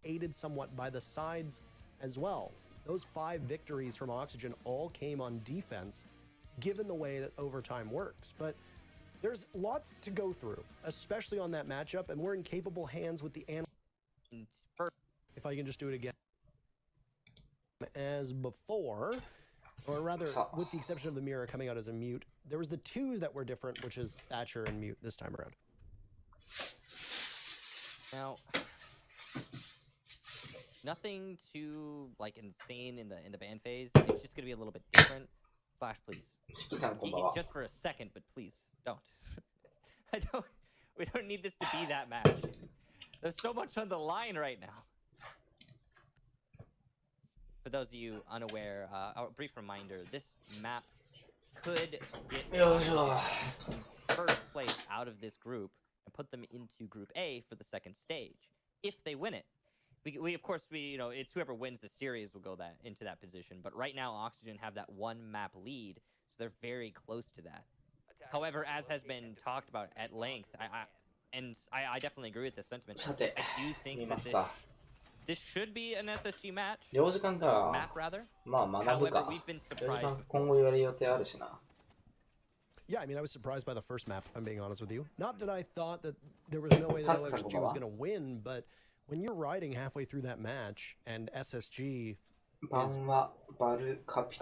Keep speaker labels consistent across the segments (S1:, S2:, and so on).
S1: Aided somewhat by the sides as well. Those 5 victories from Oxygen all came on defense, given the way that overtime works. But there's lots to go through, especially on that matchup, and we're in capable hands with the if I can just do it again as before, or rather, with the exception of the mirror coming out as a mute, there was the 2 that were different, which is Thatcher and mute this time around.
S2: Now, nothing too like insane in the ban phase. It's just gonna be a little bit different. Flash, please. Just for a second, but please don't. We don't need this to be that match. There's so much on the line right now. For those of you unaware, a brief reminder: this map could get first place out of this group and put them into Group A for the second stage if they win it. We of course you know, it's whoever wins the series will go into that position. But right now, Oxygen have that 1 map lead, so they're very close to that. However, as has been talked about at length, I definitely agree with this sentiment. I do think that this should be an SSG match. Map rather. However, we've been surprised before.
S1: Yeah, I mean, I was surprised by the first map, if I'm being honest with you. Not that I thought that there was no way that OXG was going to win, but when you're riding halfway through that match and SSG is, I mean, I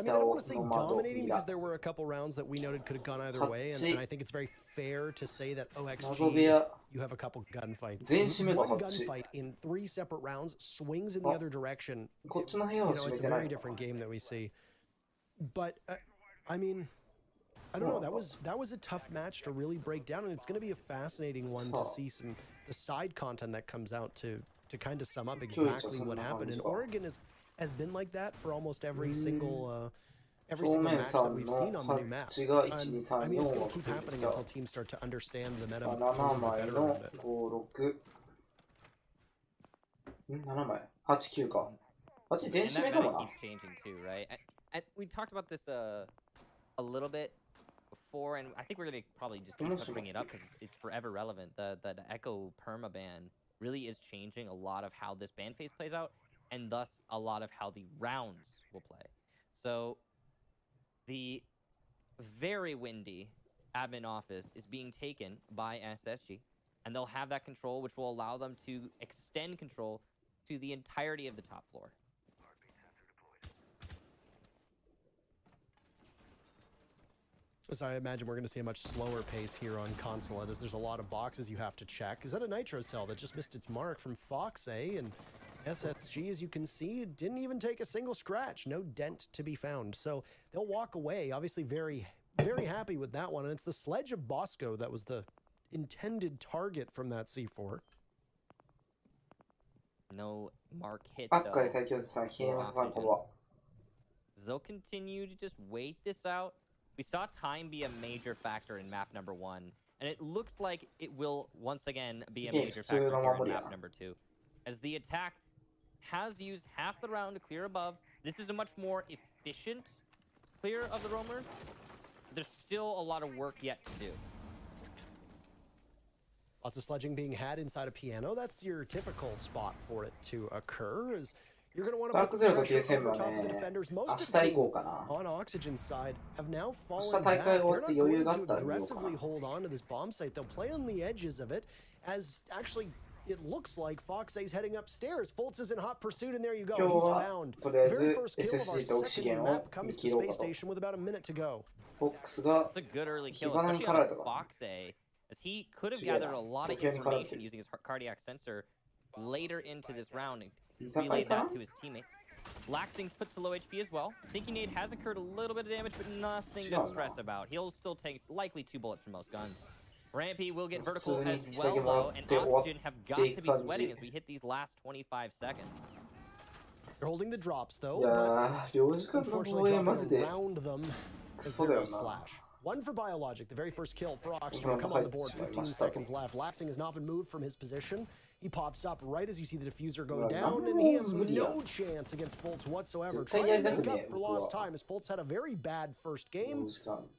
S1: don't want to say dominating because there were a couple rounds that we noted could have gone either way, and I think it's very fair to say that OXG, you have a couple gunfights. One gunfight in 3 separate rounds swings in the other direction. You know, it's a very different game that we see. But, I mean, I don't know, that was a tough match to really break down, and it's going to be a fascinating one to see the side content that comes out to kind of sum up exactly what happened. And Oregon has been like that for almost every single match that we've seen on the new map. And, I mean, it's going to keep happening until teams start to understand the meta a little bit better around it.
S3: 7枚8、9か。8電子メガかな。
S2: keeps changing too, right? And we talked about this a little bit before, and I think we're gonna probably just keep bringing it up because it's forever relevant. The Echo permaban really is changing a lot of how this ban phase plays out, and thus a lot of how the rounds will play. So the very windy admin office is being taken by SSG, and they'll have that control, which will allow them to extend control to the entirety of the top floor.
S1: So I imagine we're going to see a much slower pace here on Consulate, as there's a lot of boxes you have to check. Is that a Nitro cell that just missed its mark from Fox, eh? And SSG, as you can see, didn't even take a single scratch. No dent to be found. So they'll walk away, obviously very, very happy with that one. And it's the Sledge of Bosco that was the intended target from that C4.
S2: No mark hit,
S3: ばっかり最強でさ、ヒエナファンコバ。
S2: They'll continue to just wait this out. We saw time be a major factor in map number 1, and it looks like it will once again be a major factor here in map number 2. As the attack has used half the round to clear above, this is a much more efficient clear of the roamers. There's still a lot of work yet to do.
S1: Lots of sledging being had inside a piano. That's your typical spot for it to occur. Is you're going to want to put the pressure over top of the defenders. Most of the team on Oxygen's side have now fallen back. They're not going to aggressively hold on to this bomb site. They'll play on the edges of it, as actually it looks like Fox A's heading upstairs. Fultz is in hot pursuit, and there you go. He's found. Very first kill of our second map comes to Space Station with about a minute to go.
S2: It's a good early kill, especially on Fox A, as he could have gathered a lot of information using his cardiac sensor later into this round and relayed that to his teammates. Laxing's put to low HP as well. Thinking Nade has incurred a little bit of damage, but nothing to stress about. He'll still take likely 2 bullets from most guns. Rampy will get vertical as well, though, and Oxygen have got to be sweating as we hit these last 25 seconds.
S1: They're holding the drops, though,
S3: いやー、領事館の防衛マジで
S1: around them
S3: クソだよな。
S1: One for Biologic, the very first kill for Oxygen. Come on the board, 15 seconds left. Laxing has not been moved from his position. He pops up right as you see the diffuser go down, and he has no chance against Fultz whatsoever. Trying to make up for lost time, as Fultz had a very bad first game,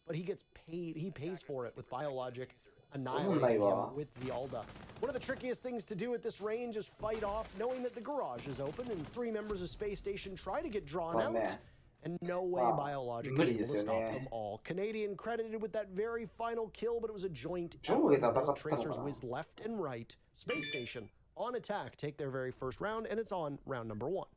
S1: but he gets paid. He pays for it with Biologic annihilating him with the Alda. One of the trickiest things to do at this range is fight off, knowing that the garage is open and 3 members of Space Station try to get drawn out. And no way Biologic is able to stop them all. Canadian credited with that very final kill, but it was a joint effort. Both tracers whizzed left and right. Space Station on attack take their very first round, and it's on round number 1.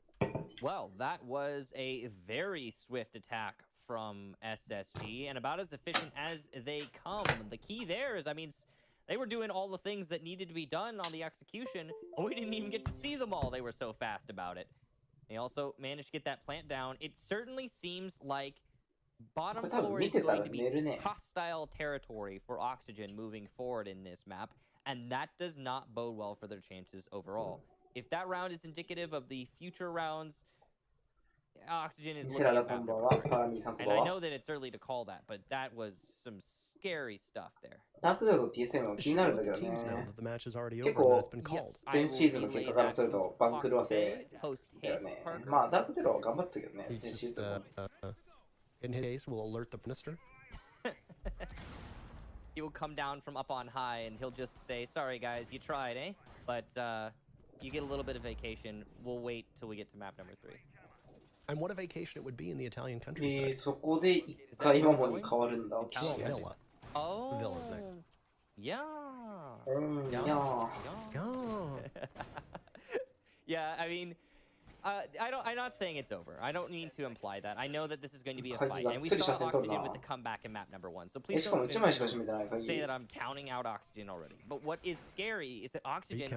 S2: Well, that was a very swift attack from SSG, and about as efficient as they come. The key there is, I mean, they were doing all the things that needed to be done on the execution, and we didn't even get to see them all. They were so fast about it. They also managed to get that plant down. It certainly seems like bottom floor is going to be hostile territory for Oxygen moving forward in this map, and that does not bode well for their chances overall. If that round is indicative of the future rounds, Oxygen is looking at map number 3. And I know that it's early to call that, but that was some scary stuff there.
S3: ダークダウト TSM も気になるんだけどね。結構前シーズンの結果からすると番狂わせだよね。まあダークゼロは頑張ってたけどね。前シーズン。
S1: In his case, will alert the minister.
S2: He will come down from up on high and he'll just say, "Sorry guys, you tried, eh? But you get a little bit of vacation. We'll wait till we get to map number 3."
S1: And what a vacation it would be in the Italian countryside.
S3: そこで一回今もに変わるんだ。
S1: Villa.
S2: Oh.
S1: Villa's next.
S2: Yeah. Yeah, I mean, I'm not saying it's over. I don't mean to imply that. I know that this is going to be a fight, and we saw Oxygen with the comeback in map number 1. So please don't say that I'm counting out Oxygen already. But what is scary is that Oxygen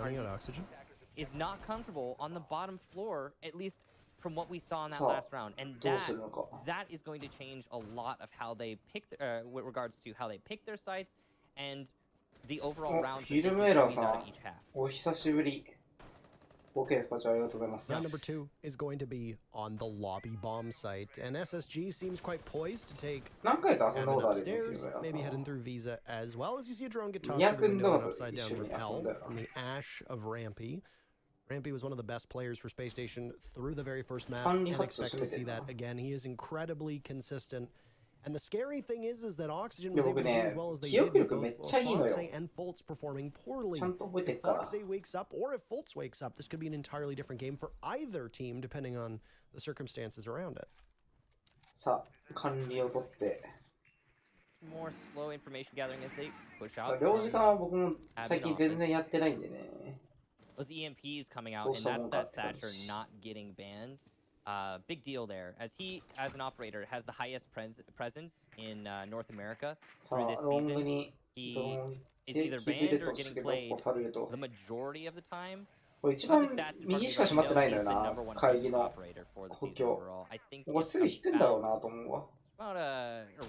S2: is not comfortable on the bottom floor, at least from what we saw in that last round, and that is going to change a lot of how they pick with regards to how they pick their sites and the overall rounds that they can out of each half.
S3: お久しぶり。OK、パチありがとうございます。
S1: Round number 2 is going to be on the lobby bomb site, and SSG seems quite poised to take upstairs, maybe heading through Visa as well, as you see a drone get tossed through the window and upside down repel from the ash of Rampy. Rampy was one of the best players for Space Station through the very first map, and expect to see that again. He is incredibly consistent. And the scary thing is that Oxygen was able to do as well as they did with both Foxy and Fultz performing poorly. If Foxy wakes up, or if Fultz wakes up, this could be an entirely different game for either team, depending on the circumstances around it.
S3: さあ、管理を取って。
S2: More slow information gathering as they push out.
S3: 領事館は僕も最近全然やってないんでね。
S2: Those EMPs coming out, and that's that Thatcher not getting banned. Big deal there, as he, as an operator, has the highest presence in North America through this season. He is either banned or getting played the majority of the time.
S3: これ一番右しか閉まってないのよな、会議の補強。これすぐ引くんだろうなと思うわ。
S2: About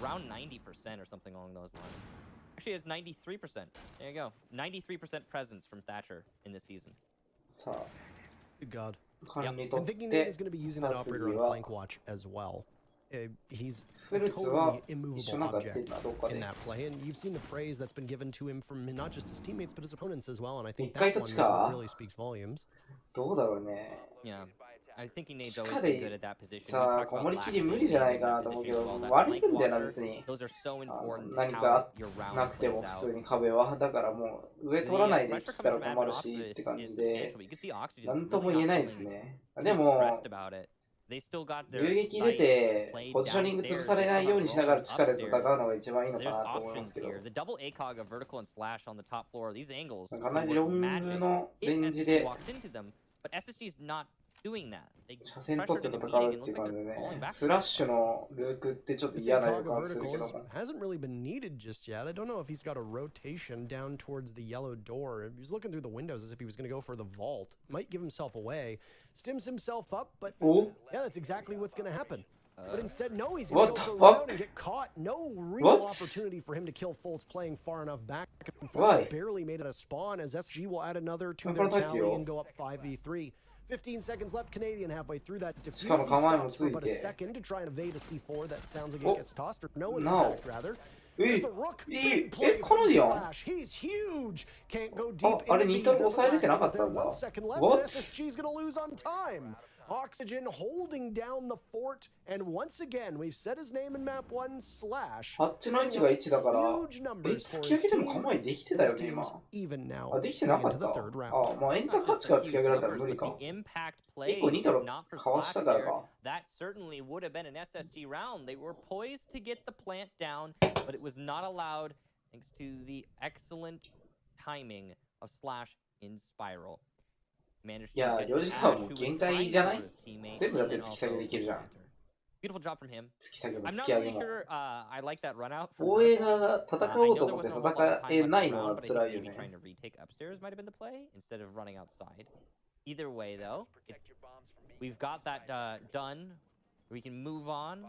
S2: around 90% or something along those lines. Actually, it's 93%. There you go. 93% presence from Thatcher in this season.
S1: Good God.
S3: Yep.
S1: I'm thinking Nate is going to be using that operator on flank watch as well. He's a totally immovable object in that play, and you've seen the praise that's been given to him from not just his teammates but his opponents as well, and I think that one really speaks volumes.
S3: どうだろうね。
S2: Yeah. I'm thinking Nate's always been good at that position.
S3: さあ、こもりきり無理じゃないかなと思うけど、割れるんだよな、別に。何かなくても普通に壁は。だからもう、上取らないで来たら困るしって感じで、なんとも言えないですね。でも、遊撃出て、ポジショニング潰されないようにしながら地下で戦うのが一番いいのかなと思いますけど。かなりロングのレンジで、車線取って戦うっていう感じでね、スラッシュのルークってちょっと嫌な予感するけども。
S1: Hasn't really been needed just yet. I don't know if he's got a rotation down towards the yellow door. He was looking through the windows as if he was going to go for the vault. Might give himself away. Stims himself up, but yeah, that's exactly what's going to happen. But instead, no, he's going to go for around and get caught. No real opportunity for him to kill Fultz playing far enough back. Fultz barely made it a spawn as SG will add another to their tally and go up 5v3. 15 seconds left. Canadian halfway through that diffuse. He stops for about a second to try and evade a C4. That sounds like it gets tossed, or no, in fact, rather. There's the rook. Big play
S3: この
S1: from
S3: ディオン
S1: Slash. He's huge. Can't go deep
S3: あれ
S1: into
S3: 2ト
S1: these.
S3: ル抑えれてなか
S1: Everlasting
S3: った
S1: is there.
S3: んだ
S1: 1 second left.
S3: What?
S1: And SSG's gonna lose on time. Oxygen holding down the fort, and once again, we've said his name in map 1, Slash.
S3: あっちの位置が1だから
S1: Huge numbers
S3: 突
S1: for
S3: き上
S1: his
S3: げても
S1: team.
S3: 構えできてたよ
S1: His
S3: ね
S1: team's
S3: 今
S1: even now
S3: あできてな
S1: going
S3: かっ
S1: into
S3: た
S1: the third round.
S3: あまあエンター勝ちから突き上げられたら無理か
S2: The impact
S3: 1
S2: plays
S3: 個2トル
S2: not for
S3: かわし
S2: Slash
S3: たから
S2: there.
S3: か
S2: That certainly would have been an SSG round. They were poised to get the plant down, but it was not allowed thanks to the excellent timing of Slash in Spiral. Managed
S3: いや
S2: to
S3: 4
S2: get
S3: 時
S2: Ash,
S3: 間はもう
S2: who was
S3: 限界
S2: trying
S3: じゃ
S2: to
S3: ない
S2: cover his teammate,
S3: 全部だっ
S2: and
S3: て
S2: then
S3: 突き下げ
S2: also
S3: できるじゃん
S2: planter. Beautiful job from him.
S3: 突き下げも
S2: I'm
S3: 突
S2: not
S3: き上
S2: really
S3: げも
S2: sure. I like that run out.
S3: 防衛が戦
S2: I
S3: おう
S2: know
S3: と
S2: there
S3: 思って
S2: wasn't a whole lot of
S3: 戦
S2: time
S3: え
S2: left
S3: な
S2: in
S3: い
S2: the
S3: の
S2: round,
S3: が
S2: but I
S3: 辛い
S2: think
S3: よ
S2: maybe
S3: ね
S2: trying to retake upstairs might have been the play instead of running outside. Either way, though, we've got that done. We can move on.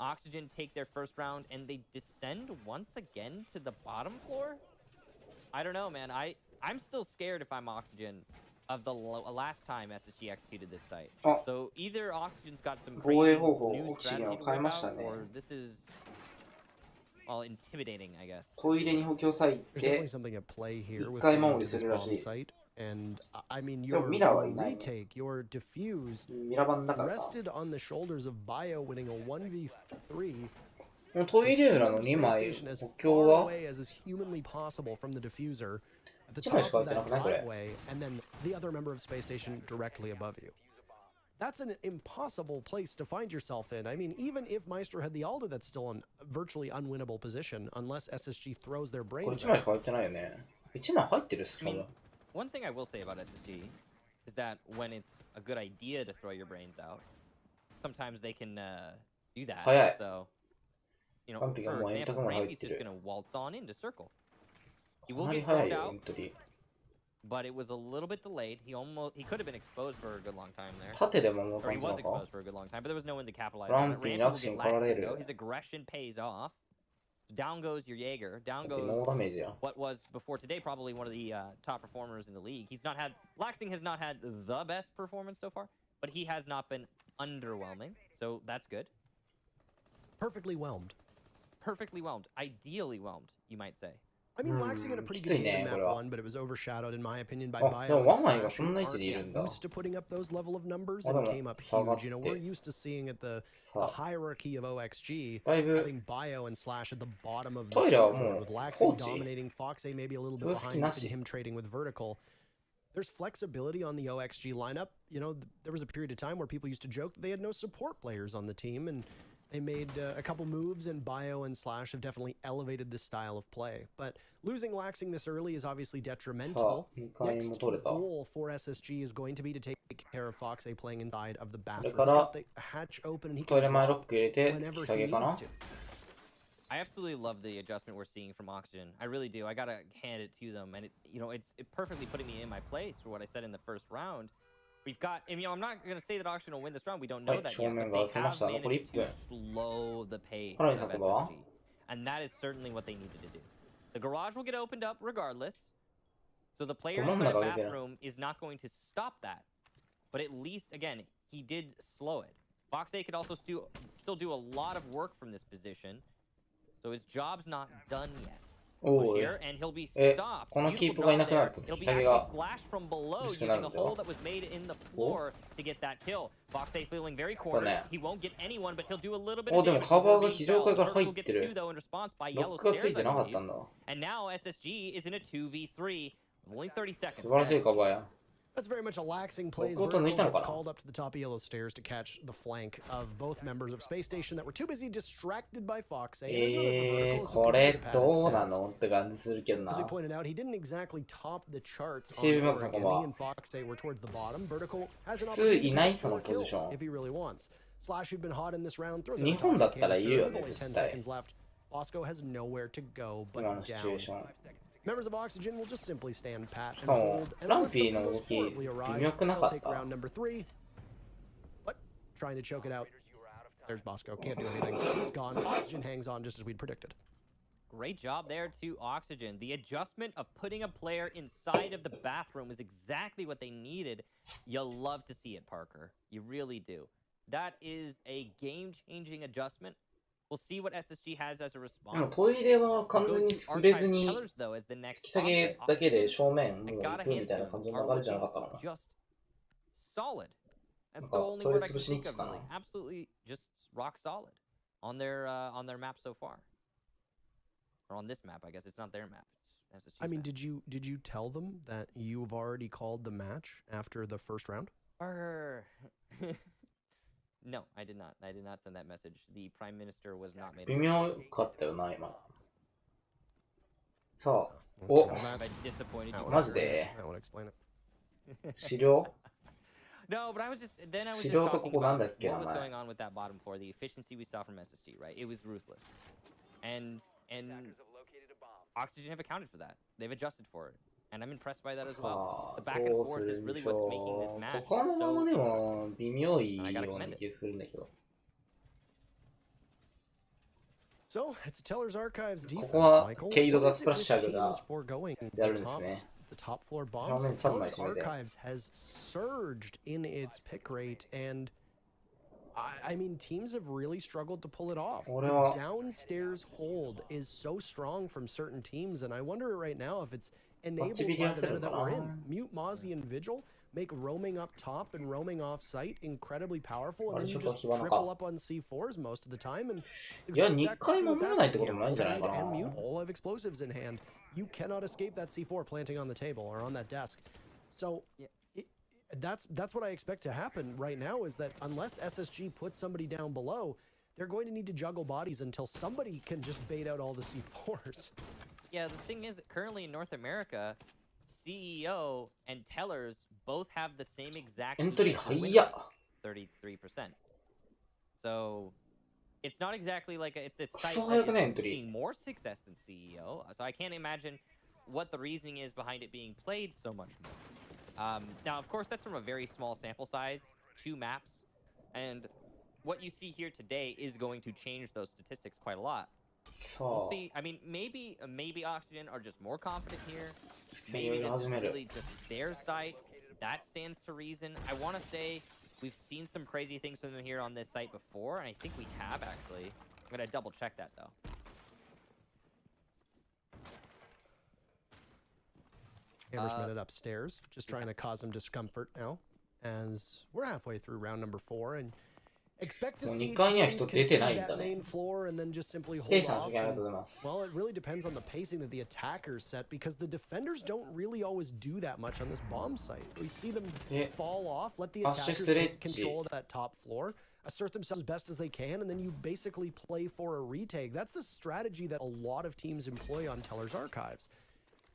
S2: Oxygen take their first round, and they descend once again to the bottom floor? I don't know, man. I'm still scared if I'm Oxygen of the last time SSG executed this site. So either Oxygen's got some
S3: 防衛
S2: crazy
S3: 方法
S2: new
S3: オキシゲン
S2: strategy
S3: を
S2: to
S3: 変え
S2: whip
S3: ました
S2: out,
S3: ね
S2: or this is, well, intimidating, I guess.
S3: トイレに補強され
S1: There's
S3: て
S1: definitely something at play here with
S3: 一回
S1: going
S3: 守り
S1: to
S3: す
S1: this
S3: るら
S1: bomb
S3: しい
S1: site. And I mean,
S3: でも
S1: your
S3: ミラーはいないね
S1: retake, your defuse
S3: ミラバンだからか
S1: rested on the shoulders of Bio winning a 1v3.
S3: もうトイレ裏の2枚補強は
S1: away as is humanly possible from the diffuser at the
S3: 1枚し
S1: top
S3: か
S1: of
S3: 入ってな
S1: that
S3: くないこれ
S1: driveway, and then the other member of Space Station directly above you. That's an impossible place to find yourself in. I mean, even if Meister had the Alda, that's still a virtually unwinnable position unless SSG throws their
S3: これ
S1: brains
S3: 1枚し
S1: out.
S3: か入ってないよね1枚入ってるっす
S2: I
S3: 多
S2: mean,
S3: 分
S2: one thing I will say about SSG is that when it's a good idea to throw your brains out, sometimes they can do that.
S3: 早い
S2: So, you know,
S3: 完璧が
S2: for
S3: もう円卓
S2: example,
S3: まで入っ
S2: Rampy's
S3: て
S2: just
S3: る
S2: gonna waltz on into circle. He
S3: か
S2: will
S3: なり
S2: get
S3: 早
S2: thrown
S3: いよエ
S2: out,
S3: ントリー
S2: but it was a little bit delayed. He could have been exposed for a good long time there.
S3: 縦でももう
S2: Or he
S3: 感じな
S2: was
S3: のか
S2: exposed for a good long time, but there was no one to capitalize on it.
S3: Rampy
S2: Rampy
S3: にア
S2: will
S3: クショ
S2: get
S3: ンかられ
S2: laxing,
S3: る
S2: though. His aggression pays off. Down goes your Jaeger. Down
S3: ノ
S2: goes
S3: ーダメージや
S2: what was before today probably one of the top performers in the league. He's not had Laxing has not had the best performance so far, but he has not been underwhelming. So that's good.
S1: Perfectly whelmed.
S2: Perfectly whelmed, ideally whelmed, you might say.
S1: I mean, Laxing had a pretty
S3: き
S1: good
S3: つい
S1: game
S3: ね
S1: in
S3: こ
S1: map
S3: れは
S1: one, but it was overshadowed, in my opinion, by
S3: あで
S1: Bio
S3: も
S1: and
S3: ワンワンが
S1: Slash,
S3: そんな位置
S1: who
S3: でいる
S1: aren't
S3: んだ
S1: used to putting up those level of numbers
S3: あで
S1: and
S3: も
S1: came up
S3: 下がっ
S1: huge. You know,
S3: て
S1: we're used to seeing at the
S3: さあ
S1: hierarchy of OXG,
S3: だいぶ
S1: having Bio and Slash at the bottom of the
S3: トイレはも
S1: scoreboard,
S3: う
S1: with
S3: 放
S1: Laxing
S3: 置
S1: dominating, Foxay maybe a little bit
S3: 潰す気
S1: behind
S3: な
S1: in
S3: し
S1: him trading with Vertical. There's flexibility on the OXG lineup. You know, there was a period of time where people used to joke that they had no support players on the team, and they made a couple moves, and Bio and Slash have definitely elevated this style of play. But losing Laxing this early is obviously
S3: さあ
S1: detrimental.
S3: 2回も
S1: Next
S3: 取れた
S1: goal for SSG is going to be to take care of Foxay playing inside of the bathroom. He's
S3: これから
S1: got the hatch open, and he
S3: トイ
S1: can
S3: レ前ロ
S1: drop
S3: ック入れて突
S1: whenever
S3: き下
S1: he
S3: げか
S1: needs
S3: な
S1: to.
S2: I absolutely love the adjustment we're seeing from Oxygen. I really do. I gotta hand it to them, and it's perfectly putting me in my place for what I said in the first round. We've got, and I'm not gonna say that Oxygen will win this round. We don't know that yet, but they have managed to slow the pace of SSG, and that is certainly what they needed to do. The garage will get opened up regardless, so the player inside the bathroom is not going to stop that. But at least, again, he did slow it. Foxay could also still do a lot of work from this position. So his job's not done yet.
S3: お
S2: Push
S3: い
S2: here, and he'll be
S3: え
S2: stopped.
S3: このキー
S2: Beautiful
S3: プがいな
S2: job
S3: くな
S2: there.
S3: ると突
S2: It'll
S3: き
S2: be
S3: 下げ
S2: actually
S3: が
S2: slashed from below
S3: 薄くな
S2: using
S3: る
S2: a
S3: んだよ
S2: hole that was made in the floor to get that kill. Foxay feeling very
S3: そう
S2: cornered.
S3: ね
S2: He won't get anyone, but he'll do a little bit
S3: お
S2: of
S3: でも
S2: damage.
S3: カバー
S2: before
S3: が
S2: being
S3: 非常階
S2: felled.
S3: から入
S2: Vertical
S3: って
S2: gets
S3: る
S2: two, though, in response by
S3: ロ
S2: yellow
S3: ックがつ
S2: stairs,
S3: いて
S2: I
S3: なかった
S2: believe.
S3: んだ
S2: And now SSG is in a 2v3. Only 30 seconds.
S3: 素晴らしいカバーや
S1: That's very much a Laxing plays.
S3: Go to
S1: Vertical
S3: Nitano
S1: gets
S3: かな
S1: called up to the top of yellow stairs to catch the flank of both members of Space Station that were too busy distracted by Foxay. And there's another for Vertical as he
S3: こ
S1: continued
S3: れ
S1: to pad his
S3: どうな
S1: stats.
S3: のって感じするけど
S1: As we
S3: な
S1: pointed out, he didn't exactly top the charts on
S3: CB マス
S1: Oregon.
S3: のカバ
S1: He
S3: ー
S1: and Foxay were towards the bottom. Vertical has an
S3: 普通
S1: opportunity
S3: い
S1: to
S3: ない
S1: get
S3: その
S1: 4
S3: ポジ
S1: kills
S3: ション
S1: if he really wants. Slash, who'd been hot in this round, throws
S3: 日
S1: out a
S3: 本だ
S1: toxic
S3: ったらいるよ
S1: canister
S3: ね
S1: with only 10
S3: 絶対
S1: seconds left. Bosco has nowhere to go but
S3: 今のシチュエー
S1: down.
S3: ション
S1: Members of Oxygen will just simply stand pat
S3: し
S1: and
S3: かも
S1: hold, and
S3: ラン
S1: unless
S3: ピー
S1: someone
S3: の
S1: goes
S3: 動き
S1: forwardly
S3: 微
S1: arrive,
S3: 妙くな
S1: they'll
S3: かっ
S1: take
S3: た
S1: round number 3. But trying to choke it out. There's Bosco. Can't do anything. He's gone. Oxygen hangs on just as we'd predicted.
S2: Great job there to Oxygen. The adjustment of putting a player inside of the bathroom is exactly what they needed. You'll love to see it, Parker. You really do. That is a game-changing adjustment we'll see what SSG has as a
S3: でも
S2: response.
S3: トイレは完
S2: We'll
S3: 全
S2: go
S3: に
S2: to
S3: 触れず
S2: archive
S3: に
S2: tellers though as the
S3: 引
S2: next
S3: き下げ
S2: option.
S3: だけで
S2: Oxygen
S3: 正面もう
S2: and
S3: 行
S2: gotta
S3: くみ
S2: hand
S3: たいな
S2: to
S3: 感
S2: him
S3: じの
S2: are
S3: 流れじゃな
S2: looking
S3: かったかな。
S2: just solid. That's
S3: なん
S2: the
S3: か
S2: only
S3: トイレ
S2: word I
S3: 潰
S2: can
S3: しに
S2: think
S3: 行
S2: of
S3: くか
S2: really.
S3: な。
S2: Absolutely just rock solid on their map so far. Or on this map, I guess it's not their map. It's SSG's
S1: I mean,
S2: map.
S1: did you tell them that you've already called the match after the first round?
S2: No, I did not. I did not send that message. The Prime Minister was not made
S3: 微
S2: aware.
S3: 妙かったよな、今。さあ、
S1: Okay,
S3: お
S1: well,
S2: Have I disappointed you?
S3: マジで
S1: that would explain it.
S3: 資料
S2: No, but I was just
S3: 資料と
S2: talking
S3: ここなん
S2: about
S3: だっけ
S2: what
S3: 名
S2: was
S3: 前
S2: going on with that bottom floor, the efficiency we saw from SSG, right? It was ruthless. And Oxygen have accounted for that. They've adjusted for it. And I'm impressed by that as
S3: さ
S2: well.
S3: あ
S2: The back and
S3: どうす
S2: forth
S3: る
S2: is
S3: んで
S2: really
S3: し
S2: what's making this
S3: ょう
S2: match
S3: ここのま
S2: so
S3: まで
S2: interesting.
S3: も微妙い
S2: I gotta
S3: ような
S2: commend it.
S3: 気するんだけど
S1: So it's Teller's Archives
S3: こ
S1: defense,
S3: こは
S1: Michael.
S3: ケイド
S1: What
S3: が
S1: is
S3: ス
S1: it
S3: プラッ
S1: with
S3: シャグ
S1: teams
S3: が
S1: foregoing
S3: やるんですね
S1: the top floor bombs?
S3: 正面3枚
S1: Teller's
S3: 閉めて
S1: Archives has surged in its pick rate, and I mean, teams have really struggled to pull it off.
S3: 俺
S1: The
S3: は
S1: downstairs hold is so strong from certain teams, and I wonder right now if it's enabled
S3: Multiplier
S1: by the
S3: する
S1: meta
S3: の
S1: that
S3: か
S1: we're
S3: な
S1: in. Mute, Mozzie, and Vigil make roaming up top and roaming off site incredibly powerful, and then you just triple up on C4s most of the time. And
S3: いや2回守らないってこともないんじゃないかな
S1: and Mute all have explosives in hand. You cannot escape that C4 planting on the table or on that desk. So that's what I expect to happen right now, is that unless SSG puts somebody down below, they're going to need to juggle bodies until somebody can just bait out all the C4s.
S2: Yeah, the thing is, currently in North America, CEO and Tellers both have the same exact
S3: エントリー
S2: win
S3: 早っ
S2: rate, 33%. So it's not exactly like it's a site
S3: クソ早く
S2: that
S3: ねエン
S2: is
S3: トリー
S2: seeing more success than CEO. So I can't imagine what the reasoning is behind it being played so much more. Now, of course, that's from a very small sample size, 2 maps, and what you see here today is going to change those statistics quite a lot.
S3: さ
S2: We'll
S3: あ
S2: see. I mean, maybe Oxygen are just more confident here.
S3: 突き
S2: Maybe
S3: 上げ
S2: this
S3: 始
S2: is
S3: める
S2: really just their site. That stands to reason. I want to say we've seen some crazy things from them here on this site before, and I think we have actually. I'm gonna double check that though.
S1: Hammer's minute upstairs, just trying to cause him discomfort now, as we're halfway through round number 4, and expect to
S3: もう
S1: see
S3: 2階には
S1: teams
S3: 人出て
S1: concede
S3: ないん
S1: that
S3: だね
S1: main floor and then just simply
S3: ケイ
S1: hold
S3: さん
S1: off.
S3: ありがとう
S1: And,
S3: ございます
S1: well, it really depends on the pacing that the attackers set, because the defenders don't really always do that much on this bomb site. We see them
S3: Yeah.
S1: fall off, let the
S3: Pass
S1: attackers
S3: just
S1: take
S3: stretch.
S1: control of that top floor, assert themselves as best as they can, and then you basically play for a retake. That's the strategy that a lot of teams employ on Teller's Archives.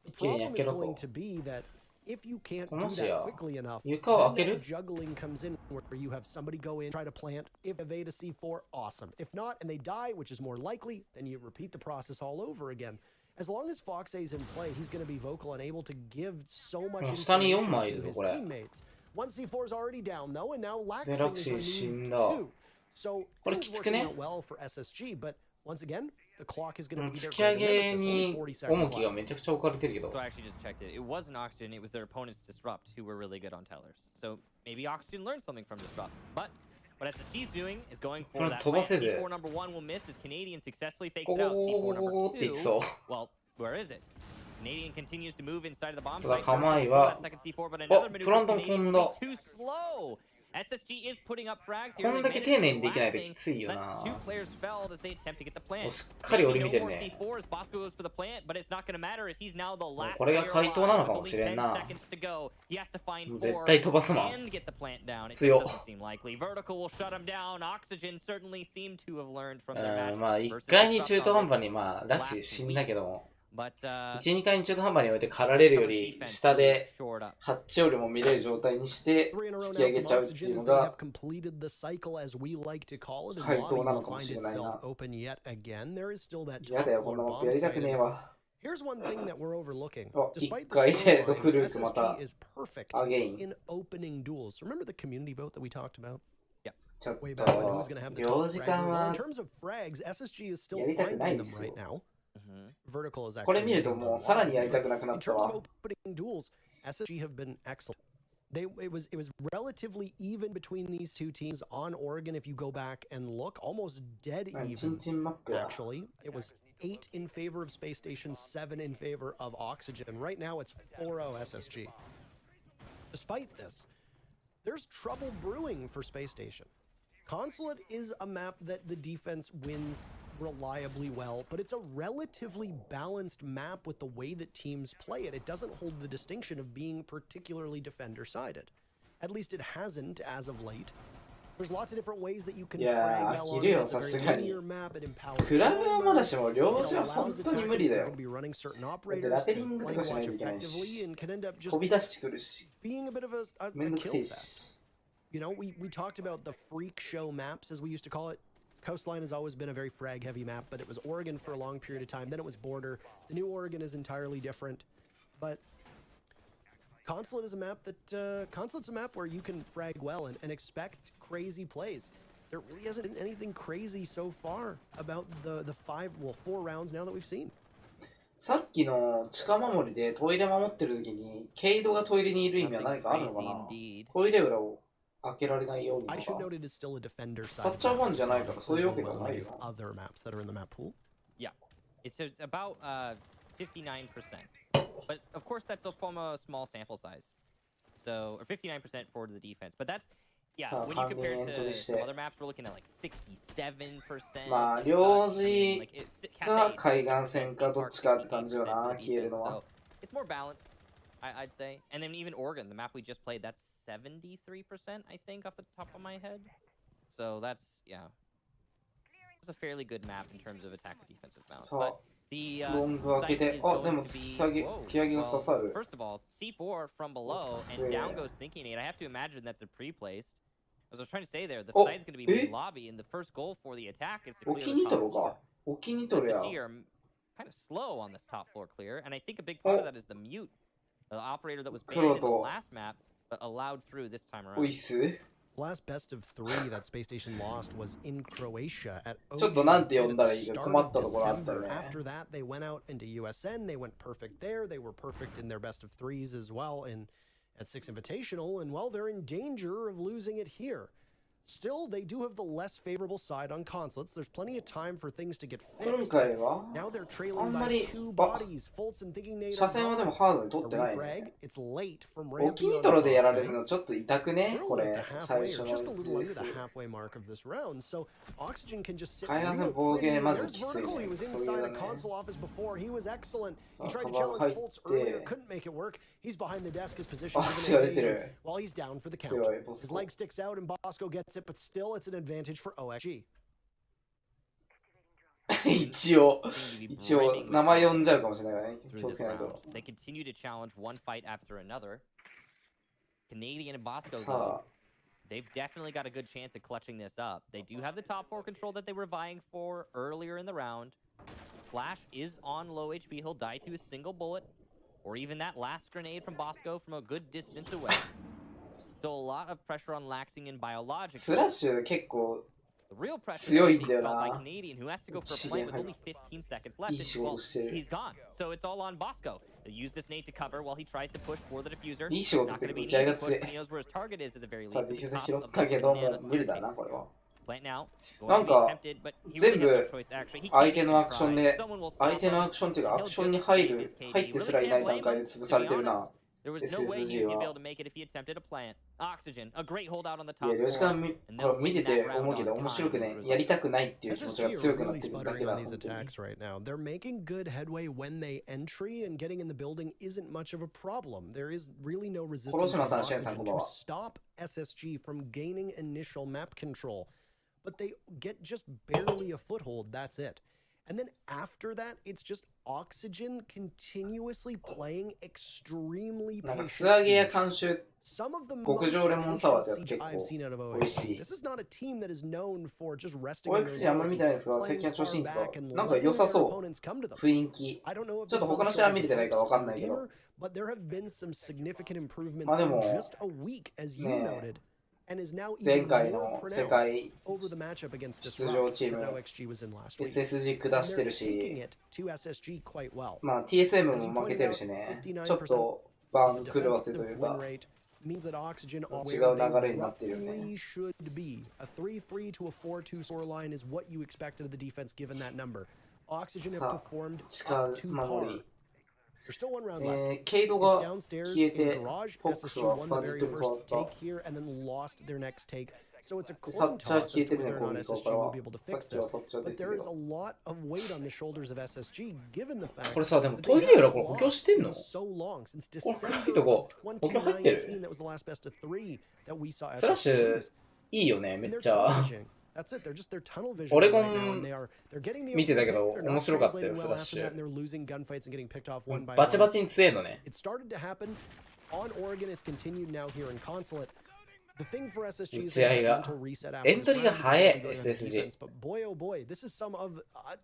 S1: The problem is going to be that if you can't do that quickly enough, then that juggling comes in, where you have somebody go in, try to plant. If they to C4, awesome. If not, and they die, which is more likely, then you repeat the process all over again. As long as Fox A is in play, he's going to be vocal and able to give so much information to his teammates. One C4 is already down, though, and now Laxing is removed too. So things working out well for SSG, but once again, the clock is going to be there
S3: 突き
S1: for
S3: 上
S1: the
S3: げ
S1: nemesis.
S3: に
S1: Only 40
S3: 重
S1: seconds
S3: きが
S1: left.
S3: めちゃくちゃ置かれてるけど
S2: So I actually just checked it. It wasn't Oxygen. It was their opponent's Disrupt, who were really good on Tellers. So maybe Oxygen learned something from Disrupt. But what SSG's doing is going for that plant. C4 number 1 will miss as Canadian successfully fakes it out. C4 number 2. Well, where is it? Canadian continues to move inside of the bomb site. That second C4, but another maneuver from Canadian will be too slow. SSG is putting up frags here.
S3: こんだけ丁寧にできないときついよな
S2: That's 2 players fell as they attempt to get the
S3: もう
S2: plant.
S3: しっかり俺見
S2: No
S3: てる
S2: more
S3: ね
S2: C4s. Bosco goes for the plant, but it's not going to matter as he's now the last
S3: これが
S2: player
S3: 回答なの
S2: alive
S3: か
S2: with
S3: も
S2: only
S3: しれん
S2: 10
S3: な
S2: seconds to go. He has to find
S3: 絶
S2: 4
S3: 対飛ばすな
S2: and get the plant down. It just
S3: 強
S2: doesn't seem likely. Vertical will shut him down. Oxygen certainly seem to have learned from
S3: う
S2: their
S3: ん
S2: match
S3: まあ1
S2: versus
S3: 回に
S2: Disrupt
S3: 中途
S2: on
S3: 半
S2: this
S3: 端にまあ拉致
S2: last
S3: 死んだけども
S2: But
S3: 1、2回に中途半端に置いて狩られるより下で
S2: short up.
S3: ハッチよりも見れる状態にして突き上げちゃうっていうのが回答なのかもしれないな。嫌だよ、こんなマップやりたくねえわ。
S1: Here's one thing that we're overlooking.
S3: 1回でドクルークまた
S1: SSG is perfect
S3: アゲイン
S1: in opening duels. Remember the community vote that we talked about?
S3: ちょっと
S1: Way back when, who's going to have the
S3: 領
S1: top
S3: 時
S1: frag?
S3: 間
S1: Well,
S3: は
S1: in terms of frags, SSG is still
S3: やりたくな
S1: finding
S3: いで
S1: them
S3: すよ
S1: right now. Vertical is
S3: これ
S1: actually
S3: 見ると
S1: leading
S3: もう
S1: the
S3: さら
S1: line.
S3: にやりたくなくな
S1: In
S3: った
S1: terms of
S3: わ
S1: opening duels, SSG have been excellent. It was relatively even between these two teams on Oregon. If you go back and look, almost dead even. Actually, it was 8 in favor of Space Station, 7 in favor of Oxygen. Right now, it's 4-0 SSG. Despite this, there's trouble brewing for Space Station. Consulate is a map that the defense wins reliably well, but it's a relatively balanced map with the way that teams play it. It doesn't hold the distinction of being particularly defender-sided. At least it hasn't as of late. There's lots of different ways that you can frag well on it. It's a very linear map. It empowers it allows a to be running certain operators to flame watch effectively and can end up just being a bit of a kill fest. You know, we talked about the freak show maps, as we used to call it. Coastline has always been a very frag-heavy map, but it was Oregon for a long period of time. Then it was Border. The new Oregon is entirely different. But Consulate is a map that Consulate's a map where you can frag well and expect crazy plays. There really hasn't been anything crazy so far about the 4 rounds now that we've seen.
S3: さっきの地下守りでトイレ守ってる時にケイドがトイレにいる意味は何かあるのかな。トイレ裏を開けられないようにとか。タッチャー1じゃないからそういうわけではないよ。
S1: Other maps that are in the map pool.
S2: Yeah, it's about 59%, but of course that's from a small sample size. So or 59% for the defense, but that's yeah. When you compare it to some other maps, we're looking at like 67%.
S3: まあ領事か海岸線かどっちかって感じよな、消えるのは。
S2: It's more balanced, I'd say. And then even Oregon, the map we just played, that's 73%, I think, off the top of my head. So that's yeah. It's a fairly good map in terms of attack and defensive balance. But the site is going to be well, first of all, C4 from below and down goes Thinking Aid. I have to imagine that's a pre-placed. As I was trying to say there, the site is going to be mid lobby, and the first goal for the attack is to clear the top floor. SSG are kind of slow on this top floor clear, and I think a big part of that is the mute, the operator that was banned in the last map, but allowed through this time around.
S1: Last best of 3 that Space Station lost was in Croatia at
S3: OXG.
S1: After that, they went out into USN. They went perfect there. They were perfect in their best of 3s as well at 6 Invitational. And well, they're in danger of losing it here. Still, they do have the less favorable side on consulates. There's plenty of time for things to get fixed. Now they're trailing by 2 bodies. Fultz and Thinking Nate refrag. It's late from ramping on just a little under the halfway mark of this round. So Oxygen can just sit real pretty. There's Vertical. He was inside a console office before. He was excellent. He tried to challenge Fultz earlier. Couldn't make it work. He's behind the desk. His position while he's down for the count. His leg sticks out and Bosco gets it, but still it's an advantage for OXG.
S3: 一応名前呼んじゃうかもしれないからね。気をつけないと。
S2: They continue to challenge one fight after another. Canadian and Bosco though, they've definitely got a good chance of clutching this up. They do have the top 4 control that they were vying for earlier in the round. Slash is on low HP. He'll die to a single bullet, or even that last grenade from Bosco from a good distance away. So a lot of pressure on Laxing and Biologic.
S3: スラッシュ結構
S2: The real pressure is being felt by Canadian, who has to go for a plant with only 15 seconds left. Well, he's gone, so it's all on Bosco. They use this nade to cover while he tries to push for the diffuser. Not going to be an easy push, but he knows where his target is at the very least. At the top of the banana plant now.
S3: なんか全部相手のアクションで相手のアクションっていうかアクションに入ってすらいない段階で潰されてるな。
S2: There was no way he was going to be able to make it if he attempted a plant. Oxygen, a great holdout on the top.
S3: いや、領事館見てて思うけど面白くね、やりたくないっていう気持ちが強くなってるだけだ。
S1: They're making good headway when they entry, and getting in the building isn't much of a problem. There is really no resistance from Oxygen to stop SSG from gaining initial map control. But they get just barely a foothold, that's it. And then after that, it's just Oxygen continuously playing extremely patient. Some of the most patient I've seen out of OXG. This is not a team that is known for just resting on their laurels, playing far back and letting their opponents come to them. I don't know if this is a gamer, but there have been some significant improvements in just a week, as you noted. And is now even more pronounced over the matchup against Disrupt that OXG was in last week.
S3: SSG 下してるし、まあ TSM も負けてるしね、ちょっとバーン狂わせというか。
S1: means that Oxygen are
S3: 違
S1: where
S3: う
S1: they
S3: 流れになっているね。
S1: roughly should be. A 3-3 to a 4-2 scoreline is what you expected of the defense given that number. Oxygen have
S3: さあ、
S1: performed
S3: 近
S1: up to
S3: 守
S1: par.
S3: り。
S1: There's still one round left.
S3: ケイド
S1: It's
S3: が
S1: downstairs
S3: 消え
S1: in the
S3: て、
S1: garage.
S3: フォックス
S1: SSG
S3: は
S1: won
S3: バ
S1: the
S3: ディ
S1: very
S3: と変わ
S1: first
S3: った。
S1: take here and then lost their next take. So it's a
S3: サ
S1: coin
S3: ッチャー
S1: toss
S3: 消え
S1: as
S3: て
S1: to
S3: るね、
S1: whether or
S3: 攻
S1: not
S3: 撃側
S1: SSG
S3: から
S1: will
S3: は。
S1: be able to
S3: さっ
S1: fix
S3: きは
S1: this.
S3: そっちはで
S1: But
S3: すけ
S1: there is a
S3: ど。
S1: lot of weight on the shoulders of SSG given the fact
S3: これさ、でも
S1: that
S3: ト
S1: they
S3: イレ裏
S1: have
S3: これ補強してん
S1: lost
S3: の
S1: in so long since
S3: これ深い
S1: December
S3: とこ
S1: of
S3: 補強入ってる
S1: 2019. That was the last best of 3 that we saw
S3: スラッ
S1: SSG
S3: シュ
S1: lose.
S3: いいよね、め
S1: And
S3: っ
S1: they're
S3: ちゃ。
S1: tunnel vision. That's it. They're just they're tunnel vision
S3: オレゴ
S1: right now, and
S3: ン
S1: they're getting the
S3: 見てたけ
S1: open
S3: ど
S1: pick. They're
S3: 面
S1: not
S3: 白かったよ、
S1: translating
S3: ス
S1: well
S3: ラッシ
S1: after that,
S3: ュ。
S1: and they're losing gunfights and getting picked off one by
S3: バチ
S1: one.
S3: バチに強えのね。
S1: It started to happen on Oregon. It's continued now here in Consulate. The thing for SSG is they have a mental reset after this round because they'll be going on defense. But boy, oh boy, this is some of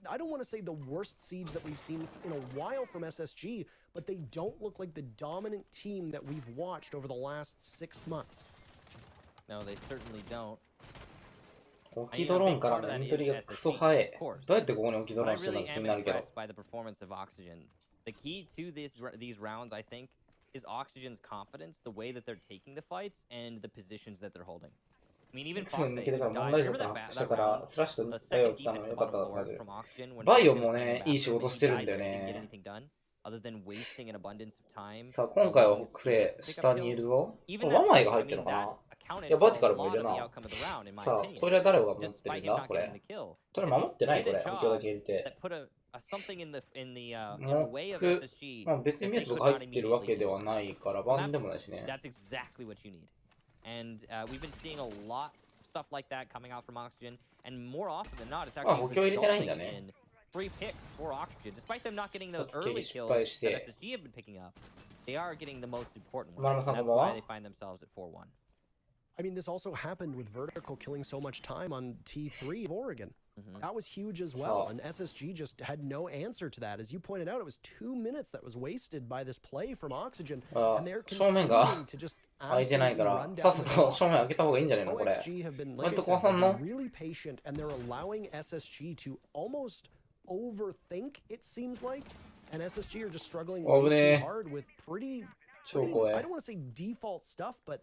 S1: I don't want to say the worst siege that we've seen in a while from SSG, but they don't look like the dominant team that we've watched over the last 6 months.
S2: No, they certainly don't.
S3: 置きドローンからのエントリーがクソ早い。どうやってここに置きドロ
S2: But
S3: ー
S2: I
S3: ンしてた
S2: really
S3: の気
S2: am
S3: になるけど。
S2: impressed by the performance of Oxygen. The key to these rounds, I think, is Oxygen's confidence, the way that they're taking the fights, and the positions that they're holding. I mean, even
S3: すぐ
S2: Fox
S3: 抜
S2: A
S3: けてから
S2: died.
S3: 問題じゃ
S2: Remember
S3: った
S2: that
S3: したか
S2: round?
S3: らスラッシュ
S2: The
S3: と対応
S2: second
S3: 来たの
S2: defense
S3: が
S2: at
S3: 良
S2: the
S3: かった
S2: bottom
S3: はずマ
S2: floor
S3: ジで。
S2: from Oxygen when
S3: バイオ
S2: Oxygen
S3: も
S2: was
S3: ね、
S2: fighting
S3: いい仕
S2: back,
S3: 事
S2: they
S3: してるん
S2: died,
S3: だよ
S2: they didn't get
S3: ね。
S2: anything done, other than wasting an abundance of time.
S3: さあ、今回は
S2: allowing
S3: 北
S2: his
S3: 西
S2: teammates to pick
S3: 下
S2: up
S3: にいる
S2: kills.
S3: ぞ。
S2: Even
S3: ワ
S2: that
S3: マイが
S2: trade,
S3: 入
S2: I
S3: ってる
S2: mean,
S3: のか
S2: that
S3: な。い
S2: accounted
S3: や、バ
S2: for
S3: ティ
S2: a
S3: カルもい
S2: lot
S3: る
S2: of the
S3: な。
S2: outcome of the round, in my
S3: さあ、
S2: opinion.
S3: トイレは誰が守ってる
S2: Despite
S3: ん
S2: him
S3: だ
S2: not
S3: こ
S2: getting
S3: れ。
S2: the kill.
S3: トイレ
S2: Because
S3: 守ってない
S2: he
S3: こ
S2: did
S3: れ。
S2: a
S3: 補強だ
S2: job
S3: け入れて。
S2: that put something in the
S3: モ
S2: way
S3: ッ
S2: of
S3: ク、
S2: SSG
S3: まあ別に
S2: that
S3: 見
S2: they
S3: ると
S2: could
S3: か入
S2: not
S3: ってるわ
S2: immediately
S3: けで
S2: do.
S3: はないから、
S2: And
S3: バンでもないしね。
S2: that's exactly what you need. And we've been seeing a lot of stuff like that coming out from Oxygen, and more often than not, it's
S3: あ、
S2: actually
S3: 補強入れてないん
S2: resulting
S3: だね。
S2: in free picks for Oxygen. Despite them not getting those
S3: さつき
S2: early
S3: 失
S2: kills
S3: 敗し
S2: that
S3: て。
S2: SSG have been picking up, they are getting the most important
S3: 丸
S2: ones.
S3: 山さ
S2: And
S3: んこん
S2: that's
S3: ばん
S2: why
S3: は。
S2: they find themselves at 4-1.
S1: I mean, this also happened with Vertical killing so much time on T3 of Oregon. That was huge as well, and SSG just had no answer to that. As you pointed out, it was 2 minutes that was wasted by this play from Oxygen, and they're
S3: 正面が
S1: continuing to just
S3: 開いてない
S1: absolutely
S3: から
S1: run
S3: さっ
S1: down
S3: さ
S1: the
S3: と
S1: clock.
S3: 正面開けた方がいいんじゃないのこれ。
S1: OXG have been,
S3: 割
S1: like
S3: と
S1: I
S3: 壊
S1: said,
S3: さん
S1: they've
S3: の
S1: been really patient, and they're allowing SSG to almost overthink, it seems like, and SSG are just struggling way too hard with pretty
S3: 超怖
S1: I
S3: い。
S1: don't want to say default stuff, but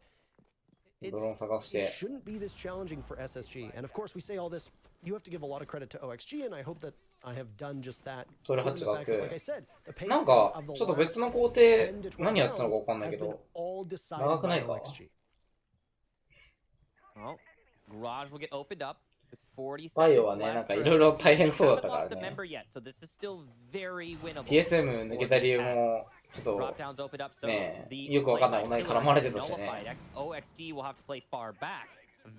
S3: ドローン探し
S1: it
S3: て。
S1: shouldn't be this challenging for SSG. And of course, we say all this, you have to give a lot of credit to OXG, and I hope that I have done just that.
S3: トイレハ
S1: given
S3: ッ
S1: the
S3: チが
S1: fact
S3: 開
S1: that, like I
S3: く。
S1: said, the pace
S3: なんか
S1: of the
S3: ちょっと
S1: last
S3: 別の工程
S1: 10 to 12
S3: 何やってたのか
S1: rounds
S3: わかんない
S1: has
S3: け
S1: been
S3: ど
S1: all decided
S3: 長くな
S1: by
S3: いか。
S1: OXG.
S2: Well, Garage will get opened up with 40
S3: バイ
S2: seconds
S3: オはね、なん
S2: left
S3: か
S2: for
S3: いろいろ
S2: SSG.
S3: 大変そうだっ
S2: Haven't
S3: たから
S2: lost a
S3: ね。
S2: member yet, so this is still very winnable.
S3: TSM 抜けた理由もちょっ
S2: Drop
S3: と
S2: downs opened up, so
S3: ね
S2: the
S3: よくわかんない
S2: play
S3: 女に
S2: by
S3: 絡まれて
S2: Killer
S3: た
S2: has
S3: し
S2: been
S3: ね。
S2: nullified. OXG will have to play far back.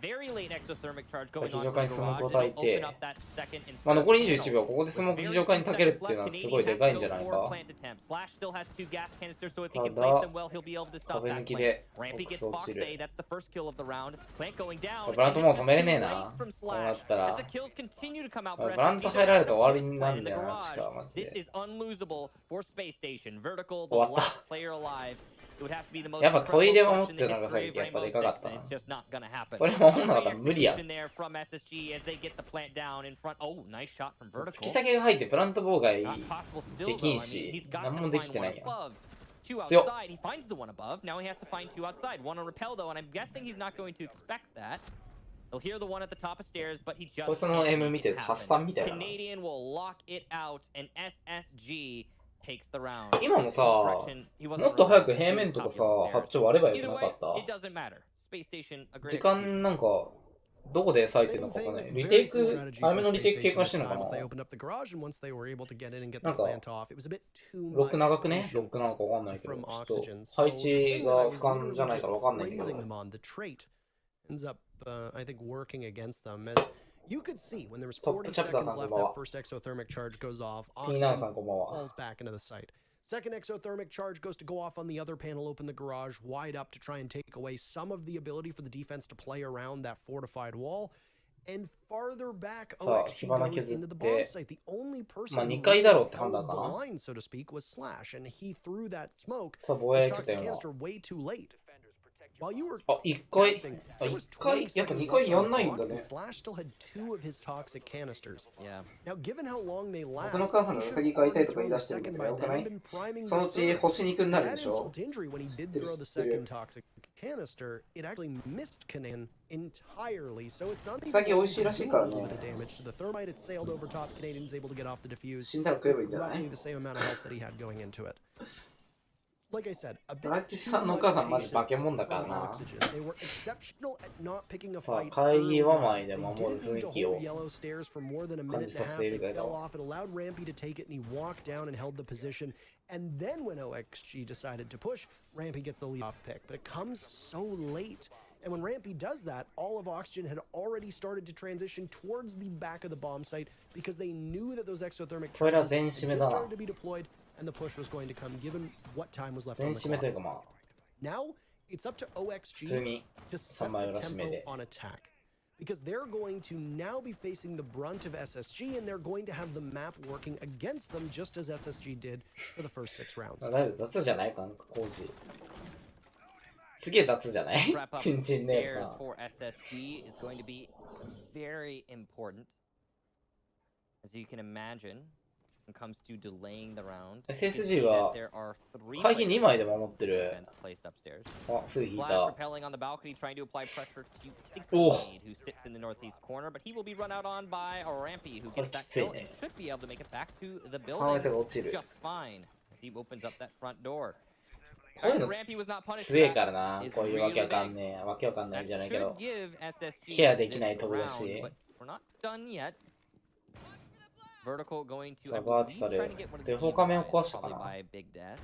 S2: Very late exothermic charge
S3: これ
S2: going
S3: 非
S2: on
S3: 常
S2: to
S3: 回
S2: the
S3: にスモーク
S2: garage.
S3: を焚い
S2: It'll
S3: て
S2: open up that second and
S3: まあ
S2: third
S3: 残り
S2: panel.
S3: 21秒、ここでスモーク
S2: With
S3: 非
S2: very
S3: 常回
S2: few
S3: に焚けるっ
S2: seconds
S3: ていうのは
S2: left,
S3: すごい
S2: Canadian
S3: で
S2: has
S3: か
S2: to
S3: いんじゃ
S2: go
S3: ない
S2: for
S3: か。
S2: plant attempt. Slash still has 2 gas canisters, so if he
S3: た
S2: can place
S3: だ
S2: them well, he'll be able to stop
S3: 壁
S2: that
S3: 抜き
S2: plant.
S3: で
S2: Rampy
S3: ボック
S2: gets
S3: ス落
S2: Fox
S3: ちる。
S2: A, that's the first kill of the round. Plant going down.
S3: ブラント
S2: and
S3: も
S2: this
S3: う
S2: is
S3: 止めれ
S2: too
S3: ねえ
S2: late
S3: な。
S2: from
S3: こうな
S2: Slash.
S3: ったら
S2: As the kills continue to come out
S3: ブ
S2: for
S3: ラント
S2: SSG,
S3: 入られると
S2: they're
S3: 終わり
S2: this
S3: にな
S2: plant
S3: る
S2: in
S3: ん
S2: the
S3: だよな、確
S2: garage.
S3: かマジ
S2: This
S3: で。
S2: is unlosable for Space Station. Vertical, the
S3: 終わった。
S2: last player alive. It would have to be the most
S3: やっぱトイレは持っ
S2: incredible clutch in
S3: て
S2: the
S3: なんかさ
S2: history of
S3: やっぱ
S2: Rainbow
S3: でかかっ
S2: Six,
S3: た
S2: and
S3: な。
S2: it's just not gonna happen.
S3: これ守んなかった
S2: Great
S3: ら無理やん。
S2: execution there from SSG as they get the plant down in front. Oh, nice shot from
S3: 突き
S2: Vertical.
S3: 先が入ってプラント妨害
S2: Not possible still
S3: で
S2: though.
S3: きん
S2: I mean,
S3: し
S2: he's got
S3: 何
S2: to
S3: もでき
S2: find
S3: てな
S2: one
S3: いやん。
S2: above. Two
S3: 強っ。
S2: outside. He finds the one above. Now he has to find 2 outside. One on repel though, and I'm guessing he's not going to expect that. He'll hear the one at the top of stairs, but he
S3: これ
S2: just
S3: その
S2: can't
S3: M
S2: make
S3: 見
S2: it
S3: て発散みたい
S2: happen.
S3: な。
S2: Canadian will lock it out, and SSG takes the round.
S3: 今もさ、
S2: Correction, he
S3: も
S2: wasn't
S3: っと早く
S2: repelled.
S3: 平
S2: He
S3: 面
S2: was
S3: とか
S2: top
S3: さ、
S2: of
S3: ハッ
S2: stairs.
S3: チ割ればよく
S2: Either
S3: な
S2: way,
S3: かった
S2: it doesn't matter. Space Station, a great
S3: 時
S2: execution.
S3: 間なんか、どこで割いてるのかわかんない。リテイク、早めのリテイク経過してるのか
S1: Once they
S3: な
S1: opened up the garage and once they were able to get in and get the
S3: なんか
S1: plant off, it was a bit too
S3: ロック
S1: much
S3: 長くねロックなの
S1: patience
S3: かわかんないけど、
S1: from
S3: ちょっと
S1: Oxygen.
S3: 配
S1: So
S3: 置
S1: the thing that
S3: が
S1: I
S3: 俯
S1: was
S3: 瞰じゃ
S1: literally
S3: ない
S1: just
S3: からわかんないんだけ
S1: praising
S3: ど。
S1: them on the trait ends up, I think, working against them. As you could see, when there was
S3: トップ
S1: 40
S3: チャプター
S1: seconds
S3: さんこん
S1: left,
S3: ばん
S1: that
S3: は。
S1: first exothermic charge goes off.
S3: ピーナー
S1: Oxygen
S3: さんこんばんは。
S1: falls back into the site. Second exothermic charge goes to go off on the other panel, open the garage wide up to try and take away some of the ability for the defense to play around that fortified wall. And farther back,
S3: さあ、
S1: OXG
S3: 火花
S1: goes
S3: 削っ
S1: into the bomb
S3: て、
S1: site. The only person
S3: まあ
S1: who
S3: 2階だろう
S1: really
S3: って判
S1: held
S3: 断
S1: the
S3: かな。
S1: line, so to speak, was Slash, and he threw that smoke,
S3: さあ、防衛
S1: his
S3: 拠
S1: toxic
S3: 点は。
S1: canister, way too late. While you were
S3: あ、一回、
S1: testing,
S3: あ、
S1: there
S3: 一
S1: was
S3: 回、
S1: 20
S3: やっぱ
S1: seconds
S3: 二回
S1: left
S3: や
S1: on
S3: んない
S1: the
S3: んだ
S1: clock,
S3: ね
S1: and。Slash still had 2 of his toxic canisters.
S2: Yeah.
S1: Now, given how long they
S3: 僕
S1: last,
S3: の母さん
S1: they
S3: がウ
S1: should
S3: サ
S1: have
S3: ギ飼いたい
S1: already
S3: とか言
S1: thrown
S3: い出
S1: the
S3: してるんだ
S1: second
S3: けど、
S1: by
S3: よく
S1: then
S3: な
S1: and
S3: い
S1: been priming
S3: その
S1: the
S3: うち
S1: third.
S3: 星肉にな
S1: To
S3: るで
S1: add
S3: しょ
S1: insult to injury, when he did
S3: Still-
S1: throw the
S3: still-
S1: second toxic canister, it actually missed Kanan entirely, so it's not
S3: ウ
S1: even
S3: サギ美
S1: going
S3: 味しい
S1: to
S3: らしい
S1: do
S3: か
S1: a
S3: ら
S1: little
S3: ね
S1: bit of damage to the thermite. It sailed over top. Canadian's able to get off the diffuse
S3: 死んだら食えばいいんじゃない
S1: roughly the same amount of health that he had going into it. Like I said, a
S3: ブ
S1: bit
S3: ラキ
S1: too
S3: さんのお
S1: much
S3: 母さんマジ
S1: patience
S3: 化け物だから
S1: from
S3: な。
S1: Oxygen. They were exceptional at not picking a
S3: さあ、
S1: fight
S3: 会議
S1: early
S3: は
S1: on.
S3: 前で
S1: They
S3: 守る
S1: didn't
S3: 雰
S1: need
S3: 囲
S1: to
S3: 気
S1: hold
S3: を
S1: yellow stairs for more than a
S3: 感
S1: minute
S3: じ
S1: and
S3: さ
S1: a
S3: せてい
S1: half.
S3: る
S1: They
S3: け
S1: fell
S3: ど、
S1: off. It allowed Rampy to take it, and he walked down and held the position. And then when OXG decided to push, Rampy gets the lead-off pick. But it comes so late. And when Rampy does that, all of Oxygen had already started to transition towards the back of the bomb site because they knew that those exothermic
S3: これら
S1: charges
S3: 全
S1: had
S3: 締め
S1: just
S3: だな。
S1: started to be deployed, and the push was going to come given what time was left
S3: 全
S1: on the
S3: 締めという
S1: clock.
S3: かまあ、
S1: Now, it's up to
S3: 普
S1: OXG
S3: 通に
S1: to set
S3: 3枚
S1: the
S3: 裏締め
S1: tempo
S3: で。
S1: on attack. Because they're going to now be facing the brunt of SSG, and they're going to have the map working against them just as SSG did for the first 6 rounds.
S3: だいぶ雑じゃないかなんか工事。すげえ雑じゃない
S2: Wrap up
S3: チンチン姉
S2: stairs
S3: さん。
S2: for SSG is going to be very important. As you can imagine, when it comes to delaying the round, you can see
S3: SSG は
S2: that there are 3
S3: 会議2
S2: players
S3: 枚で守ってる。
S2: defense placed upstairs.
S3: あ、すぐ引い
S2: Flash
S3: た。
S2: repelling on the balcony, trying to apply pressure to Ducky,
S3: Oh.
S2: who sits in the northeast corner, but he will be run out on by Rampy, who gets that
S3: Kitsu.
S2: kill and should be able to make it back to the
S3: 3枚手
S2: building
S3: が落ちる。
S2: just fine as he opens up that front door.
S3: こういう
S2: After
S3: の
S2: Rampy was not punished
S3: 強い
S2: for
S3: か
S2: that,
S3: らな。
S2: is
S3: こういうわけわ
S2: really
S3: か
S2: big.
S3: んねえ。わけわかんない
S2: That
S3: じゃないけ
S2: should
S3: ど。
S2: give SSG
S3: ケアで
S2: this
S3: きない飛び出
S2: round,
S3: し。
S2: but we're not done yet. Vertical going to,
S3: さ
S2: I
S3: あ、バー
S2: believe,
S3: ティカ
S2: trying to
S3: ル
S2: get one of。
S3: で、
S2: the
S3: 放火面を
S2: evils,
S3: 壊したか
S2: probably
S3: な。
S2: by Big Death.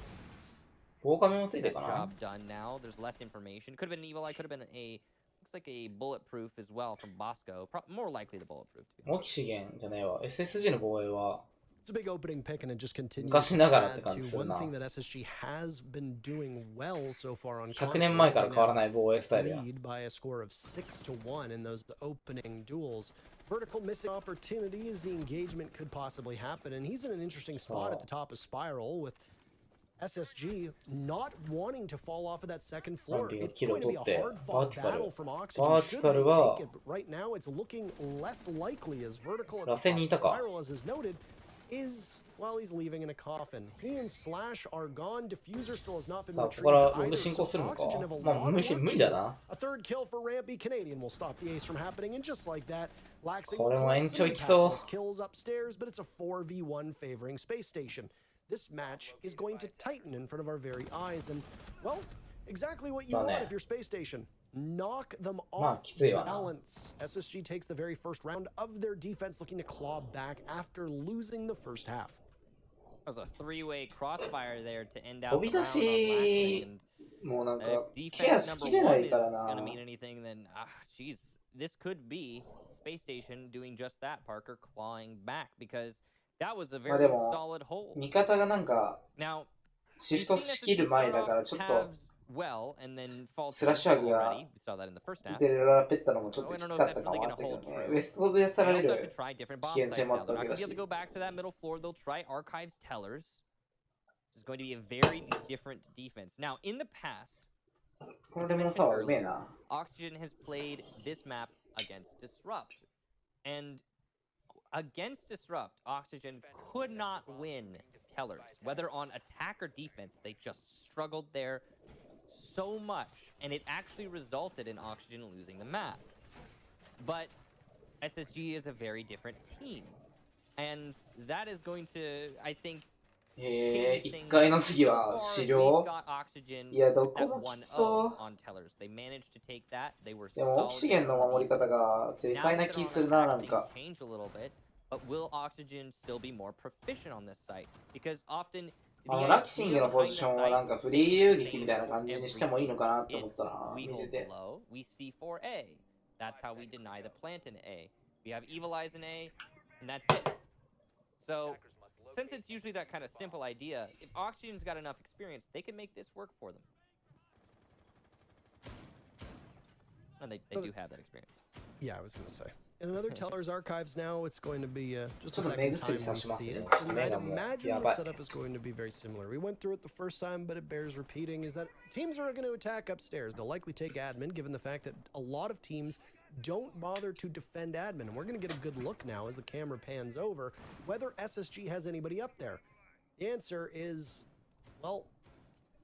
S3: 防火面もついて
S2: That
S3: るかな。
S2: job done now. There's less information. Could have been an evil eye. Could have been a looks like a bulletproof as well from Bosco. More likely the bulletproof. To be
S3: 模擬資源じゃねえわ。SSG の防衛は
S1: It's a big opening pick, and it just continues
S3: 昔
S1: to
S3: ながらって
S1: add
S3: 感じ
S1: to
S3: する
S1: one
S3: な。
S1: thing that SSG has been doing well so far on
S3: 100年前
S1: consoles.
S3: から
S1: They
S3: 変わら
S1: now
S3: ない防衛スタイルや。
S1: lead by a score of 6-1 in those opening duels. Vertical missing opportunities, the engagement could possibly happen, and he's in an interesting spot at the top of Spiral with SSG not wanting to fall off of that second floor. It's going to be a hard-fought battle from Oxygen should they take it, but right now it's looking less likely as Vertical at the top of Spiral, as is noted, is, well, he's leaving in a coffin. He and Slash are gone. Diffuser still has not been
S3: さあ、ここ
S1: retrieved
S3: からロー
S1: either,
S3: ド進
S1: so
S3: 行するのか
S1: Oxygen have a
S3: まあ、
S1: lot of
S3: 無
S1: work
S3: 理
S1: to
S3: だ
S1: do.
S3: な。
S1: A third kill for Rampy. Canadian will stop the ace from happening, and just like that, Laxing
S3: これも
S1: will
S3: 延
S1: collect
S3: 長
S1: some
S3: いきそう。
S1: impactless kills upstairs, but it's a 4v1 favoring Space Station. This match is going to tighten in front of our very eyes, and, well, exactly what you want if you're Space Station. Knock them off balance. SSG takes the very first round of their defense, looking to claw back after losing the first half.
S2: That was a three-way crossfire there to end out
S3: 飛び
S2: the
S3: 出
S2: round on Laxing.
S3: し、もうなんか
S2: If
S3: ケア
S2: defense
S3: し
S2: number
S3: きれな
S2: one
S3: い
S2: is
S3: からな。
S2: gonna mean anything, then geez, this could be Space Station doing just that. Parker clawing back because that was a very solid hold.
S3: 味方がなんか
S2: Now
S3: シフトしきる前だからちょっと
S2: well and then fall
S3: スラッシュ上げが
S2: already. We saw that in the first half.
S3: 出られたのもちょっときつかったかもあったけどね。ウエストでさ
S2: They
S3: られ
S2: also have to
S3: る
S2: try different
S3: 危
S2: bomb
S3: 険
S2: sites
S3: 性もあ
S2: now.
S3: った
S2: They're
S3: わ
S2: not
S3: け
S2: going
S3: だ
S2: to be able to
S3: し。
S2: go back to that middle floor. They'll try Archives Tellers, which is going to be a very different defense. Now, in the past,
S3: このレモンサワーうめえな。
S2: Oxygen has played this map against Disrupt. And against Disrupt, Oxygen could not win Tellers. Whether on attack or defense, they just struggled there so much. And it actually resulted in Oxygen losing the map. But SSG is a very different team. And that is going to, I think,
S3: 1回の次は資料いや、どこもきつそう。でも、オキシゲンの守り方が正解な気するな、なんか。ラキシングのポジションはなんかフリー遊撃みたいな感じにしてもいいのかなって思ったな、見てて。
S2: That's how we deny the plant in A. We have Evil Eyes in A, and that's it. So, since it's usually that kind of simple idea, if Oxygen's got enough experience, they can make this work for them. And they do have that experience.
S1: Yeah, I was going to say. In another Teller's archives now, it's going to be just a
S3: ちょっと目
S1: second
S3: 薬
S1: time
S3: さ
S1: we
S3: します
S1: see
S3: ね。
S1: it.
S3: ちょっと
S1: And
S3: 目
S1: I'd
S3: がもう
S1: imagine
S3: や
S1: the
S3: ばい。
S1: setup is going to be very similar. We went through it the first time, but it bears repeating, is that teams are going to attack upstairs. They'll likely take admin, given the fact that a lot of teams don't bother to defend admin. And we're going to get a good look now as the camera pans over whether SSG has anybody up there. The answer is, well,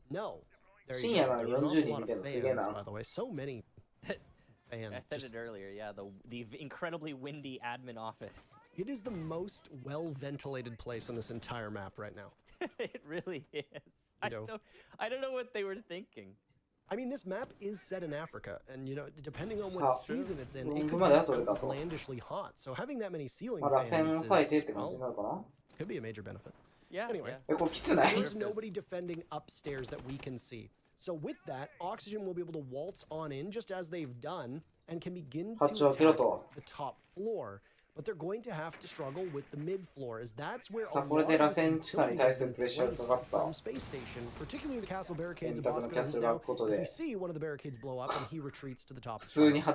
S1: no. There you go. There are an awful lot of fans, by the way. So many fans.
S2: I said it earlier, yeah, the incredibly windy admin office.
S1: It is the most well-ventilated place on this entire map right now.
S2: It really is. I don't know what they were thinking.
S1: I mean, this map is set in Africa, and you know, depending on what season it's in, it could be outlandishly hot. So having that many ceiling fans is, well, could be a major benefit.
S2: Yeah.
S1: Anyway,
S2: yeah.
S1: there's nobody defending upstairs that we can see. So with that, Oxygen will be able to waltz on in just as they've done and can begin to attack the top floor. But they're going to have to struggle with the mid floor, as that's where a lot of this utility is in place from Space Station, particularly the castle barricades of Bosco. Now, as we see, one of the barricades blow up and he retreats to the top of the stairs.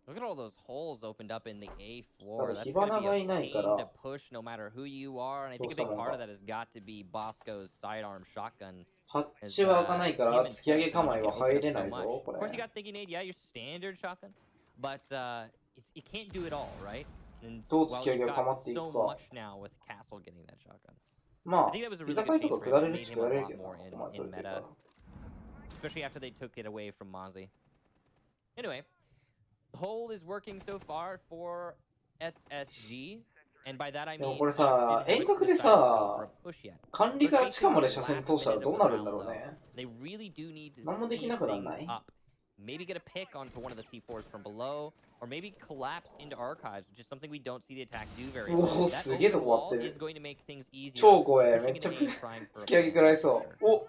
S2: Look at all those holes opened up in the A floor. That's going to be a pain to push no matter who you are. And I think a big part of that has got to be Bosco's sidearm shotgun. Of course, you got thinking, Nate, yeah, your standard shotgun. But it can't do it all, right? And while you've got so much now with Castle getting that shotgun. I think that was a really good change for him. It made him a lot more in meta. Especially after they took it away from Mozzie. Anyway, the hold is working so far for SSG. And by that I mean
S3: これさ、遠隔でさ、管理から地下まで車線通したらどうなるんだろうね。何もできなくならない？
S2: Maybe get a pick onto one of the C4s from below, or maybe collapse into archives, which is something we don't see the attack do very well. That overall is going to make things easier.
S3: 超怖い。めっちゃ突き上げ食らいそう。お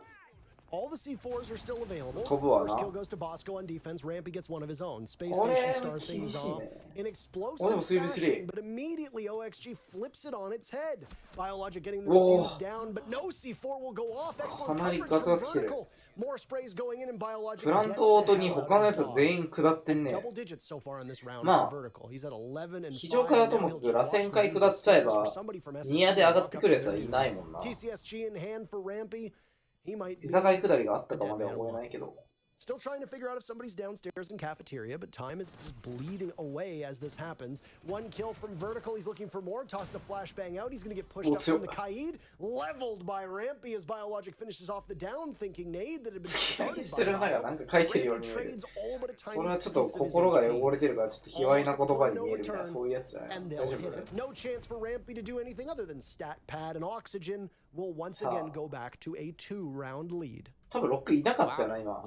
S1: All the C4s are still available. First kill goes to Bosco on defense. Rampy gets one of his own. Space Station starts things off in explosive fashion, but immediately OXG flips it on its head. Biologic getting the defuse down, but no C4 will go off. Excellent coverage from Vertical. More sprays going in and Biologic
S3: フラントとに他のやつは全員下ってんね。
S1: double digits so far in this round
S3: まあ、
S1: for Vertical. He's at 11 and
S3: 非常階はともかく螺旋階下っちゃえばニアで上がってくるやつはいないもんな。
S1: TCSG in hand for Rampy. He might be
S3: 居酒屋下りがあったかまでは思えないけど。
S1: Still trying to figure out if somebody's downstairs in cafeteria, but time is just bleeding away as this happens. One kill from Vertical. He's looking for more. Tosses a flashbang out. He's going to get pushed up from the Kaid. Leveled by Rampy as Biologic finishes off the down, thinking nade that had been started by Rampy trades all but a tiny
S3: それはちょっと心が汚れてるからちょっと卑猥な言葉に見えるみたいなそういうやつじゃない。
S1: And they'll hit him. No chance for Rampy to do anything other than stat pad and Oxygen will once again go back to a 2-round lead.
S3: 多分ロックいなかったよな今。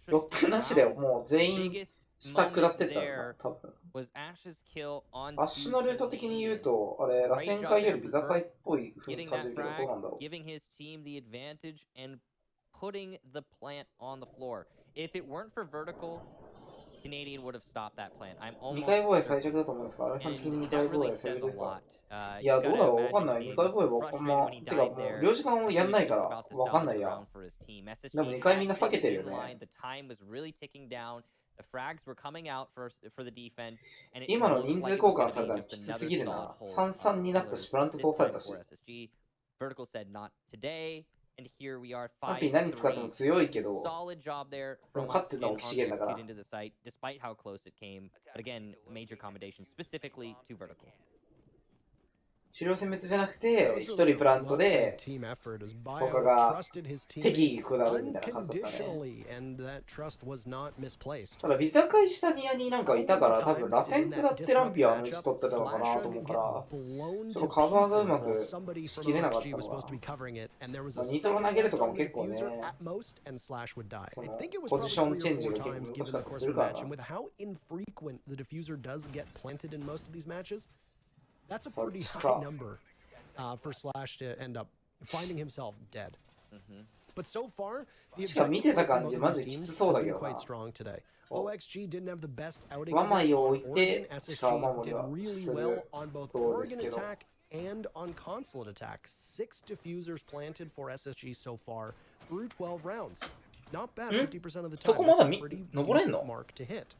S3: ロックなしでもう全員下下ってったよな多分。アッシュのルート的に言うとあれ螺旋階よりビザ階っぽい雰囲気感じるけどどうなんだろう。
S2: Giving his team the advantage and putting the plant on the floor. If it weren't for Vertical, Canadian would have stopped that plant. I'm almost
S3: 2回防衛最弱だと思うんですか。あれさん的に2回防衛最弱ですか。いやどうだろうわかんない。2回防衛はほんまてかもう領事館をやんないからわかんないや。でも2回みんな避けてるよね。
S2: The frags were coming out for the defense.
S3: 今の人数交換されたのきつすぎるな。3-3になったしプラント通されたし。
S2: Vertical said not today. And here we are
S3: 何使っても強いけど、
S2: solid job there
S3: でも勝ってたのオキシゲンだから。
S2: into the site despite how close it came. But again, major accommodation specifically to Vertical.
S3: 狩猟殲滅じゃなくて一人プラントで他が敵意下るみたいな感じだったね。ただビザ会下ニアになんかいたから多分螺旋下ってランピアの位置取ってたのかなと思うからちょっとカバーがうまくしきれなかったのかな。ニトロ投げるとかも結構ねそのポジションチェンジが結構難しかったりするからな。
S1: That's a pretty high number for Slash to end up finding himself dead. But so far, the objective has been quite strong today. OXG didn't have the best outing. Oregon SSG did really well on both Oregon attack and on consulate attack. 6 diffusers planted for SSG so far through 12 rounds. Not bad, 50% of the time. That's a pretty decent mark to hit.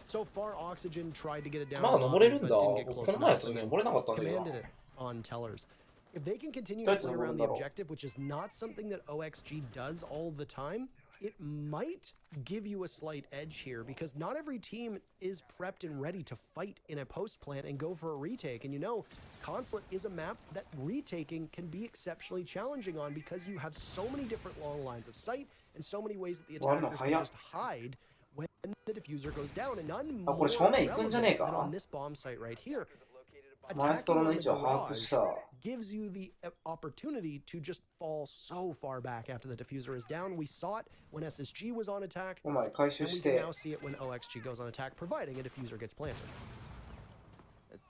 S1: So far, Oxygen tried to get it down,
S3: まだ登れるん
S1: but
S3: だ。
S1: didn't get
S3: 僕
S1: close
S3: この前
S1: enough
S3: と
S1: and
S3: 登れなかったんだけど
S1: commanded
S3: な。
S1: it on tellers. If they can continue
S3: どう
S1: to
S3: やって
S1: play
S3: 登る
S1: around
S3: ん
S1: the
S3: だろう。
S1: objective, which is not something that OXG does all the time, it might give you a slight edge here because not every team is prepped and ready to fight in a post plant and go for a retake. And you know, Consulate is a map that retaking can be exceptionally challenging on because you have so many different long lines of sight and so many ways that the attackers can just hide when the diffuser goes down. And none more relevant than on this bomb site right here. Attacking on the garage gives you the opportunity to just fall so far back after the diffuser is down. We saw it when SSG was on attack, and we can now see it when OXG goes on attack, providing a diffuser gets planted.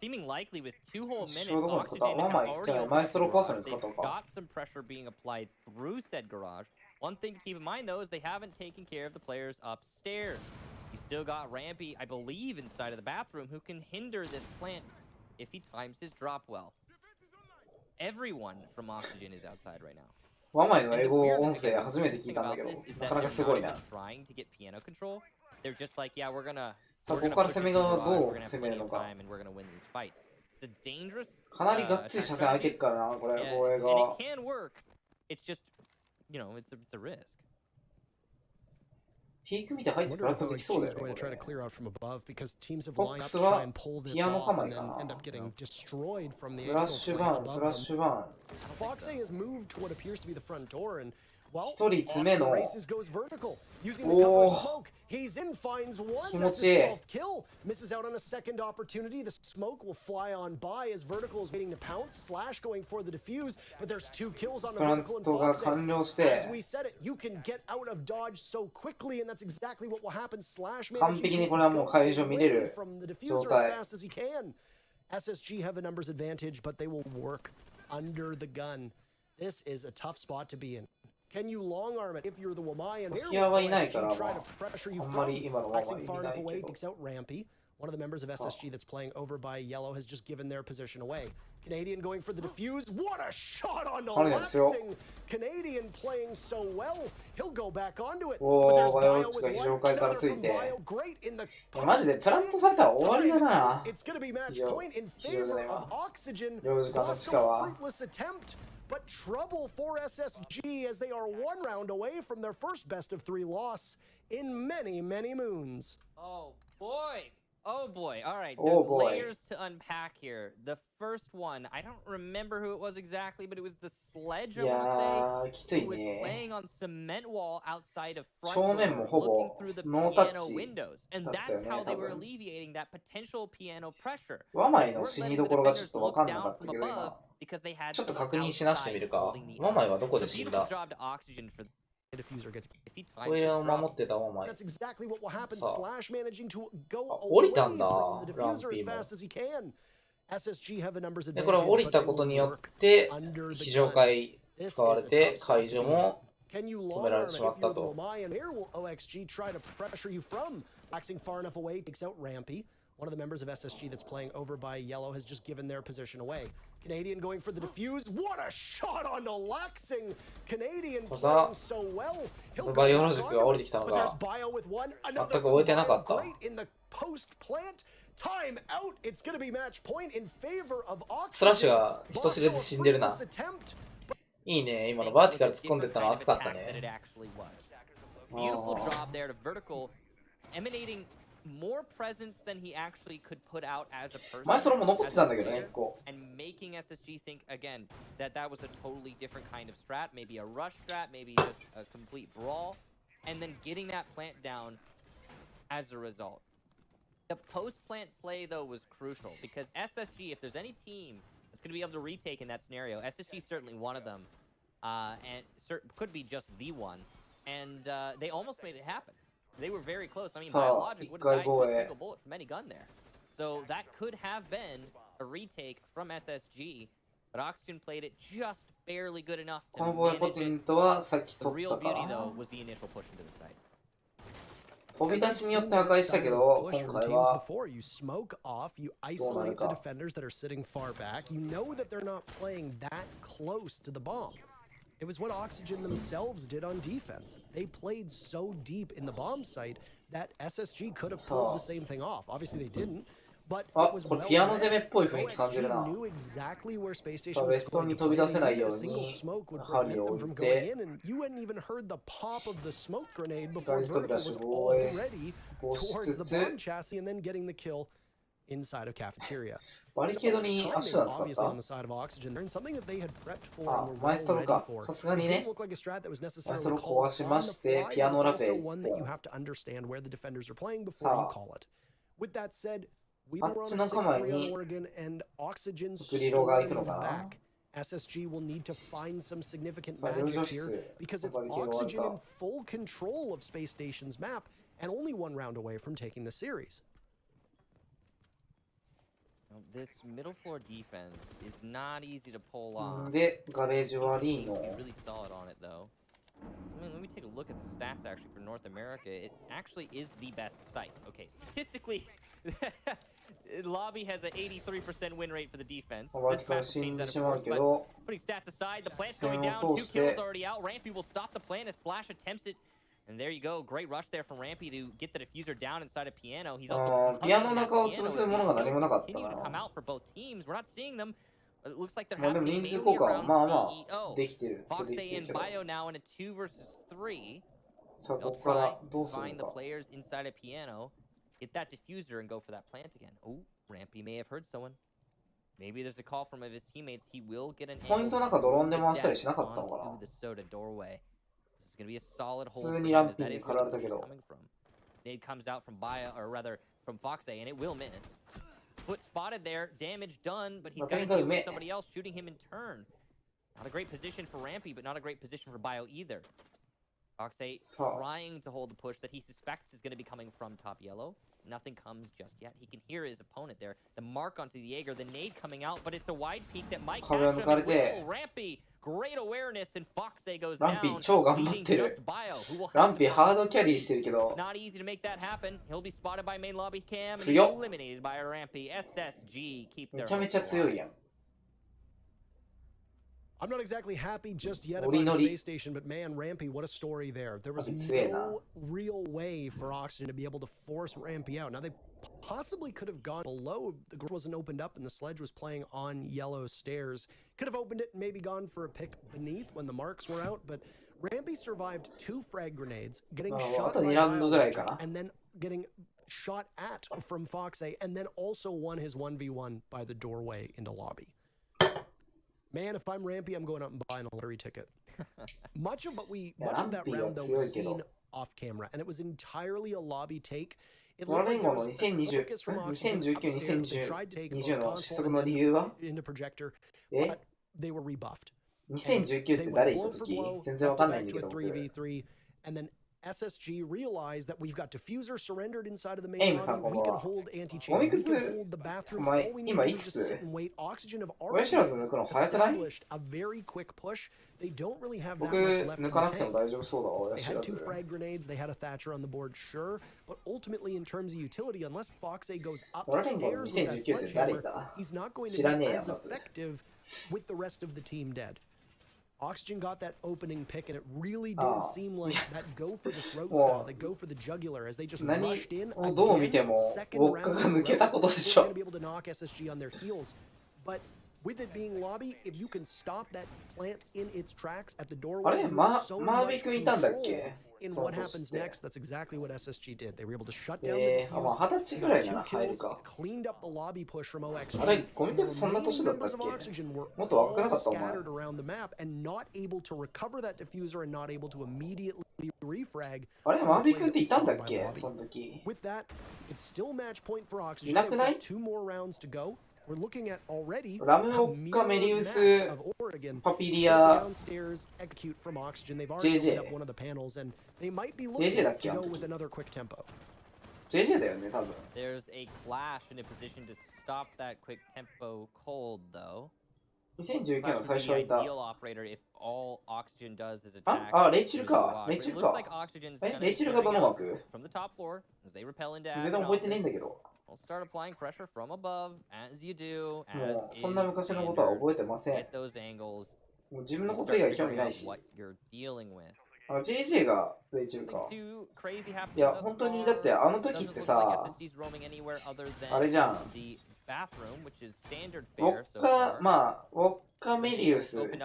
S2: Seeming likely with 2 whole minutes, Oxygen have already opened the garage. They've got some pressure being applied through said garage. One thing to keep in mind, though, is they haven't taken care of the players upstairs. You still got Rampy, I believe, inside of the bathroom, who can hinder this plant if he times his drop well. Everyone from Oxygen is outside right now.
S3: ワマイの英語音声初めて聞いたんだけど、なかなかすごいな。
S2: Trying to get piano control. They're just like, yeah, we're gonna
S3: さあ、ここから攻め側どう攻めるのか。かなりがっつり車線空いてるからな、これ、防衛が。ピーク見て入ってフラットできそうだよね。ボックスはピアノ構えかな。フラッシュバーン、フラッシュバーン。一人詰めの。おお。
S1: He's in, finds one.
S3: 気持ちいい。
S1: Kill misses out on a second opportunity. The smoke will fly on by as Vertical is waiting to pounce. Slash going for the defuse, but there's 2 kills on the Vertical and Fox. As we said it, you can get out of dodge so quickly, and that's exactly what will happen. Slash managing to go away from the diffuser as fast as he can. SSG have a numbers advantage, but they will work under the gun. This is a tough spot to be in. Can you long arm it if you're the Wamai and try to pressure you from flexing far enough away, takes out Rampy. One of the members of SSG that's playing over by yellow has just given their position away. Canadian going for the defuse. What a shot on the Lexing! Canadian playing so well. He'll go back onto it. But there's Bio with one. Another from Bio. Great in the
S3: マジでプラントされたら終わりだな。
S1: It's going to be match point in favor of Oxygen.
S3: 時間は。
S1: Fruitless attempt. But trouble for SSG as they are 1 round away from their first best of 3 loss in many, many moons.
S2: Oh boy. Oh boy. All right. There's layers to unpack here. The first one, I don't remember who it was exactly, but it was the Sledge, I want to say, who was playing on cement wall outside of front door, looking through the piano windows. And that's how they were alleviating that potential piano pressure.
S3: ワマイの死にどころがちょっと分かんなかったけど今。 ちょっと確認し直してみるか。ワマイはどこで死んだ？トイレを守ってたワマイ。さあ、降りたんだ、ランピーも。で、これ降りたことによって、非常階使われて、解除も止められてしまったと。
S1: One of the members of SSG that's playing over by yellow has just given their position away. Canadian going for the defuse. What a shot on the Lexing! Canadian playing so well. He'll go back on it, but there's Bio with one. Another great in the post plant. Time out. It's going to be match point in favor of Oxygen.
S3: スラッシュが人知れず死んでるな。いいね、今のバーティカル突っ込んでったの熱かったね。
S2: Beautiful job there to Vertical, emanating more presence than he actually could put out as a person.
S3: 前それも残ってたんだけどね、1個。
S2: And making SSG think again that that was a totally different kind of strat, maybe a rush strat, maybe just a complete brawl, and then getting that plant down as a result. The post-plant play though was crucial because SSG, if there's any team that's going to be able to retake in that scenario, SSG is certainly one of them, and could be just the one, and they almost made it happen. They were very close. I mean, Biologic would have died with a single bullet from any gun there. So that could have been a retake from SSG, but Oxygen played it just barely good enough to manage it. The real beauty, though, was the initial push into the site.
S3: 飛び出しによって破壊したけど、今回は
S1: you smoke off, you isolate the defenders that are sitting far back. You know that they're not playing that close to the bomb. It was what Oxygen themselves did on defense. They played so deep in the bomb site that SSG could have pulled the same thing off. Obviously they didn't, but it
S3: あ、
S1: was
S3: これ
S1: well
S3: ピアノ攻め
S1: read.
S3: っぽい雰囲気感じる
S1: OXG
S3: な。
S1: knew exactly where Space
S3: さ
S1: Station
S3: あ、ウ
S1: was
S3: エスト
S1: going
S3: に
S1: to
S3: 飛
S1: go.
S3: び出せない
S1: Even
S3: よ
S1: a
S3: う
S1: single
S3: に
S1: smoke would
S3: 針
S1: prevent
S3: を
S1: them
S3: 置
S1: from
S3: い
S1: going
S3: て、
S1: in, and you hadn't even heard the pop of the smoke grenade
S3: ガ
S1: before
S3: リスト
S1: Vertical
S3: フラッシ
S1: was
S3: ュ防衛
S1: already
S3: 防止し
S1: towards
S3: つ
S1: the
S3: つ、
S1: bomb chassis and then getting the kill inside of cafeteria.
S3: バリケードにアッシュ
S1: Timing
S3: ナン使
S1: obviously
S3: っ
S1: on the side of Oxygen there, and something that they had prepped for
S3: た。
S1: and
S3: あ、
S1: were
S3: マエ
S1: well
S3: ストロ
S1: ready
S3: か。
S1: for.
S3: さすが
S1: It
S3: に
S1: didn't
S3: ね。
S1: look like a strat that was
S3: マエス
S1: necessarily
S3: トロ
S1: called
S3: 壊し
S1: on
S3: ま
S1: the
S3: して、
S1: fly,
S3: ピア
S1: but
S3: ノ
S1: it's
S3: ラペ
S1: also
S3: 行
S1: one
S3: っ
S1: that you
S3: て。
S1: have to understand where the defenders are playing before
S3: さ
S1: you
S3: あ、
S1: call it. With that said, we
S3: あ
S1: were
S3: っ
S1: on
S3: ち
S1: a
S3: の構え
S1: 6-3 on
S3: に
S1: Oregon, and Oxygen
S3: グリロが行くの
S1: stormed
S3: かな。
S1: back. SSG will need to find some significant
S3: さあ、領
S1: magic
S3: 女
S1: here
S3: 室。
S1: because
S3: バ
S1: it's
S3: リケードがある
S1: Oxygen in
S3: か。
S1: full control of Space Station's map and only one round away from taking the series.
S2: Well, this middle floor defense is not easy to pull off.
S3: で、ガレージはリー
S2: Be
S3: ノ。
S2: really solid on it though. I mean, let me take a look at the stats actually for North America. It actually is the best site. Okay, statistically, Lobby has an 83% win rate for the defense.
S3: 割
S2: This
S3: と
S2: map
S3: 死ん
S2: changes
S3: で
S2: that
S3: し
S2: of
S3: ま
S2: course,
S3: うけ
S2: but
S3: ど、
S2: putting stats aside, the plant's going
S3: 線
S2: down.
S3: を
S2: 2
S3: 通して
S2: kills already out. Rampy will stop the plant as Slash attempts it. And there you go. Great rush there from Rampy to get the diffuser down inside of Piano. He's also
S3: ピアノの中を潰すものが何もなかった
S2: continue to come
S3: な。
S2: out for both teams. We're not seeing them. But it looks like they're
S3: まあでも
S2: happening
S3: 人数
S2: mainly
S3: 効果は
S2: around
S3: まあま
S2: CEO.
S3: あできてる。ちょっとで
S2: Fox
S3: きて
S2: A
S3: る
S2: and
S3: けど。
S2: Bio now in a 2 versus 3.
S3: さあ、こ
S2: They'll
S3: こか
S2: try
S3: らど
S2: to
S3: うする
S2: find the
S3: のか。
S2: players inside of Piano, get that diffuser, and go for that plant again. Oh, Rampy may have heard someone. Maybe there's a call from one of his teammates. He will get an
S3: ポイントなんかドローンで回したりしなか
S2: angle
S3: ったのかな。
S2: onto the soda doorway. This is going to be a solid
S3: 普
S2: hold
S3: 通
S2: for
S3: に
S2: him
S3: ラン
S2: as
S3: ピー
S2: that
S3: に
S2: is
S3: 狩
S2: where
S3: ら
S2: the
S3: れたけ
S2: push is
S3: ど。
S2: coming from. Nade comes out from Bio, or rather from Fox A, and it will miss. Foot spotted there, damage done, but he's got to deal with somebody else shooting him in turn. Not a great position for Rampy, but not a great position for Bio either. Fox A trying to hold the push that he suspects is going to be coming from top yellow. Nothing comes just yet. He can hear his opponent there. The mark onto the Jaeger, the nade coming out, but it's a wide peak that might catch him. And will. Rampy, great awareness, and Fox A goes down.
S3: ランピー超頑張ってる。ランピーハードキャリーしてるけど。
S2: Not easy to make that happen. He'll be spotted by main lobby cam and he's eliminated by a Rampy. SSG keep their
S3: めちゃめちゃ強いやん。
S1: I'm not exactly happy just yet about Space Station, but man, Rampy, what a story there. There was no real way for Oxygen to be able to force Rampy out. Now, they possibly could have gone below. The door wasn't opened up and the sledge was playing on yellow stairs. Could have opened it and maybe gone for a pick beneath when the marks were out, but Rampy survived 2 frag grenades, getting shot by Bio, and then getting shot at from Fox A, and then also won his 1v1 by the doorway into lobby. Man, if I'm Rampy, I'm going up and buying a lottery ticket. much of that round though was seen off camera, and it was entirely a lobby take. It looked like there was a focus from Oxygen upstairs. They tried to take a console and then into projector, but they were rebuffed.
S3: 2019って誰行った時全然わかんないんだけど。
S1: 3v3, and then SSG realized that we've got diffuser surrendered inside of the main lobby. We can hold anti-chain. We can hold the bathroom. All we need to do is just sit and wait. Oxygen have already established a very quick push. They don't really have that much left in the tank. They had 2 frag grenades. They had a Thatcher on the board, sure. But ultimately, in terms of utility, unless Fox A goes upstairs with that sledgehammer, he's not going to be as effective with the rest of the team dead. Oxygen got that opening pick, and it really did seem like that go for the throat style, that go for the jugular, as they just rushed in again, second round, they're going to be able to knock SSG on their heels. But with it being lobby, if you can stop that plant in its tracks at the doorway, so much control in what happens next. That's exactly what SSG did. They were able to shut down the defuse, got 2 kills, cleaned up the lobby push from OXG. The remaining members of Oxygen were all scattered around the map and not able to recover that diffuser and not able to immediately refrag. With that, it's still match point for Oxygen. They've got 2 more rounds to go. We're looking at already a mirror match of Oregon. Downstairs, execute from Oxygen. They've already opened up one of the panels, and they might be looking to go with another quick tempo.
S2: There's a clash in a position to stop that quick tempo cold, though.
S3: 2019の最初はいた。
S2: ideal operator if all Oxygen does is attack.
S3: あ、レイチェルか。レイチェルか。 レイチェルがどの枠
S2: from the top floor as they repel into
S3: 全然覚えてないんだけど。
S2: We'll start applying pressure from above as you do.
S3: もうそんな昔のことは覚えてません。
S2: Get those angles.
S3: もう自分のこと以外興味ないし。
S2: What you're dealing with.
S3: JJ がレイチェルか。いや、本当にだってあの時ってさ、あれじゃん。ウォッカ、まあ、ウォッカメリウス。ウォッ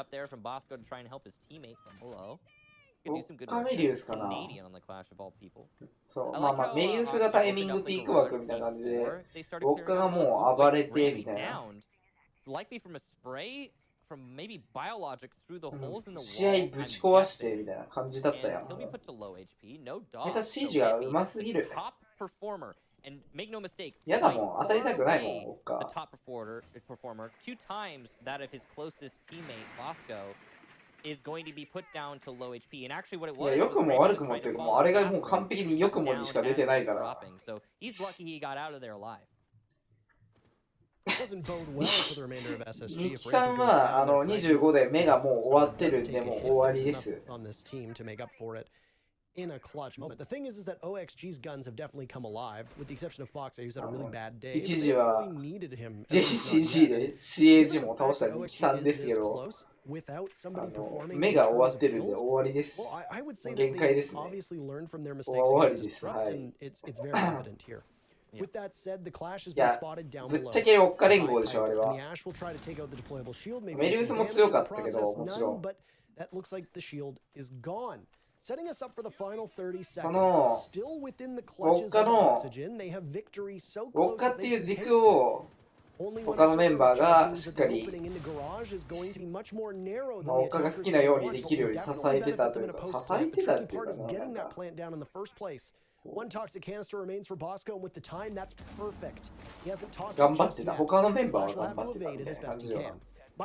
S3: カメリウスかな。そう、まあまあ、メリウスがタイミングピーク枠みたいな感じで、ウォッカがもう暴れてみたいな。試合ぶち壊してみたいな感じだったやん。メタ CG がうますぎる。やだもん、当たりたくないもん、ウォッカ。いや、良くも悪くもっていうか、もうあれがもう完璧に良くもにしか出てないから。日産は25で目がもう終わってるんで、もう終わりです。
S1: In a clutch moment. The thing is that OXG's guns have definitely come alive, with the exception of Fox, who's had a really bad day.
S3: 一時は JCG で CAG も倒した日産ですけど、目が終わってるんで終わりです。限界ですね。終わりです。はい。
S1: With that said, the clash has
S3: い
S1: been
S3: や、
S1: spotted down
S3: ぶっ
S1: below.
S3: ちゃけオッカ連合でしょ、あれ
S1: And
S3: は。
S1: the Ash will try to take out the deployable shield. Maybe
S3: メリウ
S1: there's
S3: ス
S1: some
S3: も
S1: damage
S3: 強
S1: in
S3: か
S1: the
S3: ったけど、
S1: process.
S3: もちろ
S1: None,
S3: ん。
S1: but that looks like the shield is gone. Setting us up for the final 30
S3: そ
S1: seconds.
S3: の
S1: Still within the
S3: ウォッ
S1: clutches
S3: カ
S1: of
S3: の
S1: Oxygen. They have victory so
S3: ウォッ
S1: close
S3: カ
S1: that
S3: って
S1: they
S3: いう
S1: can
S3: 軸
S1: taste it.
S3: を
S1: Only when
S3: 他のメンバー
S1: a
S3: が
S1: circle
S3: し
S1: of
S3: っか
S1: charges
S3: り
S1: opening in the garage is going to be much more narrow
S3: まあ、
S1: than
S3: オ
S1: the
S3: ッカが
S1: attackers
S3: 好きなように
S1: would
S3: で
S1: want,
S3: き
S1: but
S3: るよ
S1: will
S3: うに支
S1: definitely
S3: えてた
S1: benefit
S3: と
S1: them
S3: い
S1: in
S3: う
S1: a
S3: か、支
S1: post
S3: え
S1: play. The
S3: てたっ
S1: tricky
S3: ていう
S1: part
S3: か
S1: is
S3: ね、なん
S1: getting that
S3: か。
S1: plant down in the first place. One toxic canister remains for Bosco, and with the time, that's perfect. He hasn't tossed
S3: 頑
S1: it
S3: 張っ
S1: just
S3: てた。
S1: yet.
S3: 他のメンバー
S1: Slash
S3: は
S1: will
S3: 頑
S1: have
S3: 張っ
S1: to
S3: てた
S1: evade
S3: み
S1: it
S3: たい
S1: as
S3: な感
S1: best
S3: じ
S1: he
S3: よ
S1: can.
S3: な。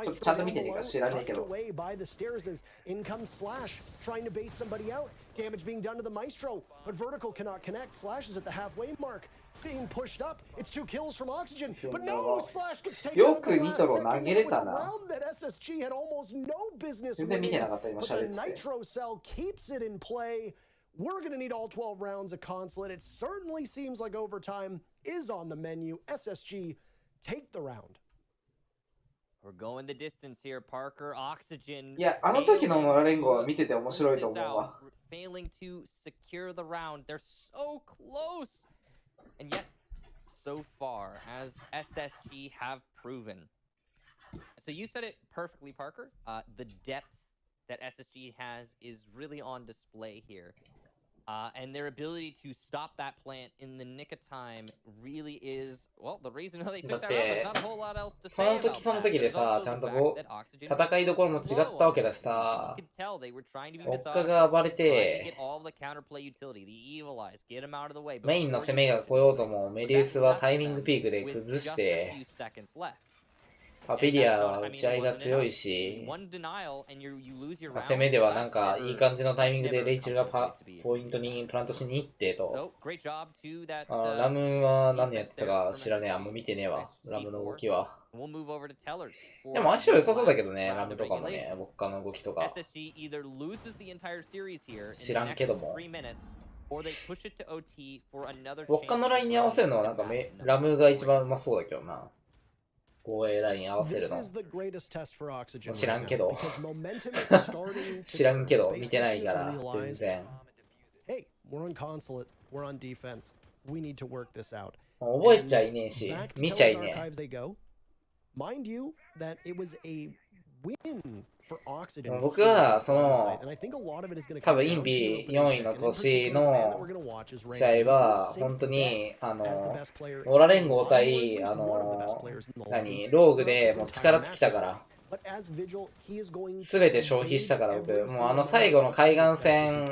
S3: ちゃ
S1: Maestro
S3: んと見
S1: down
S3: てねえから
S1: below,
S3: 知らねえけ
S1: tucked
S3: ど。
S1: away by the stairs as in comes Slash, trying to bait somebody out. Damage being done to the Maestro, but Vertical cannot connect. Slash is at the halfway mark. Being pushed up, it's 2 kills from Oxygen, but no, Slash gets taken
S3: よ
S1: out
S3: く
S1: at the
S3: ニ
S1: last
S3: トロ
S1: second,
S3: 投
S1: and
S3: げ
S1: it
S3: れ
S1: was
S3: た
S1: a
S3: な。
S1: round that SSG had almost no business
S3: 全然見て
S1: winning,
S3: なかった、今
S1: but
S3: 喋
S1: the
S3: ってて。
S1: Nitro Cell keeps it in play. We're going to need all 12 rounds of Consulate. It certainly seems like overtime is on the menu. SSG take the round.
S2: We're going the distance here, Parker. Oxygen.
S3: いや、あの時のノラ連合は見てて面白いと思うわ。
S2: Failing to secure the round. They're so close. And yet, so far, as SSG have proven. So you said it perfectly, Parker. The depth that SSG has is really on display here. And their ability to stop that plant in the nick of time really is, well, the reason they took that round, there's not a whole lot else to say about that.
S3: その時でさ、ちゃんと戦いどころも違ったわけだしさ、ウォッカが暴れて、メインの攻めが来ようとも、メリウスはタイミングピークで崩して、パピリアは打ち合いが強いし、攻めではなんかいい感じのタイミングでレイチェルがポイントにプラントしに行ってと。ラムは何やってたか知らねえ。あんま見てねえわ。ラムの動きは。でも相性良さそうだけどね、ラムとかもね、ウォッカの動きとか。知らんけども。ウォッカのラインに合わせるのはなんかラムが一番うまそうだけどな。防衛ライン合わせるの。知らんけど。知らんけど、見てないから、全然。覚えちゃいねえし、見ちゃいねえ。僕はその多分インビ4位の年の試合は本当にオラ連合対ローグでもう力尽きたから全て消費したから僕もう最後の海岸戦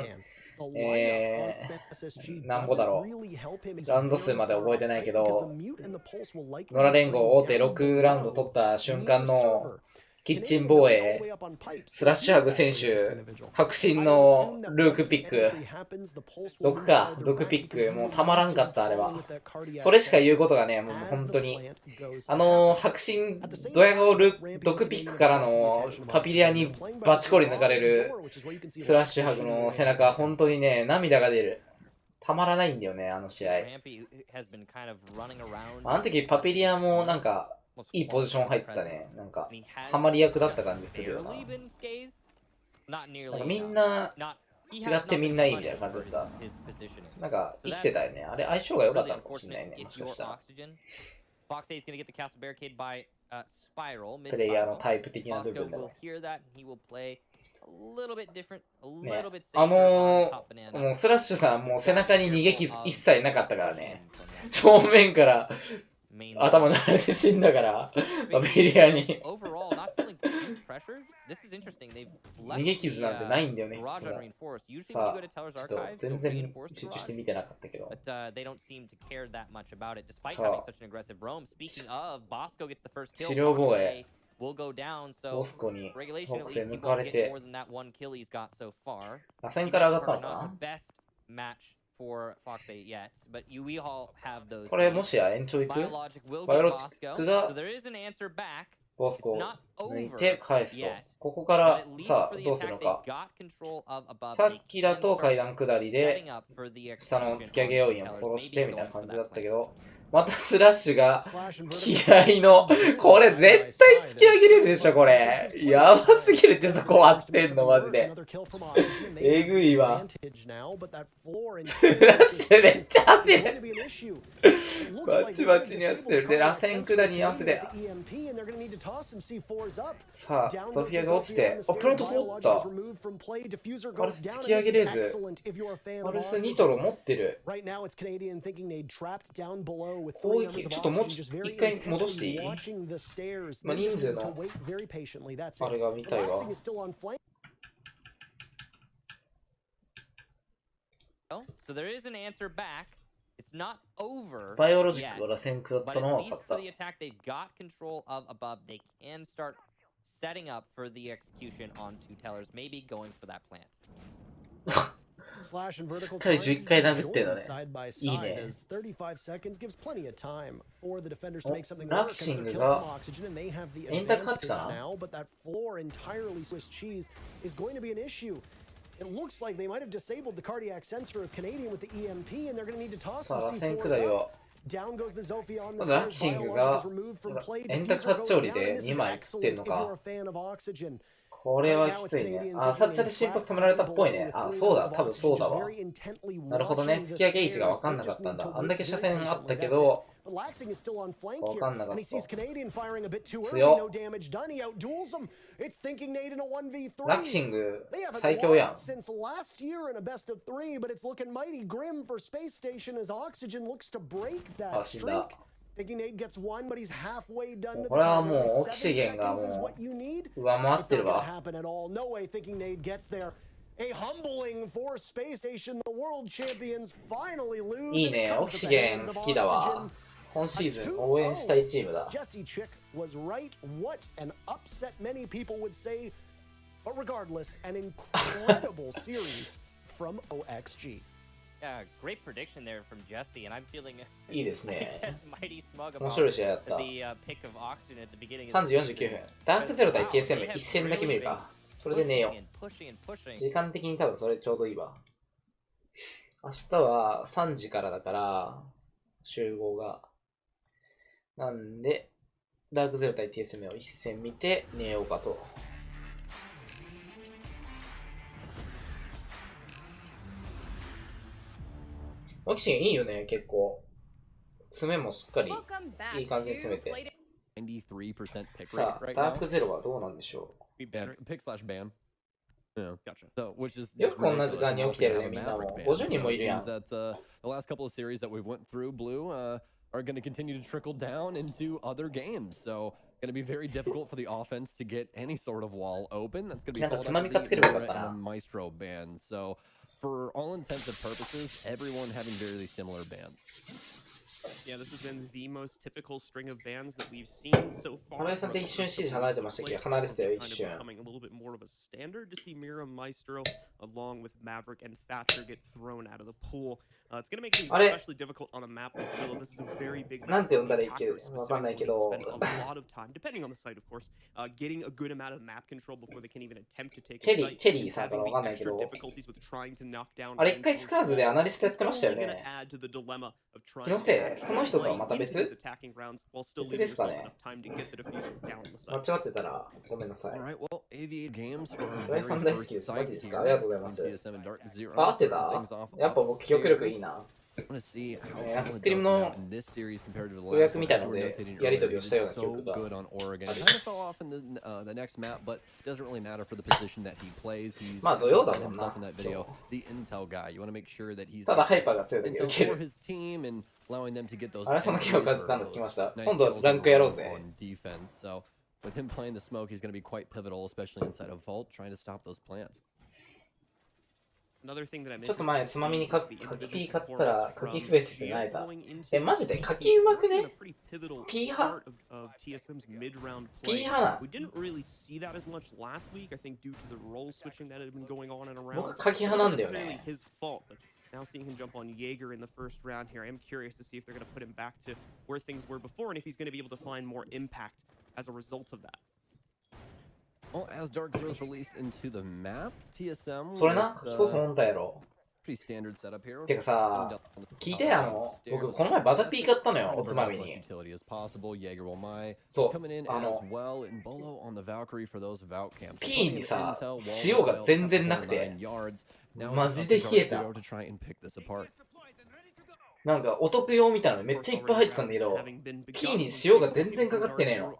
S3: なんぼだろうラウンド数まで覚えてないけどノラ連合大手6ラウンド取った瞬間のキッチン防衛、スラッシュハグ選手、迫真のルークピック、毒ピック、もうたまらんかった、あれは。それしか言うことがね、もう本当に。迫真、ドヤ顔毒ピックからのパピリアにバチコリ抜かれるスラッシュハグの背中、本当にね、涙が出る。たまらないんだよね、あの試合。あの時パピリアもなんか、いいポジション入ってたね。なんか、ハマり役だった感じするよな。なんかみんな、違ってみんないいみたいな感じだった。なんか生きてたよね。あれ相性が良かったのかもしれないね。もしかしたら。プレイヤーのタイプ的な部分でも。ね、もうスラッシュさん、もう背中に逃げ傷一切なかったからね。正面から頭が腫れて死んだから、バビリアに。逃げ傷なんてないんだよね、普通は。さあ、ちょっと全然集中して見てなかったけど。さあ、治療防衛。ボスコにボックスへ抜かれて、打線から上がったのかな。これもしや延長いく？バイオロジックがボスコを抜いて返すと。ここからさあどうするのか。さっきだと階段下りで下の突き上げ要員を殺してみたいな感じだったけど、またスラッシュが気合のこれ絶対突き上げれるでしょ。これやばすぎるって、そこ割ってんのマジでえぐいわ。スラッシュめっちゃ走るバチバチに走ってる。で螺旋下りに合わせて、さあゾフィアが落ちて、あプロント通った。パルス突き上げれず、パルスニトロ持ってる。攻撃ちょっともう一回戻していい？まあ、人数のあれが見たいわ。バイオロジックが螺旋下ったのは分かった。しっかり11回殴ってるのね。いいね。ラクシングがエンタ勝ちかな。It looks like they might have disabled the cardiac sensor of Canadian with the EMP, and they're going to need to toss some C4s up. Down goes the Zowie on the side. Biologic is removed from play. Diffuser goes down, and this is excellent if you're a fan of Oxygen. これはきついね。あ、サッチャで心拍止められたっぽいね。あ、そうだ、多分そうだわ。なるほどね。突き上げ位置が分かんなかったんだ。あんだけ車線あったけど、分かんなかった。強っ。ラクシング、最強やん。あ、死んだ。これはもうオキシゲンがもう上回ってるわ。いいね、オキシゲン好きだわ。今シーズン応援したいチームだ。
S2: Yeah, great prediction there from Jesse, and I'm feeling
S3: いいですね。
S2: mighty smug
S3: 面
S2: about
S3: 白い試合だった。
S2: the pick of Oxygen at the beginning.
S3: 3時49分。ダークゼロ対 TSM 一戦だけ見るか。それで寝よう。時間的に多分それちょうどいいわ。明日は3時からだから集合が。なんでダークゼロ対 TSM を一戦見て寝ようかと。オキシゲンいいよね、結構。爪もしっかりいい感じに詰めて。さあ、ダークゼロはどうなんでしょう。よくこんな時間に起きてるね、みんなも。50人もいるやん。
S4: Are going to continue to trickle down into other games. So going to be very difficult for the offense to get any sort of wall open. That's going to be followed by the Maestro band. So for all intents and purposes, everyone having very similar bands.
S5: Yeah, this has been the most typical string of bands that we've seen so far.
S3: Becoming a
S5: little bit more of a standard to see Mira, Maestro, along with Maverick and Thatcher get thrown out of the pool. It's going to make things especially difficult on a map like Philo. This is a very big map. Spend a lot of time, depending on the site, of course, getting a good amount of map control before they can even attempt to take a site. Having the extra difficulties with trying to knock down.
S3: あれ、一回スカーズでアナリストやってましたよね。気のせいその人とはまた別ですかね。間違ってたらごめんなさい。
S4: All right, well, Aviate Games for our
S3: 浦井さん
S4: very
S3: 大好きで
S4: first
S3: す。マ
S4: sight
S3: ジです
S4: here
S3: か。ありがとうござい
S4: on
S3: ます。
S4: TSM and Dark Zero.
S3: あ、合って
S4: Starting
S3: た
S4: things off
S3: やっぱ僕記憶力いい
S4: upstairs.
S3: な。
S4: I want to see how
S3: なんか
S4: Charlotte
S3: スクリー
S4: does
S3: ム
S4: now
S3: の
S4: in this series compared to the
S3: 予
S4: last
S3: 約
S4: one.
S3: みたい
S4: As
S3: な
S4: we
S3: の
S4: were
S3: で
S4: notating
S3: やり取
S4: earlier,
S3: りを
S4: he
S3: したよう
S4: did
S3: な記
S4: so
S3: 憶が。
S4: good on Oregon. Kind of fell off in the next map, but doesn't really matter for the position that he plays. He's
S3: まあ土曜だ
S4: set
S3: もんな。
S4: himself in that video, the intel guy. You want to make sure that he's
S3: ただ
S4: got
S3: ハイパーが強いだけ
S4: intel
S3: 受け
S4: for
S3: る。
S4: his team and allowing them to get those
S3: あれその
S4: entries
S3: 気を感
S4: or
S3: じたの来ま
S4: those
S3: した。
S4: nice
S3: 今度
S4: kills
S3: ランクやろう
S4: overall
S3: ぜ。
S4: on defense. So with him playing the smoke, he's going to be quite pivotal, especially inside of Vault, trying to stop those plants.
S3: ちょっと前つまみに柿ピー買ったら柿増えてて泣いた。え、マジで柿うまくね？ピー派？ピー派な。僕柿派なんだよね。
S5: Now seeing him jump on Jaeger in the first round here, I am curious to see if they're going to put him back to where things were before and if he's going to be able to find more impact as a result of that.
S4: Well, as Dark Zero's released into the map, TSM
S3: それな、柿こそ問題やろ。
S4: pretty standard setup here.
S3: てかさ、聞いて僕この前バタピー買ったのよ、おつまみに。そう、ピーにさ、塩が全然なくて、マジで冷えた。なんかお得用みたいなのめっちゃいっぱい入ってたんだけど、ピーに塩が全然かかってねえの。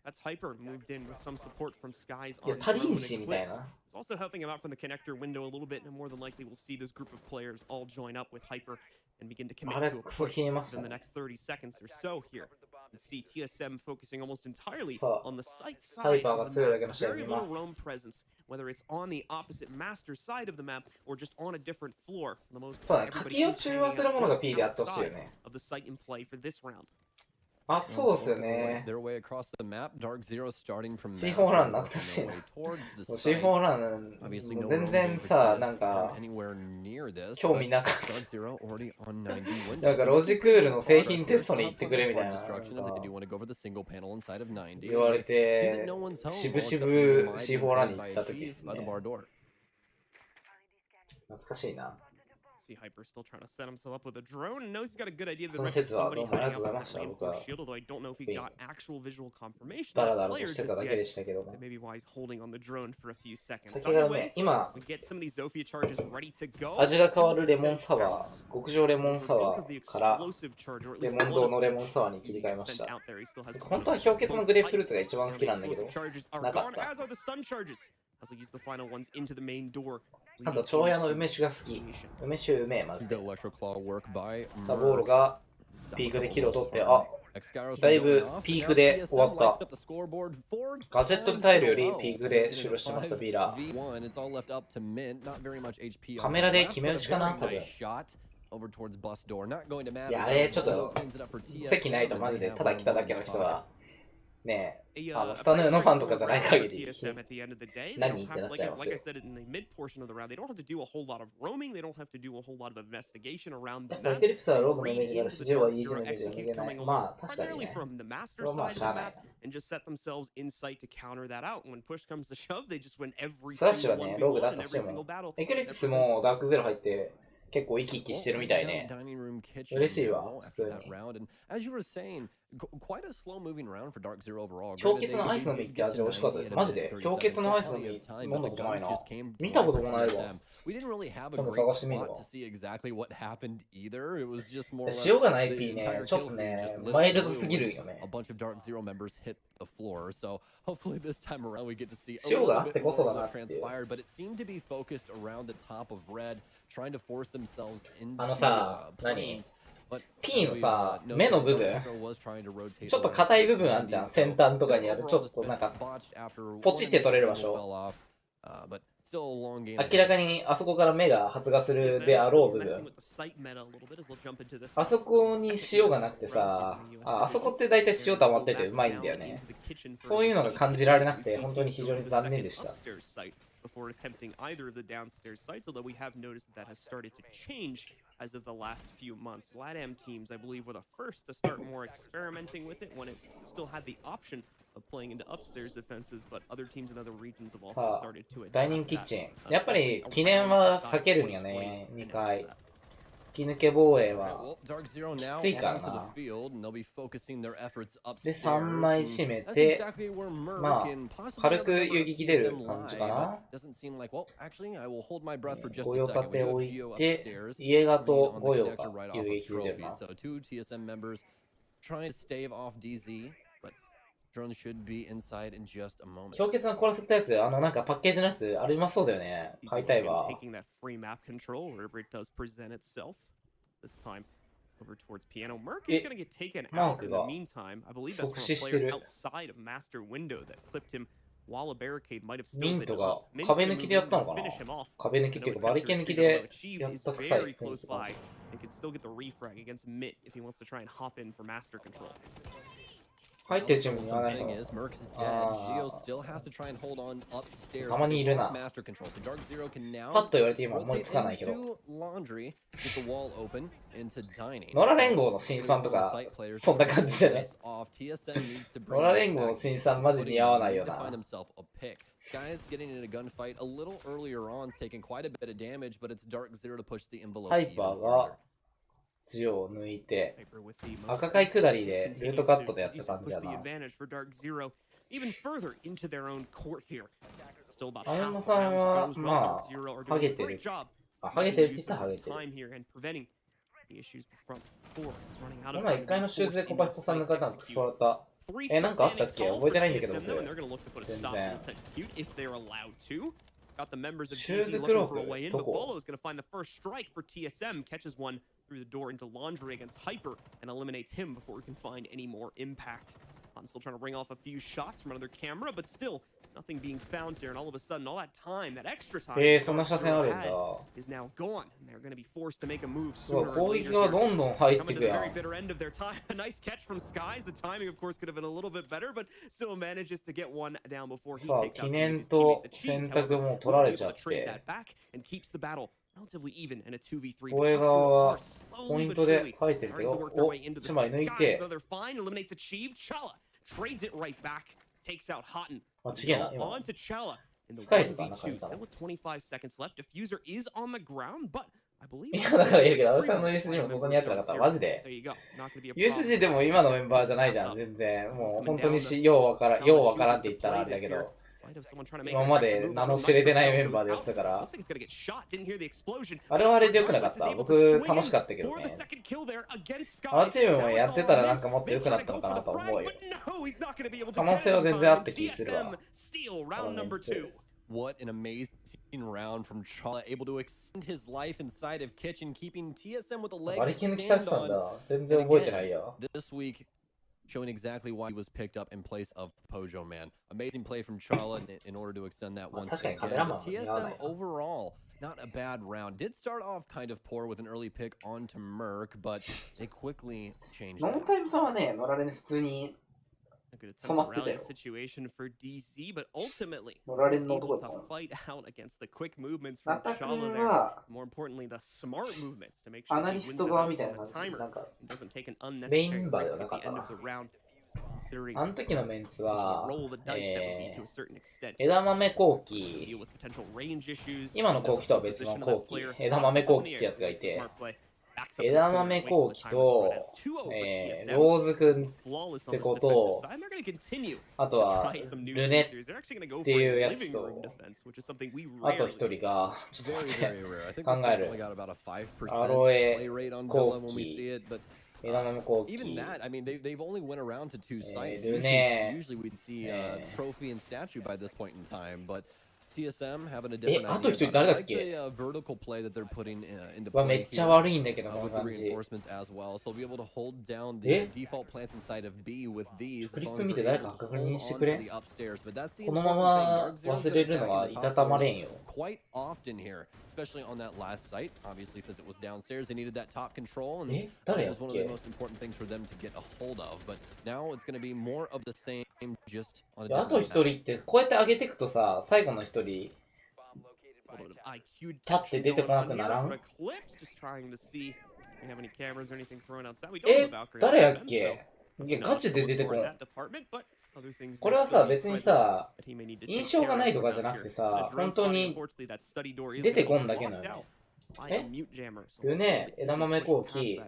S5: That's Hyper moved in with some support from Skies
S3: on
S5: drone and Eclipse. It's also helping him out from the connector window a little bit, and more than likely we'll see this group of players all join up with Hyper and begin to commit to a push in the next 30 seconds or so here. And see TSM focusing almost entirely on the site side of the map. Very little roam presence, whether it's on the opposite master side of the map or just on a different floor. For the most part, everybody is staying outside of the site in play for this round.
S3: あ、そうですよね。
S4: C4
S3: ラン懐かしいな。C4 ラン全然さ、なんか興味なかった。なんかロジクールの製品テストに行ってくれみたいな言われて、しぶしぶ C4 ランに行った時ですね。懐かしいな。
S5: See Hyper still trying to set himself up with a drone and knows he's got a good idea that there might be somebody hiding out with the main force shield, although I don't know if he got actual visual confirmation of the player just yet. That may be why he's holding on the drone for a few seconds. Anyway, we get some of these Zowie charges ready to go.
S3: 味が変わるレモンサワー、極上レモンサワーからレモン堂のレモンサワーに切り替えました。本当は氷結のグレープフルーツが一番好きなんだけど、なかった。あと、長屋の梅酒が好き。梅酒うめえ、マジで。ダボールがピークでキルを取って、あ、だいぶピークで終わった。ガジェットタイルよりピークで終了してました、ビーラー。カメラで決め打ちかな、多分。いや、あれ、ちょっと席ないとマジで、ただ来ただけの人は。ねえ、スタヌーのファンとかじゃない限り何ってなっちゃいますよ。やっぱエクリプスはローグのイメージがあるし、ジョーはイージーのイメージが逃げない。まあ、確かにね。これはまあ、しゃあない。スラッシュはね、ローグだったとしても、エクリプスもダークゼロ入って、結構生き生きしてるみたいね。嬉しいわ、普通に。氷結のアイスの実って味美味しかったです。マジで氷結のアイスの実飲んだことないな。見たこともないわ。今度探してみるわ。塩がないピーね、ちょっとね、マイルドすぎるよね。塩があってこそだなっていう。あのさ、何P のさ、目の部分ちょっと硬い部分あんじゃん。先端とかにあるちょっとなんかポチって取れる場所。明らかにあそこから目が発芽するであろう部分。あそこに塩がなくてさ、あそこって大体塩溜まっててうまいんだよね。そういうのが感じられなくて本当に非常に残念でした。
S5: Before attempting either of the downstairs sites, although we have noticed that has started to change as of the last few months. LATAM teams, I believe, were the first to start more experimenting with it when it still had the option of playing into upstairs defenses, but other teams in other regions have also started to adapt.
S3: ダイニングキッチン。やっぱり記念は避けるんよね、2回。き抜け防衛はきついからな。で、3枚締めて、まあ、軽く遊撃出る感じかな。御用立て置いて、家がと御用が遊撃出るな。氷結の殺せたやつ、なんかパッケージのやつ、あれうまそうだよね。買いたいわ。
S5: Over towards piano. Merc is going to get taken out in the meantime. I believe that's from a player outside of master window that clipped him while a barricade might have still been up.
S3: 壁抜きでやったのかな。壁抜きっていうかバリケ抜きでやったくさい。
S5: And can still get the refrag against Mitt if he wants to try and hop in for master control.
S3: 入ってるチームに言わないの。たまにいるな。パッと言われて今思いつかないけど。ノラ連合の新さんとか、そんな感じじゃね。ノラ連合の新さんマジ似合わないよな。ハイパーがジオを抜いて、赤貝下りでルートカットでやった感じだな。青山さんは、まあ、ハゲてる。あ、ハゲてるって言ったらハゲてる。今一回のシューズで小林さん抜かれたのクソだった。なんかあったっけ覚えてないんだけど僕。全然。
S5: Got the members of
S3: Choose
S5: DZ
S3: the
S5: looking for a
S3: group.
S5: way in, but Bolo is going to find the first strike for TSM, catches one through the door into Laundry against Hyper, and eliminates him before we can find any more impact. I'm still trying to ring off a few shots from another camera, but still nothing being found here, and all of a sudden, all that time, that extra time, is now gone, and they're going to be forced to make a move sooner or later. Coming to the very bitter end of their time. A nice catch from Skies. The timing, of course, could have been a little bit better, but still manages to get one down before he takes out his teammates. Achieve, however, will be able to trade that back and keeps the battle relatively even in a 2v3.
S3: 防衛側はポイントで耐えてるけど、お、1枚抜いて、間違えな、今。スカイズかな、神かな。いや、だから言うけど、青木さんの USG も外にやってなかったら、マジで。USG でも今のメンバーじゃないじゃん、全然。もう本当にようわからんって言ったらあれだけど。今まで名の知れてないメンバーでやってたから、あれはあれでよくなかった。僕楽しかったけどね。あのチームもやってたらなんかもっと良くなったのかなと思うよ。可能性は全然あった気するわ。
S4: What an amazing round from Chala, able to extend his life inside of Kitchen, keeping TSM with a leg to stand on. This week, showing exactly why he was picked up in place of Pojo Man. Amazing play from Chala in order to extend that once again. But TSM overall, not a bad round. Did start off kind of poor with an early pick onto Merc, but they quickly changed that.
S3: 染まってたよ。乗られんの男だったの。ナタ君はアナリスト側みたいな感じで、なんかメインメンバーではなかったな。あの時のメンツは、枝豆後期、今の後期とは別の後期、枝豆後期ってやつがいて、枝豆後期と、ローズくんって子と、あとはルネっていうやつと、あと一人が、ちょっと待って、考える。アロエ後期、枝豆後期、ルネ、あと一人誰だっけ？めっちゃ悪いんだけど、この感じ。フリップ見て誰か確認してくれ。このまま忘れるのはいたたまれんよ。
S4: Especially on that last site, obviously, since it was downstairs, they needed that top control, and
S3: that
S4: was one of the most important things for them to get a hold of. But now it's going to be more of the same, just on a
S3: あと一人って、こうやって上げていくとさ、最後の一人、立って出てこなくならん？誰やっけ？ガチで出てこん。これはさ、別にさ、印象がないとかじゃなくてさ、本当に出てこんだけなのよね。
S5: by a mute jammer. So
S3: ルネ、枝豆コーキ、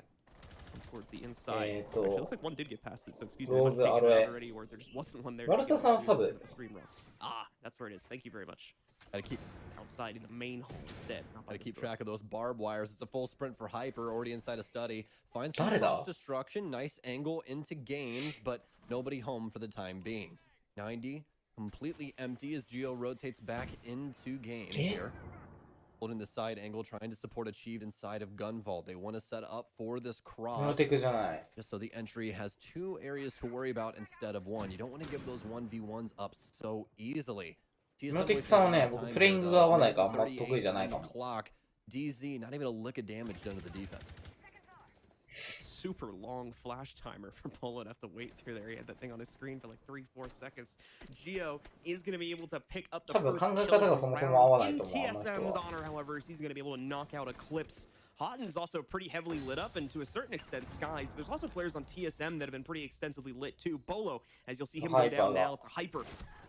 S5: towards the inside. Actually, looks like one did get past it, so excuse me.
S3: ローズ、アロエ。
S5: Already, or there just wasn't one there.
S3: マルサさんはサブ。
S5: Ah, that's where it is. Thank you very much.
S4: Gotta keep
S5: outside in the main hall instead.
S4: Gotta keep track of those barbed wires. It's a full sprint for Hyper, already inside a study. Find some self-destruction, nice angle into games, but nobody home for the time being. 90, completely empty as Geo rotates back into games here. Holding the side angle, trying to support Achieved inside of Gun Vault. They want to set up for this cross, just so the entry has 2 areas to worry about instead of 1. You don't want to give those 1v1s up so easily.
S3: ノティクさんはね、僕プレイングが合わないからあんま得意じゃないかも。
S4: DZ, not even a lick of damage done to the defense.
S5: Super long flash timer for Polo to have to wait through there. He had that thing on his screen for like 3-4 seconds. Geo is going to be able to pick up the first kill in TSM's honor, however, he's going to be able to knock out Eclipse. Hotten's also pretty heavily lit up, and to a certain extent, Skies. But there's also players on TSM that have been pretty extensively lit too. Bolo, as you'll see him go down now to Hyper.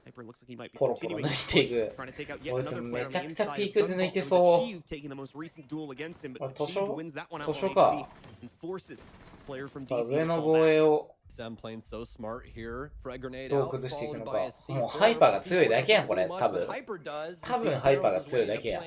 S5: Hyper looks like he might be continuing trying to take out yet another player on the inside. Achieve taking the most recent duel against him, but Achieve wins that one out and forces player from DC.
S4: Sam playing so smart here. Frag grenade out, followed by a C4.
S3: もうハイパーが強いだけやんこれ多分。多分ハイパーが強いだけやん。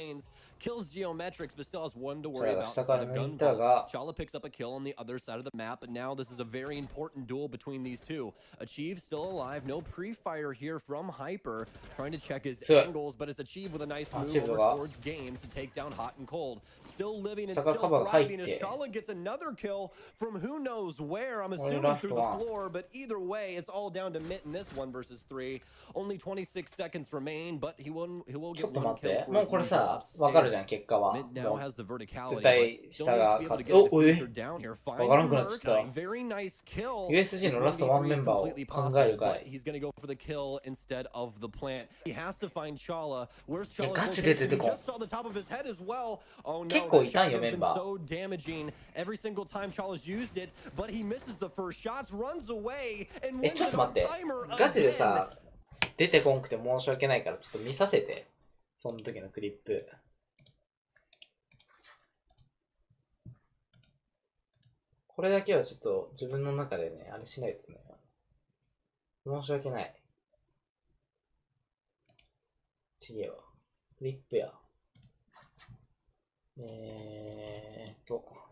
S4: Kills Geometrics, but still has 1 to worry about inside of Gun Vault. Chala picks up a kill on the other side of the map, but now this is a very important duel between these two. Achieve still alive, no pre-fire here from Hyper, trying to check his angles, but it's Achieve with a nice move over towards Games to take down Hot and Cold. Still living and still thriving as Chala gets another kill from who knows where. I'm assuming through the floor, but either way, it's all down to Mitt in this 1 versus 3. Only 26 seconds remain, but he will get 1 kill.
S3: もうこれさ、わかるじゃん結果は。絶対下が勝って。おい。わからんくなっちゃった。USG のラスト1メンバーを考えるかい。ガチで出てこん。結構いたんよメンバー。ちょっと待って。ガチでさ、出てこんくて申し訳ないからちょっと見させて。その時のクリップ。これだけはちょっと自分の中でね、あれしないとね。申し訳ない。ちげえわ。クリップや。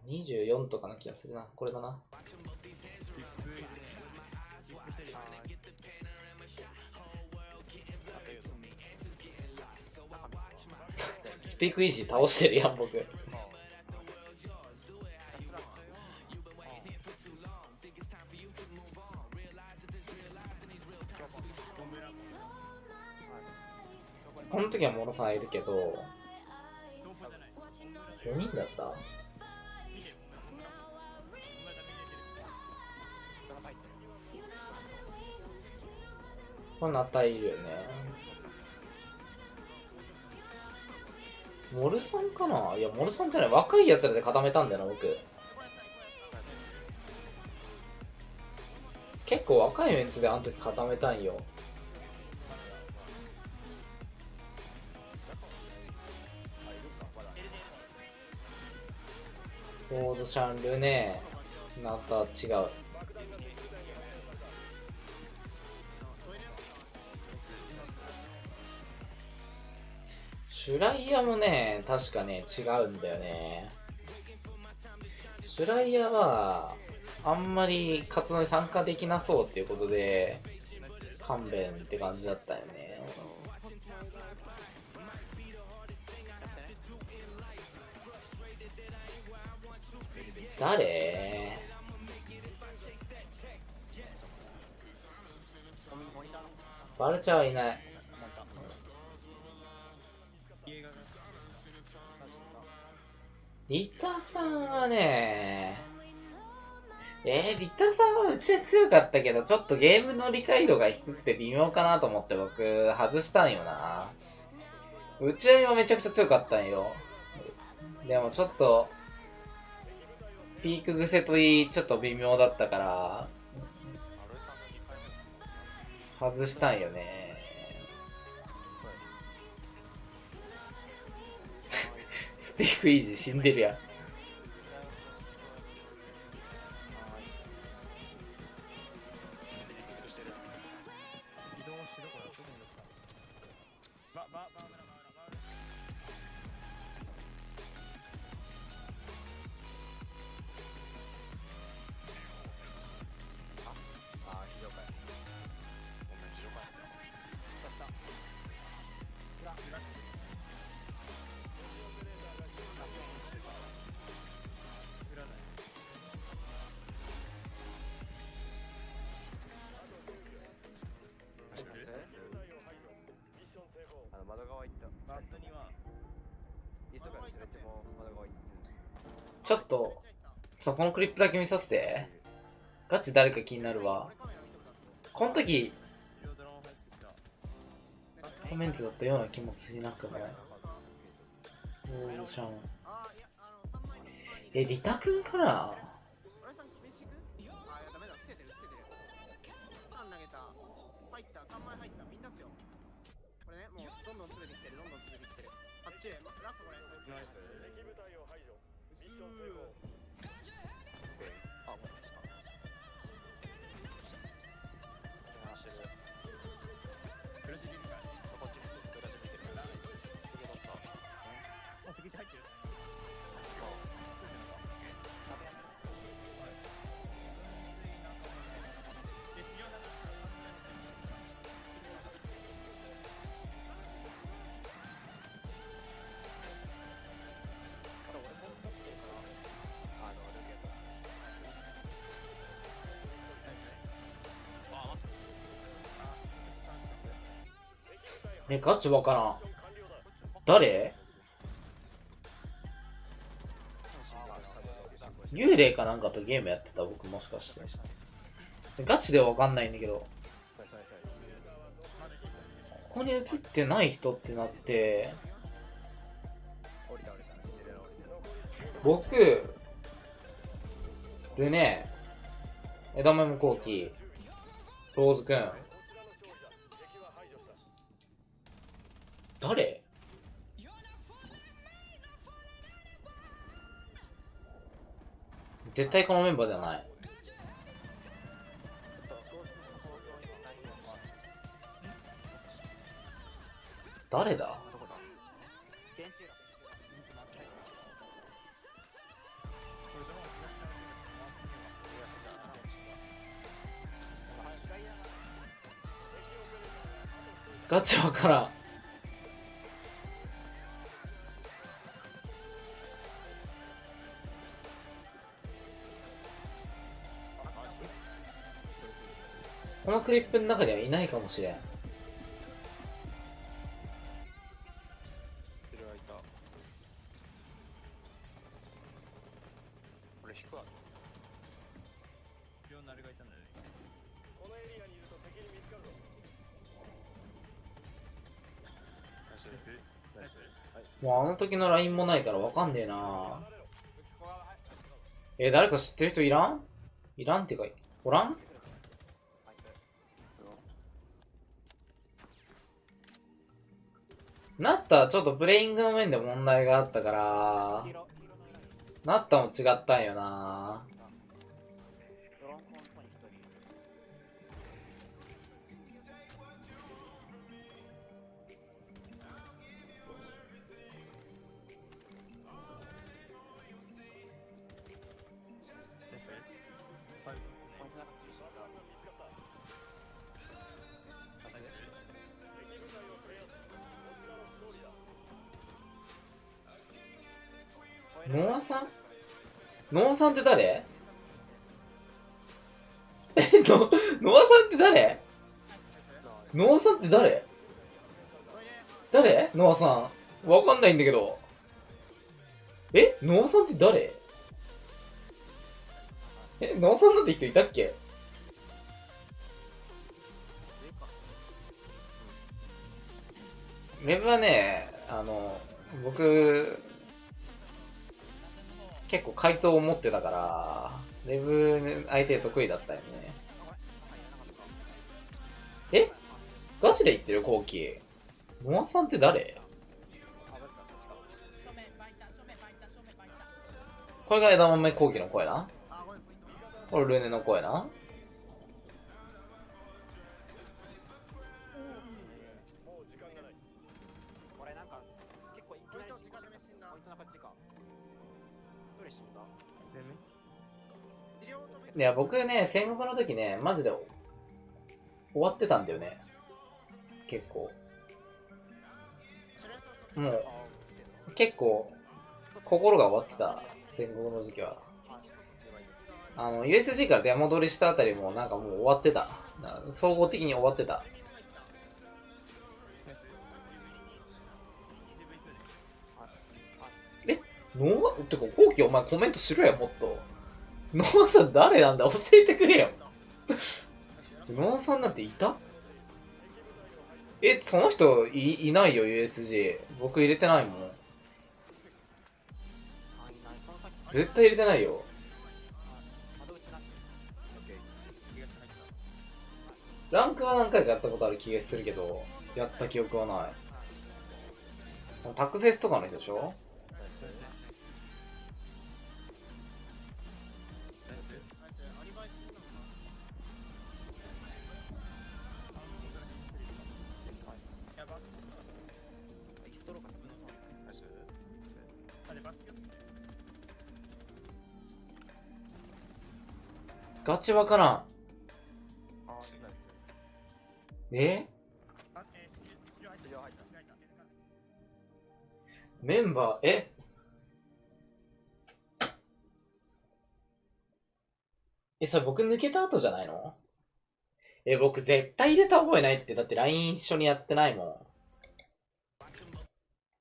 S3: 24とかな気がするな。これだな。スピークイージー倒してるやん、僕。この時はモロさんいるけど、4人だった？こんな値いるよね。モルさんかな？いや、モルさんじゃない。若いやつらで固めたんだよな、僕。結構若いメンツであの時固めたんよ。オーズシャンルね、また違う。シュライヤもね、確かね、違うんだよね。シュライヤは、あんまり活動に参加できなそうっていうことで、勘弁って感じだったよね。誰？バルチャーはいない。リタさんはね、リタさんはうちは強かったけど、ちょっとゲームの理解度が低くて微妙かなと思って僕外したんよな。うちはめちゃくちゃ強かったんよ。でもちょっとピーク癖といいちょっと微妙だったから外したんよね。スティフイージー死んでるやん。ちょっと、このクリップだけ見させて。ガチ誰か気になるわ。この時、ストメンツだったような気もしなくもない。おーしゃん。リタくんかな。ガチわからん。誰？幽霊かなんかとゲームやってた僕もしかして。ガチでわかんないんだけど。ここに映ってない人ってなって、僕、ルネ、枝豆コウキ、ローズくん。誰？絶対このメンバーではない。誰だ？ガチわからん。このクリップの中にはいないかもしれん。もうあの時の LINE もないからわかんねえな。誰か知ってる人いらん？いらんってか、おらん？ナッタはちょっとプレイングの面で問題があったから、ナッタも違ったんよな。ノアさん？ノアさんって誰？ノアさんって誰？ノアさんって誰？誰？ノアさん。わかんないんだけど。ノアさんって誰？ノアさんなんて人いたっけ？レブはね、僕、結構回答を持ってたから、レブ相手得意だったよね。ガチで言ってる後期。ノアさんって誰？これが枝豆後期の声な。これルネの声な。いや、僕ね、戦国の時ね、マジで終わってたんだよね。結構。もう、結構、心が終わってた、戦国の時期は。USG から出戻りしたあたりもなんかもう終わってた。総合的に終わってた。てか、後期お前コメントしろよ、もっと。ノアさん誰なんだ教えてくれよ。ノアさんなんていた？その人いないよ、USG。僕入れてないもん。絶対入れてないよ。ランクは何回かやったことある気がするけど、やった記憶はない。タックフェスとかの人でしょ？ガチわからん。メンバー、それ僕抜けた後じゃないの？僕絶対入れた覚えないって。だって LINE 一緒にやってないもん。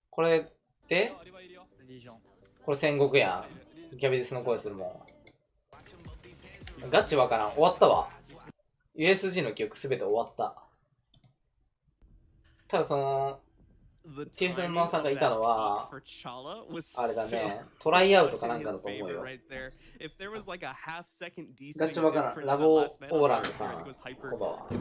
S3: これでこれ戦国やん。キャビディスの声するもん。ガチわからん。終わったわ。USG の記憶すべて終わった。ただその、TSM のさんがいたのは、あれだね、トライアウトかなんかだと思うよ。ガチわからん。ラボオーランドさん、こんばんは。ス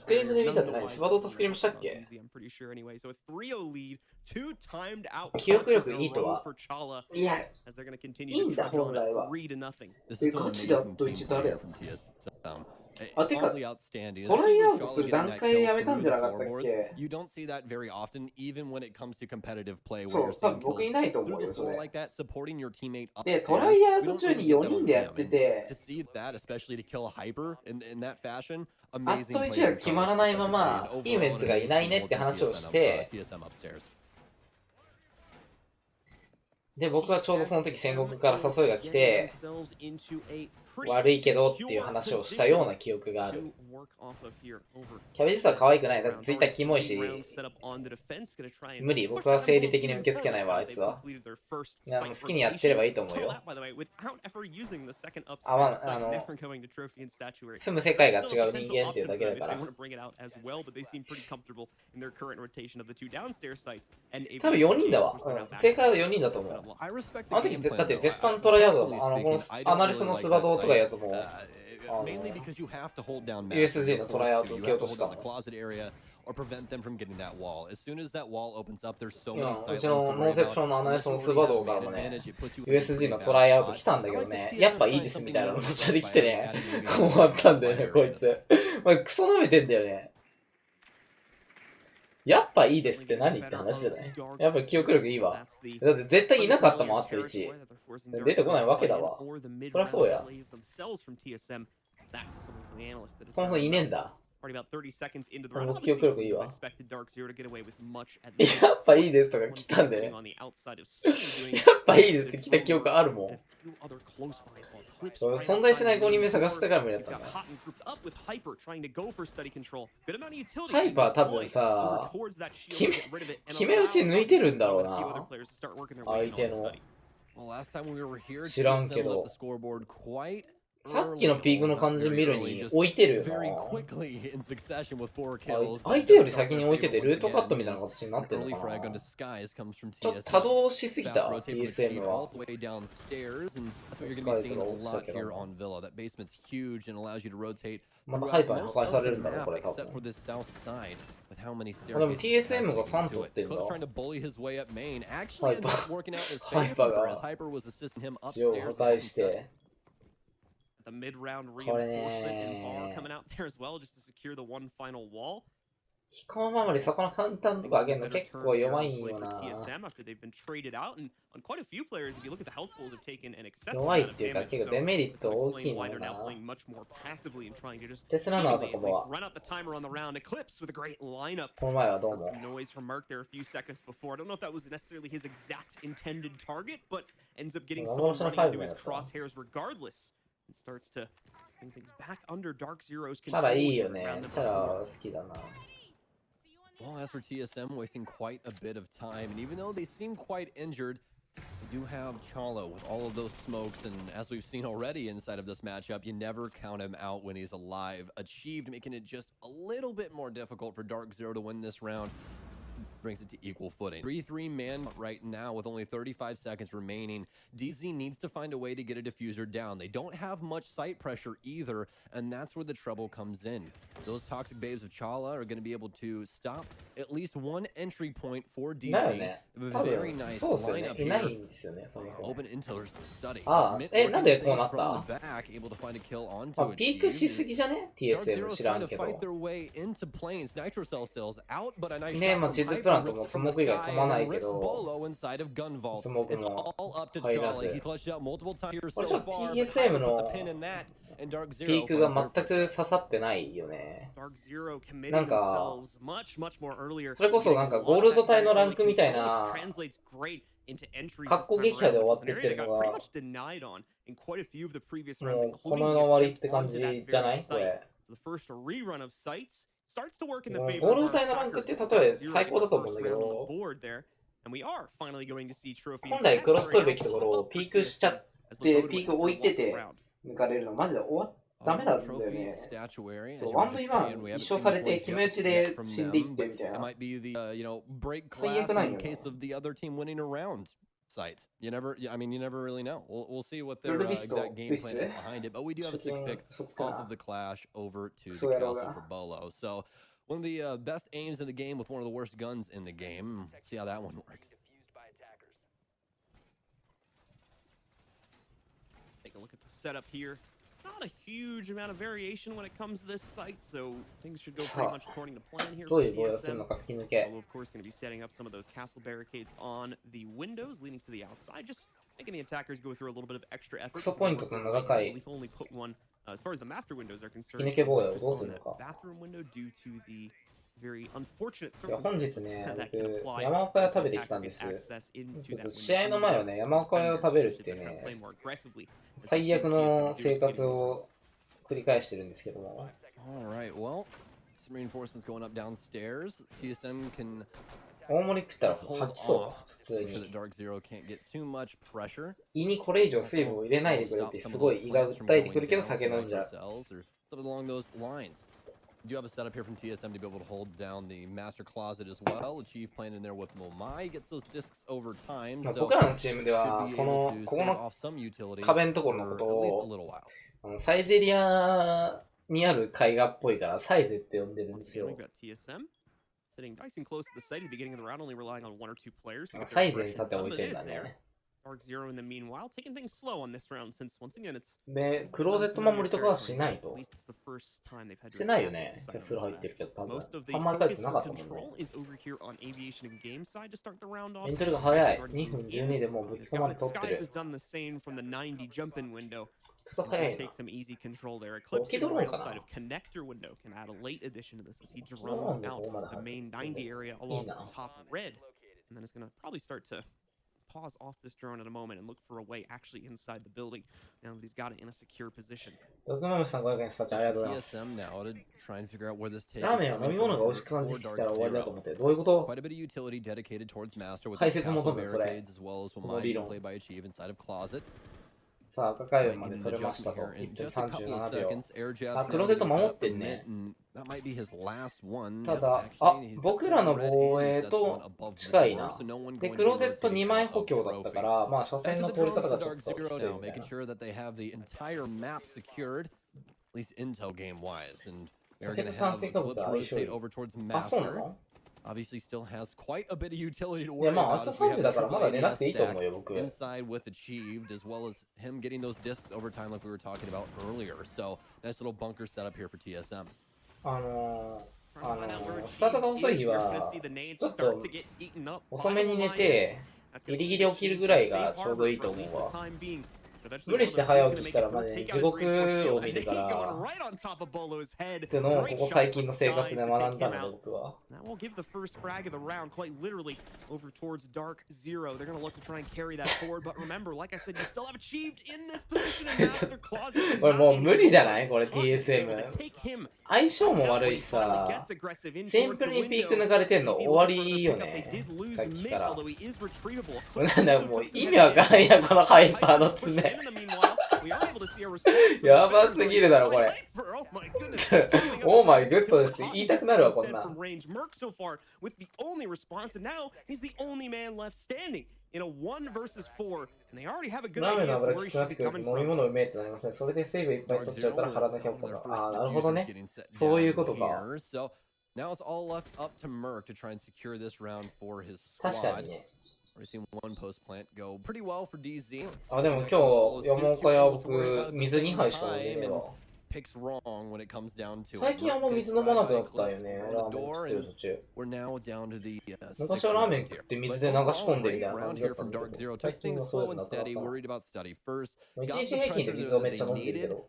S3: クリームで見たって何？スバドーとスクリームしたっけ？記憶力いいとは。いや、いいんだ、本来は。ガチだと一誰やろ？てか、トライアウトする段階やめたんじゃなかったっけ？そう、多分僕いないと思うよ、それ。で、トライアウト中に4人でやってて、あっと1が決まらないまま、eiNsがいないねって話をして、で、僕はちょうどその時戦国から誘いが来て、悪いけどっていう話をしたような記憶がある。キャベジスは可愛くない。だってツイッターキモいし、無理。僕は生理的に受け付けないわ、あいつは。好きにやってればいいと思うよ。住む世界が違う人間っていうだけだから。多分4人だわ。正解は4人だと思う。あの時だって絶賛トライアウトだもん。このアナリスのスバドとかやつもUSG のトライアウト受けようとしたもん。うちのノーセプションのアナリスのスバドからもね USG のトライアウト来たんだけどね、やっぱいいですみたいなの途中で来てね終わったんだよね、こいつ。クソ舐めてんだよね。やっぱいいですって何って話じゃない？やっぱ記憶力いいわ。だって絶対いなかったもん、あと1。出てこないわけだわ。そりゃそうや。この人いねえんだ。僕記憶力いいわ。やっぱいいですとか来たんでね。やっぱいいですって来た記憶あるもん。存在しない5人目探したから無理だったんだ。ハイパー多分さ、決め打ち抜いてるんだろうな。相手の。知らんけど。さっきのピークの感じ見るに置いてるよな。相手より先に置いててルートカットみたいな形になってるのかな。ちょっと多動しすぎた TSM は。またハイパーに破壊されるんだろうこれ多分。でも TSM が3取ってんだ。ハイパーが血を破壊して。
S5: The mid-round reinforcement and bar coming out there as well just to secure the one final wall.
S3: 飛行守りそこの簡単とか上げるの結構弱いんよな。弱いっていうか結構デメリット大きいんだよな。テスラのあそこは。この前はどうも。幻の5だった。チャラいいよね。チャラ好きだな。
S4: Well, as for TSM, wasting quite a bit of time, and even though they seem quite injured, they do have Chalo with all of those smokes, and as we've seen already inside of this matchup, you never count him out when he's alive. Achieved, making it just a little bit more difficult for Dark Zero to win this round. Brings it to equal footing. 3-3 man right now with only 35 seconds remaining. DZ needs to find a way to get a diffuser down. They don't have much sight pressure either, and that's where the trouble comes in. Those toxic babes of Chala are going to be able to stop at least one entry point for DZ. Very nice lineup here. Open intel study.
S3: なんでこうなった？
S4: able to find a kill onto
S3: ピークしすぎじゃね ?TSM 知らんけど。ね、まあ地図プラントもスモーク以外飛ばないけど、スモークも入らず。これちょっと TSM のピークが全く刺さってないよね。なんか、それこそなんかゴールド帯のランクみたいな、格好撃破で終わってってるのが、もうこの終わりって感じじゃないこれ。ゴールド帯のランクって例え最高だと思うんだけど、本来クロス取るべきところをピークしちゃって、ピーク置いてて抜かれるのマジでダメなんだよね。そう、1v1 一生されて決め打ちで死んでいってみたいな。最悪なんよね。
S4: Sight. You never really know. We'll see what their exact game plan is behind it. But we do have a 6 pick off of the clash over to the castle for Bolo. So one of the best aims in the game with one of the worst guns in the game. See how that one works.
S5: Take a look at the setup here. Not a huge amount of variation when it comes to this site, so things should go pretty much according to plan here. Of course, going to be setting up some of those castle barricades on the windows leading to the outside, just making the attackers go through a little bit of extra effort. We've only put one, as far as the master windows are concerned, bathroom window due to the very unfortunate circumstances that can apply access into that window.
S3: 試合の前はね、山岡屋を食べるっていうね、最悪の生活を繰り返してるんですけども。
S4: Alright, well, some reinforcements going up downstairs. TSM can
S3: 大盛り食ったら吐きそう、普通に。胃にこれ以上水分を入れないでくれってすごい胃が訴えてくるけど酒飲んじゃう。
S4: Do have a setup here from TSM to be able to hold down the master closet as well. Achieve playing in there with Momai gets those discs over time.
S3: 僕らのチームではここの壁のところのことをサイゼリアにある絵画っぽいからサイゼって呼んでるんですよ。サイゼに立って置いてるんだね。で、クローゼット守りとかはしないと。してないよね。キャッスル入ってるけど、多分。3枚返ってなかったもんね。エントリーが早い。2分12でもう武器込まれ取ってる。クソ早いな。置きドローンかな。ドローンの方まで入ってる。いいな。
S5: pause off this drone at a moment and look for a way actually inside the building now that he's got it in a secure position.
S3: 60500円スパチャありがとうございます。ラーメンは飲み物が美味しく感じてきたら終わりだと思って。どういうこと？解説求むそれ。その理論。さあ、赤海運まで取れましたと。1分37秒。あ、クローゼット守ってんね。ただ、あ、僕らの防衛と近いな。で、クローゼット2枚補強だったから、まあ、初戦の取り方がちょっときついみたいな。酒と炭水化物は相性いい。あ、そうなの
S4: Obviously still has quite a bit of utility to
S3: いや
S4: worry
S3: まあ
S4: about
S3: 明
S4: as
S3: 日
S4: we
S3: 3
S4: get
S3: 時だからまだ寝なくていいと思うよ
S4: stack
S3: 僕。
S4: inside with achieved as well as him getting those discs over time like we were talking about earlier. So nice little bunker setup here for TSM.
S3: スタートが遅い日はちょっと遅めに寝てギリギリ起きるぐらいがちょうどいいと思うわ。無理して早起きしたらマジで地獄を見るからっていうのをここ最近の生活で学んだので僕は。これもう無理じゃないこれ TSM。相性も悪いしさ、シンプルにピーク抜かれてんの終わりよね。さっきから。なんだよもう意味わからんやんこのハイパーの爪。やばすぎるだろこれ。オーマイグッドですって言いたくなるわこんな。ラーメンの油きつくなってくると飲み物うめえってなりますね。それでセーブいっぱい取っちゃったら腹のキャップが。ああ、なるほどね。そういうことか。確かにね。あ、でも今日山岡屋僕水2杯しか飲んでねえわ。最近あんま水飲まなくなったよね、ラーメン食ってる途中。昔はラーメン食って水で流し込んでみたいな感じだったんだけど、最近はそういうのなくなった。1日平均で水をめっちゃ飲んでるけど。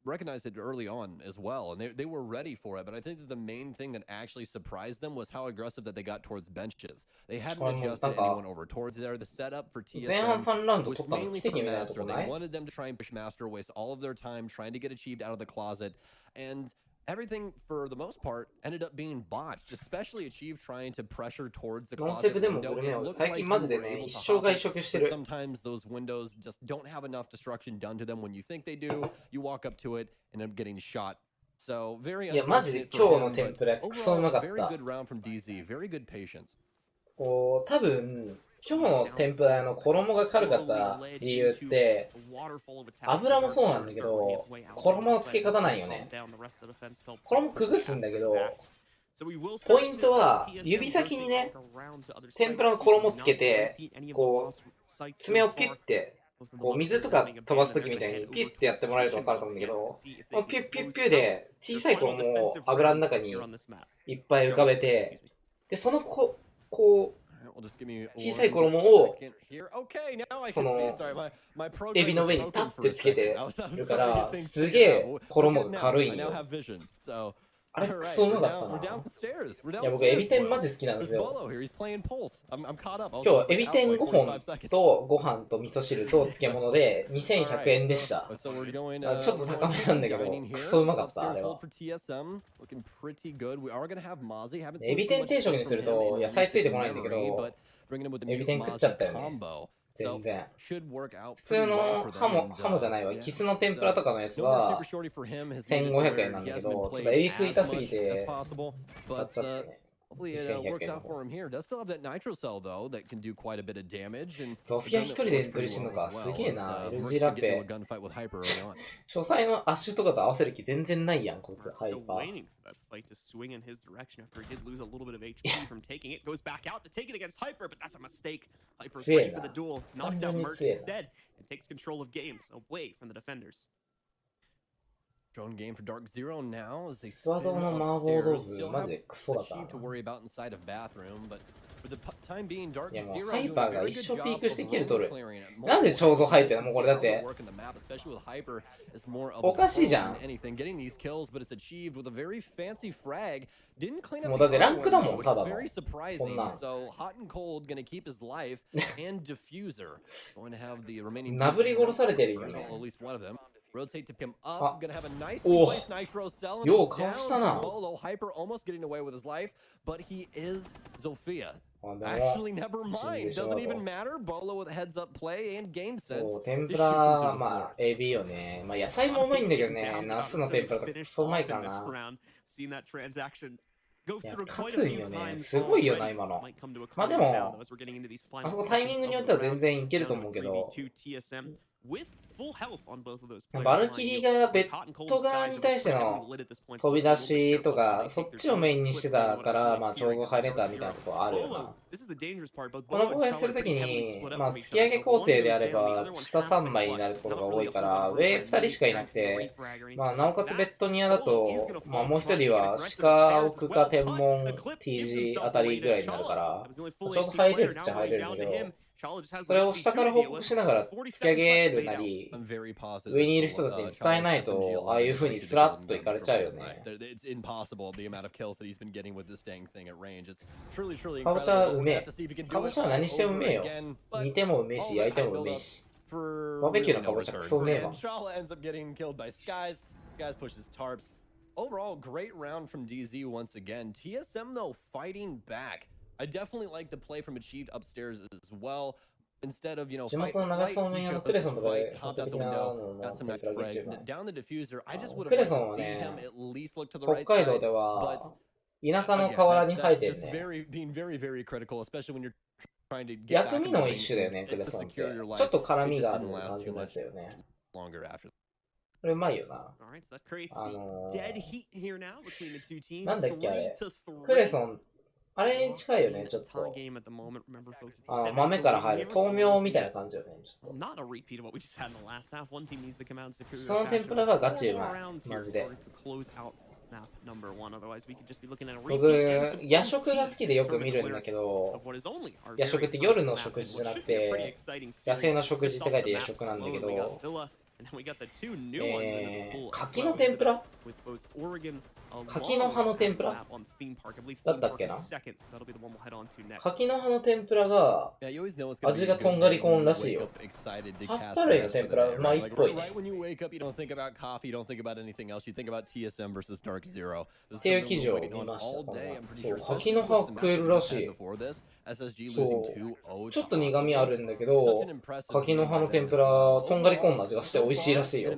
S4: recognized it early on as well, and they were ready for it. But I think that the main thing that actually surprised them was how aggressive that they got towards benches. They hadn't adjusted anyone over towards there. The setup for TSM was mainly for Master. They wanted them to try and push Master, waste all of their time trying to get achieved out of the closet, and everything, for the most part, ended up being botched, especially Achieve trying to pressure towards the closet window. It looked like you were able to hop it, but sometimes those windows just don't have enough destruction done to them when you think they do. You walk up to it and end up getting shot. So very unfortunate for him, but overall, very good round from DZ. Very good patience.
S3: 多分今日の天ぷらの衣が軽かった理由って油もそうなんだけど衣の付け方なんよね。衣くぐすんだけどポイントは指先にね天ぷらの衣つけてこう爪をピュッてこう水とか飛ばす時みたいにピュッてやってもらえると分かると思うんだけどピュッピュッピュッで小さい衣を油の中にいっぱい浮かべてでそのこう小さい衣をそのエビの上にパッてつけてるからすげえ衣が軽いんよ。あれクソうまかったな。いや僕エビ天マジ好きなんですよ。今日エビ天5本とご飯と味噌汁と漬物で2100円でした。ちょっと高めなんだけどクソうまかったあれは。エビ天定食にすると野菜ついてこないんだけどエビ天食っちゃったよね。全然普通のハモじゃないわキスの天ぷらとかのやつは1500円なんだけどちょっとエビ食いたすぎて買っちゃってね。
S4: Hopefully it works out for him here. Does still have that nitro cell though that can do quite a bit of damage. And
S3: ゾフィア一人でエントリーしてんのかすげえな。LG ラペ初歳のアッシュとかと合わせる気全然ないやんこいつハイパー。強えな。単純に強えな。
S4: Drone game for Dark Zero now as they
S3: spin upstairs. Still have
S4: Achieve to worry about inside of bathroom, but for the time being, Dark Zero
S3: ハイパーが一生ピークしてキル取る。なんで彫像入ってんのもうこれだって。おかしいじゃん。もうだってランクだもんただの。こんなん。なぶり殺されてるよね。
S4: Rotate to pick him up. Gonna have a nice nitro cell.
S3: Yo, かわしたな。
S4: Hyper almost getting away with his life, but he is Zophia. Actually, never mind. Doesn't even matter. Bolo with heads up play and game sense.
S3: そう、天ぷら、まあ、AB よね。まあ、野菜もうまいんだけどね。ナスの天ぷらとかクソうまいからな。いや、勝つんよね。すごいよな、今の。まあでも、あそこタイミングによっては全然いけると思うけど、バルキリーがベッド側に対しての飛び出しとか、そっちをメインにしてたから、まあちょうど入れたみたいなところあるよな。この攻撃するときに、まあ突き上げ構成であれば、下3枚になるところが多いから、上2人しかいなくて、まあなおかつベッドニアだと、まあもう1人は鹿奥か天文 TG あたりぐらいになるから、ちょうど入れるっちゃ入れるんだけど、それを下から報告しながら突き上げるなり、上にいる人たちに伝えないと、ああいう風にスラッといかれちゃうよね。かぼちゃうめえ。かぼちゃは何してもうめえよ。煮てもうめえし、焼いてもうめえし。バーベキューのかぼちゃクソうめえわ。
S4: Overall, great round from DZ once again. TSM, though, fighting back. I definitely like the play from Achieved upstairs as well. Instead of, fight, hop out the window, got some nice frags. Down the diffuser, I just would have liked to see him at least look to the right side. But
S3: 田舎の河原に生えてるね。
S4: being very, very critical, especially when you're trying to get
S3: 薬味の一種だよね、クレソンって。ちょっと辛みがある感じのやつだよね。これうまいよな。なんだっけあれ。クレソン、あれに近いよね、ちょっと。豆から入る豆苗みたいな感じよね、ちょっと。その天ぷらはガチうまい。マジで。僕、夜食が好きでよく見るんだけど、夜食って夜の食事じゃなくて、野生の食事って書いて夜食なんだけど、柿の天ぷら柿の葉の天ぷらだったっけな。柿の葉の天ぷらが味がとんがりコーンらしいよ。葉っぱ類の天ぷらうまいっぽいね。っていう記事を見ました。そう、柿の葉食えるらしいよ。そうちょっと苦味あるんだけど、柿の葉の天ぷらとんがりコーンの味がして美味しいらしいよ。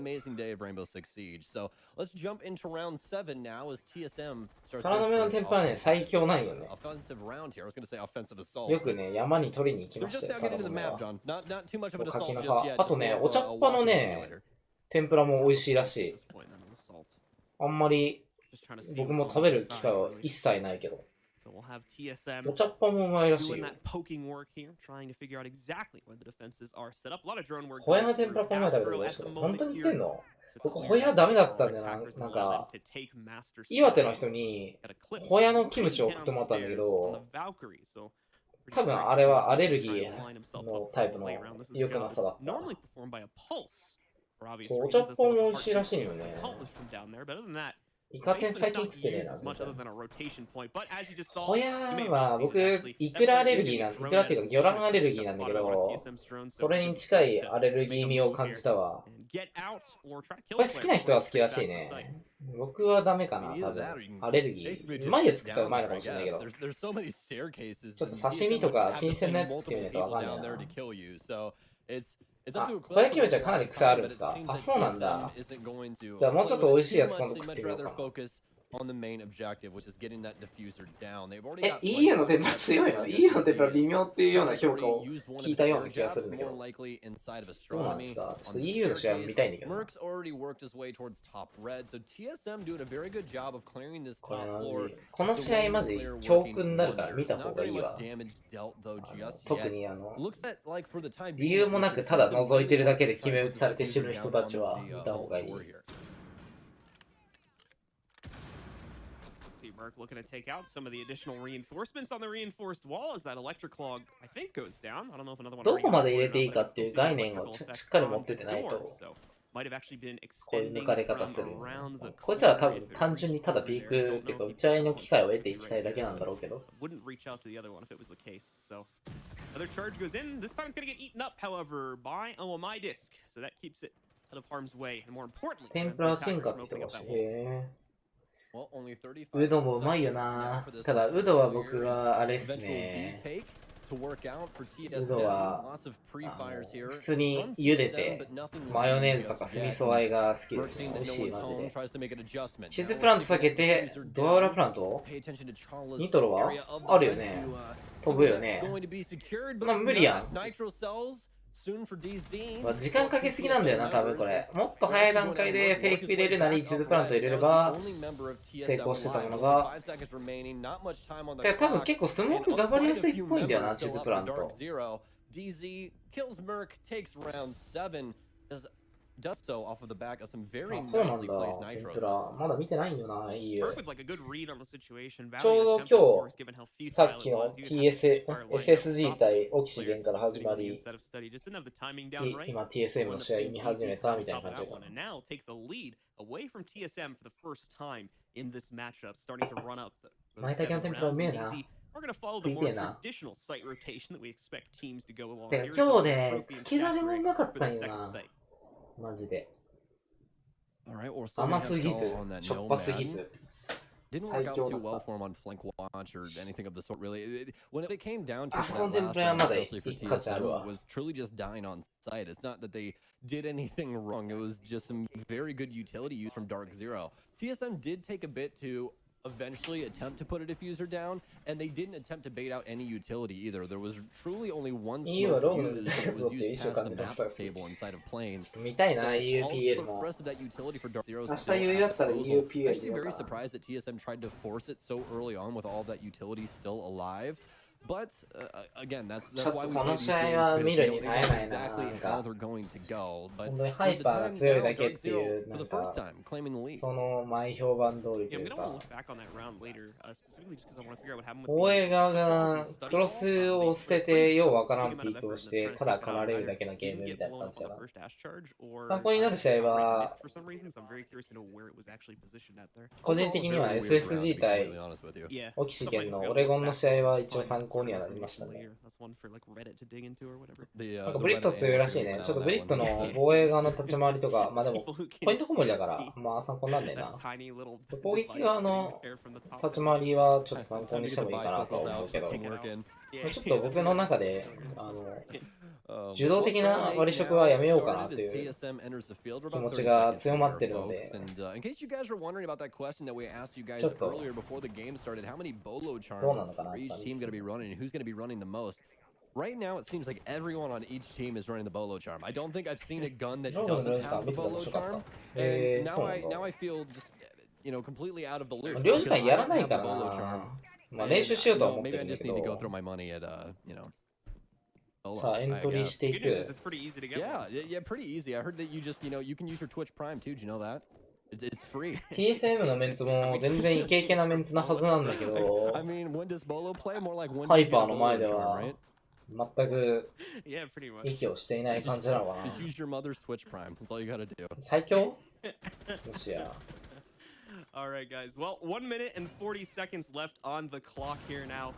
S3: タラの芽の天ぷらね、最強なんよね。よくね、山に取りに行きましたよ、タラの芽は。柿の葉。あとね、お茶っ葉のね、天ぷらも美味しいらしい。あんまり僕も食べる機会は一切ないけど。お茶っ葉もうまいらしいよ。ホヤの天ぷらこの前食べたことないけど、本当に言ってんの？僕、ホヤダメだったんだよな。なんか、岩手の人にホヤのキムチを送ってもらったんだけど、多分あれはアレルギーのタイプの良くなさだった。そう、お茶っ葉も美味しいらしいよね。イカ天最近食ってねえな。ホヤは僕、イクラアレルギーなん、イクラっていうか魚卵アレルギーなんだけど、それに近いアレルギー味を感じたわ。これ好きな人は好きらしいね。僕はダメかな、多分。アレルギー。うまいやつ食ったらうまいのかもしれないけど。ちょっと刺身とか新鮮なやつ食ってみないとわかんないな。あ、ホヤキムチはかなり癖あるんですか？あ、そうなんだ。じゃあもうちょっと美味しいやつ今度食ってみようかな。EU の天ぷら強いの？ EU の天ぷら微妙っていうような評価を聞いたような気がするんだけど。どうなんですか？ちょっと EU の試合見たいんだけど。この試合マジ教訓になるから見た方がいいわ。特に理由もなくただ覗いてるだけで決め打ちされて死ぬ人たちは見た方がいい。
S5: Merc looking to take out some of the additional reinforcements on the reinforced wall as that electric log, I think, goes down. I don't know if another one.
S3: どこまで入れていいかっていう概念をしっかり持っててないと、こういう抜かれ方する。こいつらは多分単純にただピークっていうか打ち合いの機会を得ていきたいだけなんだろうけど。
S5: Wouldn't reach out to the other one if it was the case. So another charge goes in. This time it's going to get eaten up, however, by my disc. So that keeps it out of harm's way. And more importantly,
S3: 天ぷら進化って言ってました。へえ。ウドもうまいよな。ただ、ウドは僕はあれっすね。ウドは普通に茹でてマヨネーズとか酢味噌和えが好きですね。美味しいマジで。チーズプラント避けてドアウラプラントニトロはあるよね。飛ぶよね。まあ無理やん。時間かけすぎなんだよな、多分これ。もっと早い段階でフェイク入れるなり、チーズプラント入れれば成功してたものが。多分結構スモークがばりやすいっぽいんだよな、チーズプラント。
S4: does so off of the back of some very
S3: そうなん
S4: nicely
S3: だ。
S4: placed
S3: 天ぷ
S4: nitro
S3: ら。まだ見てないんよな、EU。
S5: Work with like a good read on the situation.
S3: ちょうど
S5: Valley got tempo, of
S3: 今
S5: course, given how
S3: 日、さ
S5: futile
S3: っ
S5: it
S3: きの
S5: was. You had to fire light
S3: SSG
S5: up
S3: 対オキシ
S5: player
S3: ゲンから始
S5: sitting
S3: ま
S5: on the
S3: り、
S5: inside of study. Just didn't have the timing down right.
S3: 今 TSM の
S5: Won the
S3: 試合
S5: same
S3: 見始め
S5: DC
S3: た
S5: on
S3: みたい
S5: top
S3: な
S5: of
S3: 感じ
S5: that
S3: だ
S5: one. And now take the lead away from TSM for the first time in this matchup, starting to run up those
S3: 前だけの
S5: 7
S3: 天ぷらう
S5: rounds.
S3: めえ
S5: And
S3: な。
S5: DC are going to follow the
S3: 食い
S5: more
S3: てえな。
S5: traditional site rotation that we expect teams to go along
S3: て
S5: here.
S3: か今日
S5: Going
S3: ね、
S5: trophy and
S3: つけだれ
S5: stash
S3: もう
S5: rig
S3: まかっ
S5: for
S3: た
S5: the
S3: んよ
S5: second
S3: な。
S5: site.
S3: マジで。
S4: All right, we're still
S3: 甘
S4: gonna
S3: す
S4: have
S3: ぎ
S4: Call
S3: ず、
S4: on that
S3: しょっぱすぎ
S4: Nomad.
S3: ず。
S4: Didn't
S3: 最
S4: work out
S3: 強
S4: too
S3: だっ
S4: well
S3: た。
S4: for him on flank watch or anything of the sort, really. When it came down to
S3: あそ
S4: that
S3: この天
S4: last
S3: ぷらは
S4: round,
S3: まだ
S4: especially for
S3: 一価値あるわ。
S4: TSM, was truly just dying on sight. It's not that they did anything wrong. It was just some very good utility use from Dark Zero. TSM did take a bit to eventually attempt to put a diffuser down, and they didn't attempt to bait out any utility either. There was truly only one smoke used that was used past the map table inside of plane.
S3: ちょっと見たい
S4: So
S3: な、
S4: all
S3: UPL
S4: the
S3: も。
S4: rest of that utility for Dark Zero is
S3: 明
S4: still
S3: 日
S4: at
S3: 余裕あったら
S4: disposal.
S3: UPL
S4: Actually
S3: 見よう
S4: very
S3: かな。
S4: surprised that TSM tried to force it so early on with all of that utility still alive. But again, that's
S3: ちょっ
S4: why
S3: と
S4: we
S3: こ
S4: play
S3: の
S4: these
S3: 試合
S4: games
S3: は
S4: because
S3: 見
S4: we
S3: る
S4: don't
S3: に
S4: know
S3: 耐えないな。
S4: exactly
S3: なん
S4: how
S3: か、
S4: they're going to go. But
S3: 本当にハ
S4: for
S3: イ
S4: the
S3: パーが
S4: time
S3: 強い
S4: now,
S3: だけ
S4: Dark
S3: ってい
S4: Zero
S3: う、
S4: for
S3: なん
S4: the first
S3: か、
S4: time claiming the lead.
S3: その前評判通りと
S5: Yeah,
S3: い
S5: I'm
S3: う
S5: gonna
S3: か、
S5: want to look back on that round later, specifically just because I want to figure out what happened with
S3: 防衛
S5: the
S3: 側
S5: calls
S3: が
S5: in the study
S3: クロ
S5: hall.
S3: スを捨て
S5: They
S3: て、
S5: put
S3: よう
S5: a
S3: わからん
S5: big
S3: ピ
S5: amount
S3: ー
S5: of
S3: クを
S5: effort
S3: し
S5: into
S3: て、
S5: trying to
S3: ただ
S5: take
S3: 狩
S5: that
S3: ら
S5: out.
S3: れる
S5: Either
S3: だけのゲー
S5: didn't
S3: ムみ
S5: get
S3: たいな
S5: blown
S3: 感
S5: up
S3: じ
S5: on
S3: だ
S5: the
S3: な。
S5: first dash charge, or
S3: 参考になる
S5: it
S3: 試合
S5: got
S3: は、
S5: missed for some reason, so I'm very curious to know where it was actually positioned at there.
S3: 個人的には
S4: Overall, very weird round, to
S3: SSG
S4: be
S3: 対
S4: completely honest with you.
S5: Yeah,
S3: オキシ
S5: something
S3: ゲ
S5: I
S3: ンの
S5: gotta
S3: オレ
S5: look
S3: ゴンの
S5: back
S3: 試合
S5: and
S3: は一応
S5: find
S3: 参
S5: that
S3: 考
S5: sort
S3: に
S5: of
S3: はなりました
S5: information
S3: ね。
S5: later. That's one for like Reddit to dig into or whatever.
S3: Like ブリット強いらしいね。ちょっとブリットの防衛側の立ち回りとか、まあでも、
S5: People who
S3: ポイ
S5: can
S3: ント小盛り
S5: see
S3: だから、まあ参考になんねえ
S5: that
S3: な。
S5: tiny little
S3: 攻撃
S5: device
S3: 側
S5: sitting
S3: の
S5: there from the top
S3: 立ち
S5: of
S3: 回
S5: the
S3: りはちょっと参
S4: Time
S3: 考
S4: to
S3: に
S4: get
S3: して
S4: the
S3: もいいかなとは
S4: bifocals
S3: 思う
S4: out,
S3: け
S4: get
S3: ど、
S4: some work in.
S5: Yeah,
S3: ちょっと僕の中で、
S4: Um,
S3: 受動的な割り食はやめようかなっていう
S4: TSM enters the field. We're
S3: 気
S4: about
S3: 持ち
S4: 30
S3: が
S4: seconds
S3: 強
S4: in
S3: まっ
S4: here,
S3: てるので、
S4: folks. And in case you guys were wondering about that question that we asked you guys
S3: ちょっと
S4: earlier before the game started, how many bolo
S3: どう
S4: charms
S3: なのかなっ
S4: are
S3: て
S4: each
S3: 感じ
S4: team
S3: で
S4: going to
S3: す
S4: be running, and who's going to be running the most? Right now, it seems like everyone on each team is running the bolo charm. I don't think I've seen a gun that
S3: ロードの
S4: doesn't
S3: ルーズ感
S4: have
S3: 見
S4: the
S3: てて面
S4: bolo
S3: 白かっ
S4: charm.
S3: た。
S4: And
S3: そう
S4: now
S3: なん
S4: I
S3: だ。
S4: now I feel just completely out of the loop
S3: 領
S4: because
S3: 事館
S4: I
S3: やら
S4: don't
S3: ない
S4: have
S3: か
S4: the
S3: ら
S4: bolo
S3: な
S4: charm.。
S3: まあ
S4: And,
S3: 練習しようとは
S4: you know,
S3: 思って
S4: maybe
S3: る
S4: I
S3: んだ
S4: just
S3: け
S4: need to go
S3: ど、
S4: throw my money at solo,
S3: さあ、エン
S4: I
S3: トリー
S4: guess.
S3: してい
S5: good news is
S3: く。
S5: it's pretty easy to get
S4: Yeah,
S5: ones.
S4: yeah, pretty easy. I heard that you just, you can use your Twitch Prime too. Did you know that? It's free.
S3: TSM のメンツも全然イケイケなメンツなはずなんだけど、
S4: I mean, when does Bolo play? More like when do
S3: ハ
S4: you
S3: イ
S4: get
S3: パ
S4: a
S3: ーの前
S4: Bolo
S3: で
S4: charm,
S3: は
S4: right?
S3: 全く
S5: Yeah, pretty much.
S3: 息をしていない感じなのかな。
S4: Just use your mother's Twitch Prime. That's all you gotta do.
S3: 最強もしや。
S5: All right, guys. Well, 1 minute and 40 seconds left on the clock here now.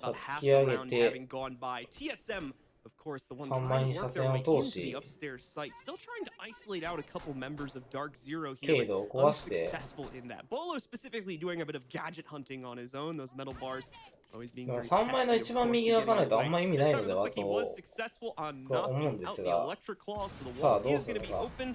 S5: About half
S3: 突き
S5: the
S3: 上げ
S5: round
S3: て
S5: having gone by. TSM, of course, the one
S3: 3枚
S5: trying
S3: に
S5: to
S3: 車
S5: work
S3: 線
S5: their
S3: を
S5: way
S3: 通
S5: into
S3: し
S5: the、upstairs site. Still trying to isolate out a couple members of Dark Zero
S3: 軽
S5: here.
S3: 度を
S5: But
S3: 壊して、
S5: unsuccessful in that. Bolo specifically doing a bit of gadget hunting on his own. Those metal bars always being
S3: でも
S5: very
S3: 3枚の
S5: pesky,
S3: 一
S5: of
S3: 番
S5: course,
S3: 右
S5: in
S3: が開か
S5: getting
S3: ないとあ
S5: away.
S3: んま意味
S5: This
S3: ない
S5: time
S3: の
S5: it
S3: で
S5: looks
S3: は
S5: like he was
S3: と、
S5: successful on
S3: と思うん
S5: knocking
S3: で
S5: out
S3: す
S5: the
S3: が、
S5: electric claws, so the
S3: さあ
S5: wall
S3: どう
S5: is
S3: す
S5: going
S3: る
S5: to be
S3: か。
S5: open. At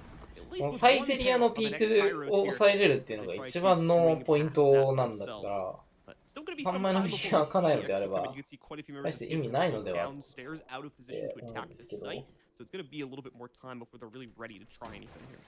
S3: こ
S5: least
S3: の
S5: with
S3: サイ
S5: one
S3: ゼリア
S5: pair
S3: の
S5: of
S3: ピ
S5: the
S3: ー
S5: next
S3: ク
S5: gyros
S3: を
S5: here.
S3: 抑えれるっていうのが一番のポイントなんだったら、
S5: But still going to be
S3: 3
S5: some
S3: 枚の
S5: time
S3: 右
S5: before
S3: が
S5: we
S3: 開か
S5: see
S3: ない
S5: the
S3: のであれ
S5: extra
S3: ば、
S5: coming. You can see quite a few
S3: 大
S5: members
S3: し
S5: of
S3: て意味
S5: TSM
S3: ないの
S5: still
S3: ではっ
S5: downstairs out of
S3: て
S5: position to
S3: 思うん
S5: attack
S3: で
S5: the
S3: すけど、
S5: site. So it's going to be a little bit more time before they're really ready to try anything here.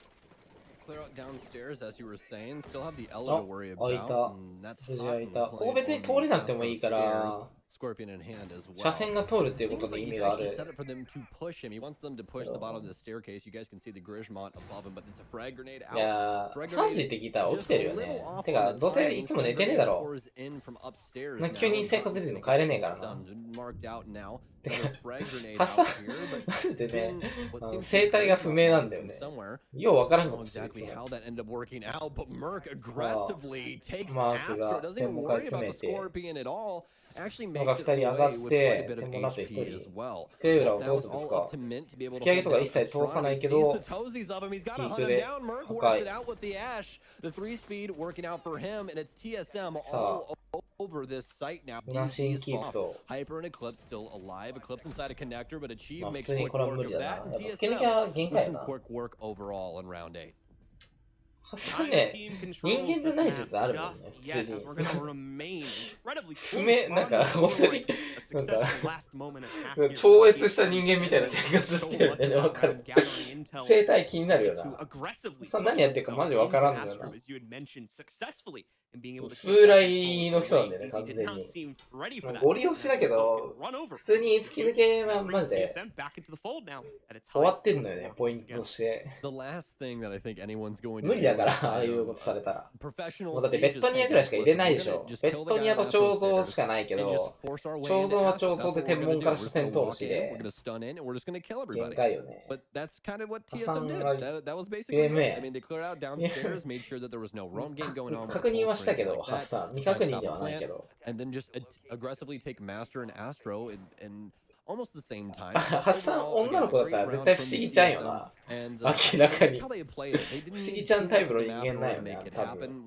S4: Clear out downstairs, as you were saying. Still have the Ella to worry
S3: 開い
S4: about.
S3: た。
S4: And that's
S3: 無事
S4: hot
S3: 開い
S4: and
S3: た。
S4: we're
S3: ここ
S4: playing
S3: 別に
S4: on
S3: 通
S4: the
S3: れなくてもいいか
S4: Astro
S3: ら、
S4: stairs. Scorpion in hand as
S3: 車
S4: well.
S3: 線が通るっていうこ
S4: Seems
S3: とに
S4: like
S3: 意
S4: he's
S3: 味があ
S4: actually
S3: る。
S4: set up for them to push him. He wants them to push the bottom of the staircase. You guys can see the Grismont above him, but it's a frag grenade
S3: い
S4: out.
S3: やー、3時って聞いたら起き
S4: Just
S3: て
S4: a
S3: るよ
S4: little
S3: ね。
S4: off
S3: て
S4: on
S3: か、
S4: the
S3: どうせ
S4: timing.
S3: いつも
S4: So
S3: 寝
S4: the
S3: てねえ
S4: grenade
S3: だろ。
S4: pours in from upstairs
S3: な
S4: now.
S3: 急に生活リズム変えれねえからな。
S4: Stunned and marked out now.
S3: 発散マジでね、生態が不明なんだよね。ようわからんことしてる。マークが展望回詰めて、のが2人上がって、テンポナップ1人、スクエウラをどうするんですか。突き上げとか一切通さないけど、キークで破壊。さあ、ムナシンキープと、まあ普通にこれは無理だな。突き抜けは限界やな。発散ね、人間じゃない説あるもんね、普通に。不明、なんか本当に、なんか、超越した人間みたいな生活してるよね、わかる。生態気になるよな。さあ何やってるかマジわからんのよな。風来の人なんだよね、完全に。ゴリ押しだけど、普通に吹き抜けはマジで終わってんのよね、ポイントとして。無理だから、ああいうことされたら。もうだってベッドニアぐらいしか入れないでしょ。ベッドニアと彫像しかないけど、彫像は彫像で天文からした戦闘士で、限界よね。破産は UMA。確認はしたけど、発散。未確認ではないけど。発散女の子だったら絶対不思議ちゃんよな。明らかに。不思議ちゃんタイプの人間ないよね、多分。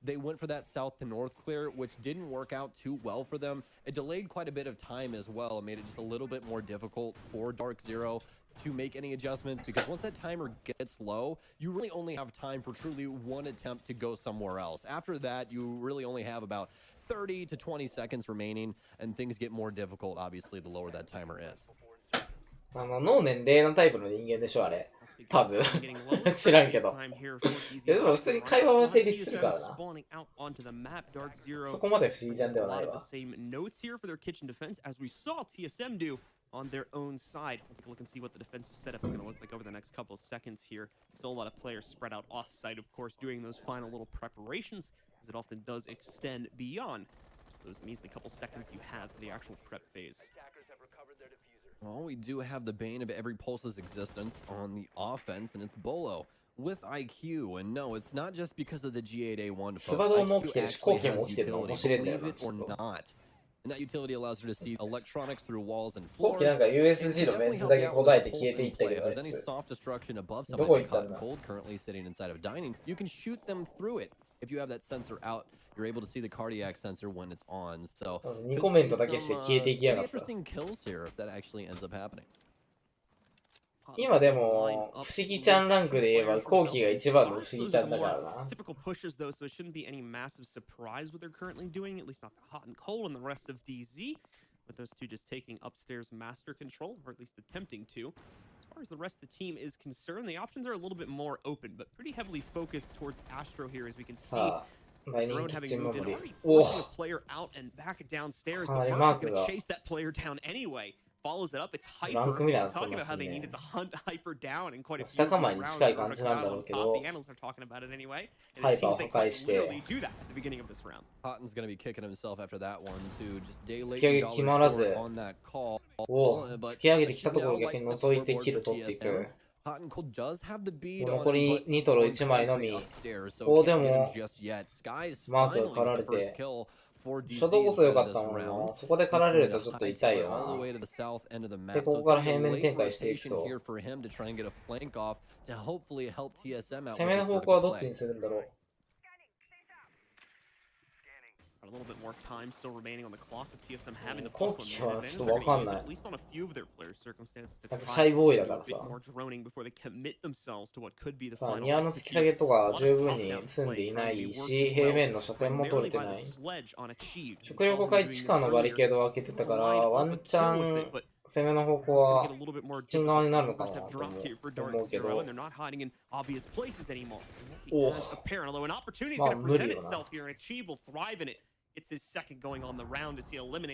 S4: They went for that south to north clear, which didn't work out too well for them. It delayed quite a bit of time as well. It made it just a little bit more difficult for Dark Zero to make any adjustments, because once that timer gets low, you really only have time for truly one attempt to go somewhere else. After that, you really only have about 30 to 20 seconds remaining, and things get more difficult, obviously, the lower that timer is.
S3: 脳年齢のタイプの人間でしょ、あれ。多分。知らんけど。でも普通に会話は成立するからな。そこまで不思議ちゃんではないわ。
S5: On their own side. Let's take a look and see what the defensive setup is going to look like over the next couple of seconds here. Still a lot of players spread out off-site, of course, doing those final little preparations, as it often does extend beyond just those measly couple seconds you have for the actual prep phase.
S4: Well, we do have the bane of every Pulse's existence on the offense, and it's Bolo with IQ. And no, it's not just because of the G8A1 folks. IQ actually has utility, believe it or not. And that utility allows her to see electronics through walls and floors.
S3: USG のメンツだけ答えて消えていったけど、
S4: if there's any soft destruction above something like hot and cold currently sitting inside of dining, you can shoot them through it. If you have that sensor out, you're able to see the cardiac sensor when it's on. So,
S3: 2コメントだけして消えていきやがった。
S4: interesting kills here if that actually ends up happening.
S3: 今でも不思議ちゃんランクで言えば後期が一番の不思議ちゃんだからな。
S5: Typical pushers though, so it shouldn't be any massive surprise what they're currently doing, at least not the hot and cold and the rest of DZ, with those two just taking upstairs master control, or at least attempting to. As far as the rest of the team is concerned, the options are a little bit more open, but pretty heavily focused towards Astro here, as we can see. Drone having moved in, already forcing a player out and back downstairs, but Mark's going to chase that player down anyway. Follows it up, it's Hyper. Talking about how they needed to hunt Hyper down in quite a few rounds. The analysts are talking about it anyway. And it seems they quite literally do that at the beginning of this round.
S4: Cotton's going to be kicking himself after that one too. Just day late on that call.
S3: 突き上げてきたところ逆に覗いてキル取っていく。残りニトロ1枚のみ。でもマークが狩られて。初動こそ良かったのに、そこで狩られるとちょっと痛いよな。で、ここから平面展開していくと。攻めの方向はどっちにするんだろう。
S5: A little bit more time still remaining on the clock with TSM having the
S3: 今季はちょっとわかんない。
S5: at least on a few of their players' circumstances to
S3: シャイボーイだからさ。
S5: more droning before they commit themselves to what could be the
S3: さあ、
S5: final
S3: ニアの突き下げとか十分に済んでいないし、平面の車線も取れてない。食料回地下のバリケードを開けてたから、ワンチャン攻めの方向はキッチン側になるのかなと思うけど。おお、まあ無理よな。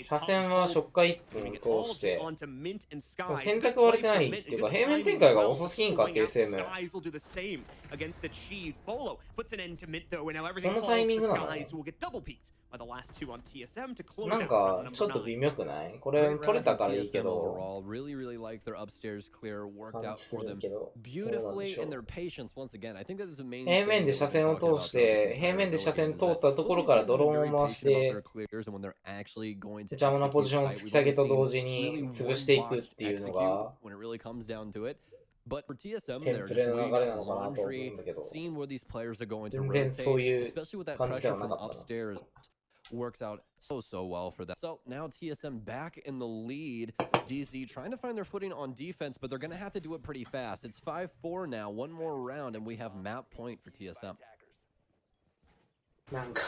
S3: 車線は初回1分通して、選択割れてないっていうか、平面展開が遅すぎんか、TSM。このタイミングなの
S5: the last two on TSM to close
S3: なん
S5: out
S3: か
S5: round
S3: ちょっ
S5: number
S3: と
S5: 9.
S3: 微妙くないこれ
S4: Great
S3: 取れ
S4: round
S3: た
S4: from
S3: からいいけ
S4: TSM
S3: ど
S4: overall. Really like their upstairs clear worked
S3: 感
S4: out
S3: じす
S4: for
S3: る
S4: them
S3: けどどうなんで
S4: beautifully
S3: しょ
S4: and
S3: う
S4: their patience once again. I think that is the main
S3: 平
S4: thing
S3: 面で
S4: that
S3: 車
S4: we've
S3: 線
S4: been
S3: を
S4: talking
S3: 通
S4: about
S3: し
S4: throughout this
S3: て平
S4: entire
S3: 面で車
S4: Ability
S3: 線
S4: game is
S3: 通
S4: that
S3: ったとこ
S4: both
S3: ろ
S4: these
S3: から
S4: teams
S3: ド
S4: have
S3: ロ
S4: been
S3: ー
S4: very
S3: ンを回し
S4: patient about
S3: て
S4: their clears, and when they're actually going to
S3: 邪魔な
S4: execute
S3: ポジションを
S4: sight,
S3: 突き
S4: we've
S3: 下
S4: only
S3: げと
S4: seen
S3: 同時に
S4: really
S3: 潰
S4: one
S3: していくっ
S4: botched
S3: ていうの
S4: execute
S3: が
S4: when it really comes down to it. But for TSM,
S3: テン
S4: they're
S3: プ
S4: just
S3: レの
S4: waiting
S3: 流れ
S4: out
S3: なのかなと思う
S4: laundry,
S3: んだけど
S4: seeing where these players are going to
S3: 全然そう
S4: rotate,
S3: いう
S4: especially with that
S3: 感じで
S4: pressure
S3: はな
S4: from
S3: かったな
S4: upstairs. Works out so well for them. So now TSM back in the lead. DZ trying to find their footing on defense, but they're going to have to do it pretty fast. It's 5-4 now, one more round, and we have map point for TSM.
S3: なんか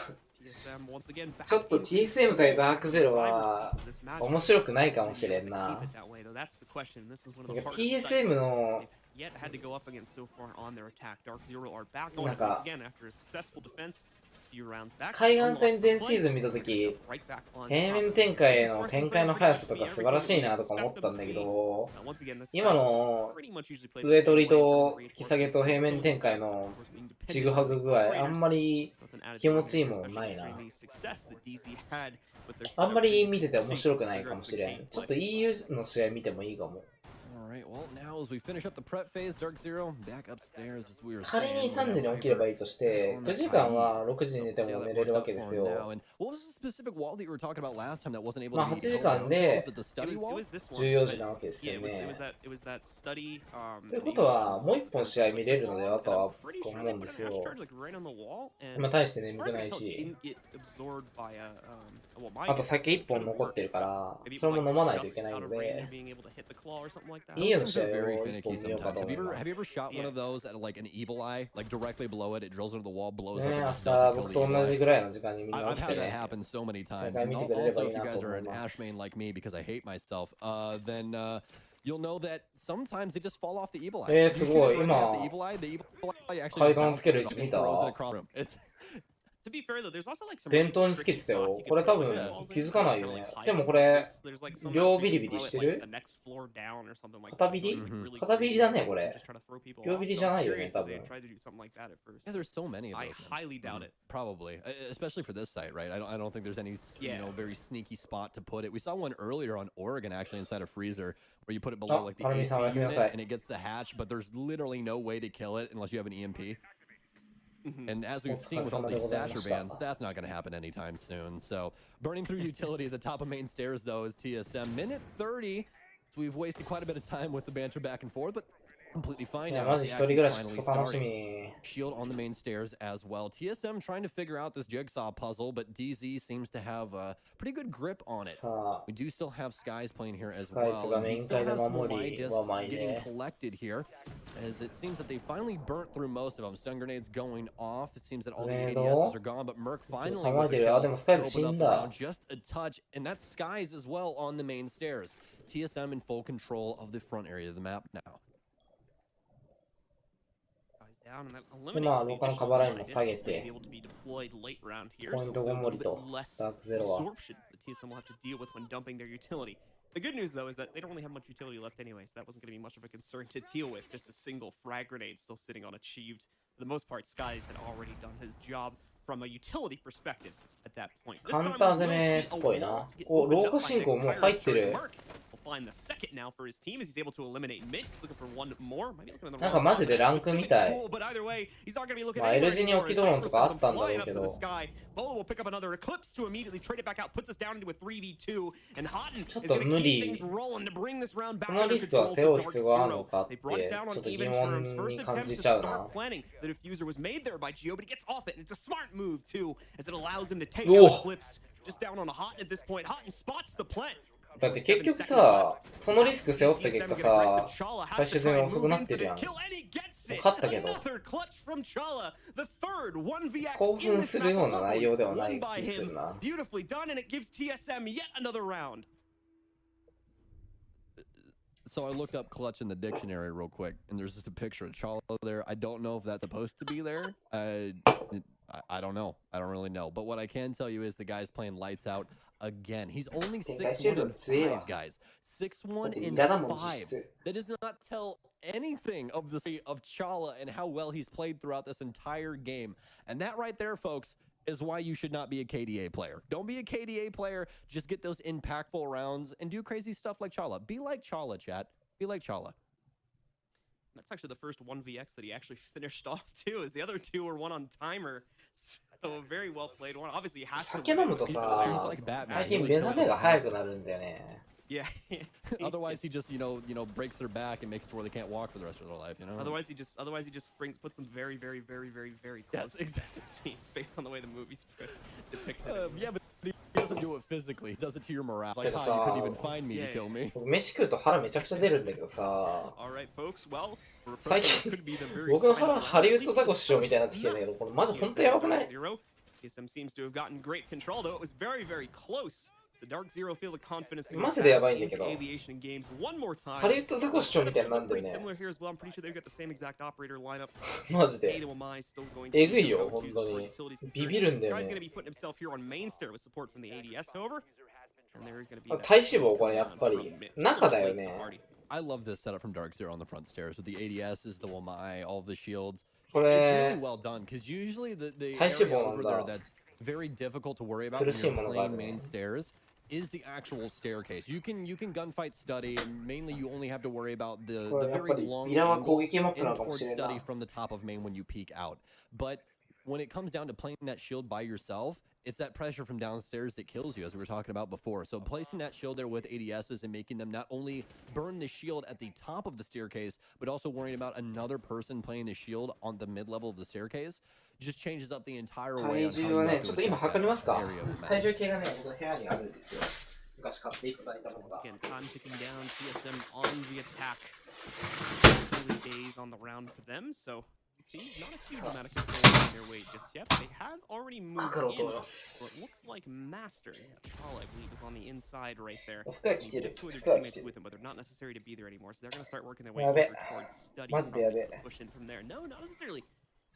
S5: TSM once again back
S3: ちょっと
S5: into
S3: TSM 対ダークゼロ
S5: driver's
S3: は
S5: seat in this matchup.
S3: 面白くないかもし
S5: They
S3: れ
S5: have
S3: ん
S5: to
S3: な
S5: keep it that way, though. That's the question. This is one of
S3: なん
S5: the
S3: か
S5: hardest
S3: TSM
S5: sites
S3: の
S5: they've yet had to go up against so far on their attack. Dark Zero are back on
S3: なん
S5: it
S3: か
S5: once again after a successful defense. Few rounds back.
S3: 海岸戦
S5: Unlocked
S3: 前
S5: the
S3: シー
S5: play.
S3: ズン見たとき
S5: Right back on
S3: 平
S5: top.
S3: 面展開への
S5: Of course,
S3: 展
S5: these
S3: 開
S5: are
S3: の
S5: pretty
S3: 速
S5: much
S3: さ
S5: to
S3: と
S5: be
S3: か素晴ら
S5: everything
S3: しい
S5: that
S3: な
S5: we
S3: とか思っ
S5: expect
S3: た
S5: them
S3: ん
S5: to
S3: だけ
S5: be.
S3: ど
S5: Once again, this
S3: 今
S5: site
S3: の
S5: pretty much usually plays
S3: 上
S5: the
S3: 取り
S5: same way for
S3: と
S5: the
S3: 突き下げと平面展開のちぐはぐ具合あんまり気持ちいいもんないなあんまり見てて面白くないかもしれんちょっと EU の試合見てもいいかも
S4: Alright, well, now as we finish up the prep phase, Dark Zero back upstairs as we were
S3: 仮
S4: saying.
S3: に3時に起きればいいとして9時間は6時に寝ても寝れるわけですよ
S4: And what was the specific wall that you were talking about last time that wasn't able
S3: まあ
S4: to
S3: 8
S4: be
S3: 時
S4: held
S3: 間
S4: down?
S3: で
S4: Was it the study wall?
S3: 14時なわけですよ
S5: Yeah,
S3: ね
S5: it was that study.
S3: ということはもう1本試合見れるのではとは思うんですよ今大して眠くないしあと酒1本残ってるからそれも飲まないといけないので EU の試合を
S4: Very
S3: 1本
S4: finicky
S3: 見ようか
S4: sometimes.
S3: と思います
S4: Have you ever shot one of those at like an evil eye, like directly below it? It drills into the wall, blows up,
S3: ね
S4: and
S3: 明
S4: just
S3: 日
S4: doesn't kill
S3: 僕
S4: the
S3: と
S4: evil
S3: 同じ
S4: eye.
S3: ぐらいの時間にみんな
S4: I've
S3: 起き
S4: had
S3: て
S4: that
S3: ね
S4: happen so many times.
S3: I
S4: And
S3: need to get rid of
S4: also,
S3: it
S4: if you
S3: now
S4: guys
S3: for
S4: are an
S3: my mom.
S4: Ash main like me, because I hate myself, then you'll know that sometimes they just fall off the evil eye.
S3: すごい
S4: The
S3: 今
S4: evil eye actually
S3: 階
S4: just
S3: 段つける
S4: bounces
S3: 位置
S4: off
S3: 見
S4: and
S3: た
S4: throws it across the room. It's
S5: To be fair though, there's also like some
S3: 伝統につけてたよこれ多分気づかないよねでもこれ両ビリビリしてる片ビリ片ビリだねこれ両ビリじゃないよね多分
S4: yeah, there's so many of
S5: I
S4: those.
S5: highly doubt it.
S4: Probably, especially for this site, right? I don't think there's any you know very sneaky spot to put it. We saw one earlier on Oregon actually inside a freezer where you put it below like the
S3: Pardon me,
S4: AC
S3: Thomas,
S4: unit
S3: okay.
S4: and it gets the hatch, but there's literally no way to kill it unless you have an EMP. And as we've seen with all these stasher bans, that's not going to happen anytime soon. So burning through utility at the top of main stairs though is TSM. Minute 30. So we've wasted quite a bit of time with the banter back and forth, but completely fine
S3: いや
S4: now.
S3: マ
S4: as
S3: ジ
S4: the
S3: 一人
S4: action's
S3: 暮らし
S4: finally
S3: クソ楽し
S4: starting.
S3: み
S4: Shield on the main stairs as well. TSM trying to figure out this jigsaw puzzle, but DZ seems to have a pretty good grip on it.
S3: さあ
S4: We do still have Skies playing here as
S3: Skies
S4: well.
S3: が
S4: And
S3: メ
S4: he
S3: イン
S4: still
S3: 会で
S4: has some
S3: 守
S4: Y
S3: り
S4: discs
S3: は前
S4: getting
S3: ね
S4: collected here, as it seems that they finally burnt through most of them. Stun grenades going off. It seems that all the ADSs are gone, but Merc finally with the
S3: 構えてるあで
S4: kill
S3: もスカイ
S4: to
S3: ズ
S4: open
S3: 死
S4: up
S3: ん
S4: the
S3: だ
S4: round just a touch, and that's Skies as well on the main stairs. TSM in full control of the front area of the map now.
S3: でまあ廊下のカバーラインも下げてポイントごもりとダークゼロは
S5: The good news, though, is that they don't really have much utility left anyway, so that wasn't going to be much of a concern to deal with. Just a single frag grenade still sitting on achieved. For the most part, Skies had already done his job from a utility perspective at that point.
S3: カウンター攻めっぽいなお廊下進行もう入ってる
S5: Find the second now for his team as he's able to eliminate mid. He's looking for one more. Might be looking in the
S3: なんかマジでランクみたい
S5: But either way, he's not going to be looking
S3: まあ
S5: anywhere
S3: L 字に
S5: anymore.
S3: 置きドローンとかあったんだろう
S5: Flying
S3: け
S5: up to
S3: ど
S5: the sky. Bolo will pick up another eclipse to immediately trade it back out. Puts us down into a 3v2. And Houghton is
S3: ちょっと
S5: going to
S3: 無
S5: keep
S3: 理
S5: things rolling to bring this round back
S3: この
S5: under
S3: リスクは
S5: control
S3: 背負う
S5: for
S3: 必
S5: Dark
S3: 要がある
S5: Zero.
S3: のかっ
S5: They
S3: て
S5: brought it down
S3: ちょ
S5: on
S3: っと疑
S5: even
S3: 問
S5: terms. First
S3: に感
S5: attempt
S3: じ
S5: to
S3: ちゃうな
S5: start planning. The diffuser was made there by Gio, but it gets off it. And it's a smart move, too, as it allows him to take
S3: Whoa.
S5: out Eclipse just down on a Houghton at this point. Houghton spots the plant.
S3: だって結局さそのリスク背負った結果さ最終戦遅くなってるやん勝ったけど興奮するような内容ではない気するな
S5: Beautifully done, and it gives TSM yet another round.
S4: So I looked up clutch in the dictionary real quick, and there's just a picture of Chala there. I don't know if that's supposed to be there. I don't know. I don't really know. But what I can tell you is the guy's playing lights out again. He's only 6-1 in 5, guys. 6-1 in 5. That does not tell anything of the of Chala and how well he's played throughout this entire game. And that right there, folks, is why you should not be a KDA player. Don't be a KDA player. Just get those impactful rounds and do crazy stuff like Chala. Be like Chala, chat. Be like Chala.
S5: That's actually the first 1vx that he actually finished off too, as the other two were one on timer. So a very well played one. Obviously, he has to.
S3: 酒飲むとさ、最近目覚めが早くなるんだよね。
S5: Yeah.
S4: Otherwise, he just breaks their back and makes it where they can't walk for the rest of their life.
S5: Otherwise, he just puts them very, very, very, very, very close.
S4: Yes, exactly.
S5: It seems based on the way the movie's depicted.
S4: Yeah, but he doesn't do it physically. He does it to your morale. Like, how you couldn't even find me to kill me.
S3: 飯食うと腹めちゃくちゃ出るんだけどさ。
S5: All right, folks. Well,
S3: 最近僕の腹ハリウッドザコシショウみたいになってきてるんだけど、これマジ本当やばくない
S5: ？TSM seems to have gotten great control, though it was very, very close. So Dark Zero feel the confidence to
S3: マジでやばいんだけど。
S5: aviation games one more time.
S3: ハリウッドザコシショウみたいになるんだよね。
S5: Similar here as well. I'm pretty sure they've got the same exact operator lineup.
S3: マジで。えぐいよ、本当に。ビビるんだよね。
S5: He's going to be putting himself here on main stair with support from the ADS, however. And there's going to be
S3: 体脂肪これやっぱり中だよね。
S4: I love this setup from Dark Zero on the front stairs with the ADSs, the Wamai, all of the shields.
S3: こ
S4: It's
S3: れ
S4: really well done because usually the
S3: 体脂
S4: area
S3: 肪なん
S4: over
S3: だ。
S4: there that's very difficult to worry about when
S3: 苦しい
S4: you're
S3: ものがある
S4: playing
S3: ね。
S4: main stairs is the actual staircase. You can gunfight study, and mainly you only have to worry about the
S3: これやっぱ
S4: very
S3: り
S4: long
S3: ビラは攻
S4: angle
S3: 撃マップ
S4: in
S3: なのかもし
S4: towards
S3: れんな。
S4: study from the top of main when you peek out. But when it comes down to playing that shield by yourself, it's that pressure from downstairs that kills you, as we were talking about before. So placing that shield there with ADSs and making them not only burn the shield at the top of the staircase, but also worrying about another person playing the shield on the mid-level of the staircase, just changes up the entire way
S3: 体
S4: on how
S3: 重
S4: you
S3: はね、
S4: have
S3: ちょっ
S4: to
S3: と今
S4: attack
S3: 測りま
S4: that
S3: すか。
S4: area of the map.
S3: 体重計がね、僕の部屋にあるんですよ。昔買っていただいたものが。
S5: Again, time ticking down. TSM on the attack. Early days on the round for them, so it seems not a huge amount of control on their way just yet. But they have already moved
S3: 測ろうと思い
S5: in.
S3: ます。
S5: So it looks like Master, Chala, I believe, is on the inside right there.
S3: 服が来て
S5: And
S3: る。
S5: two other
S3: 服が来て
S5: teammates
S3: る。
S5: with him, but they're not necessary to be there anymore. So they're going to start working their way
S3: や
S5: over
S3: べ。
S5: towards study.
S3: マジでやべ。
S5: Push in from there. No, not necessarily.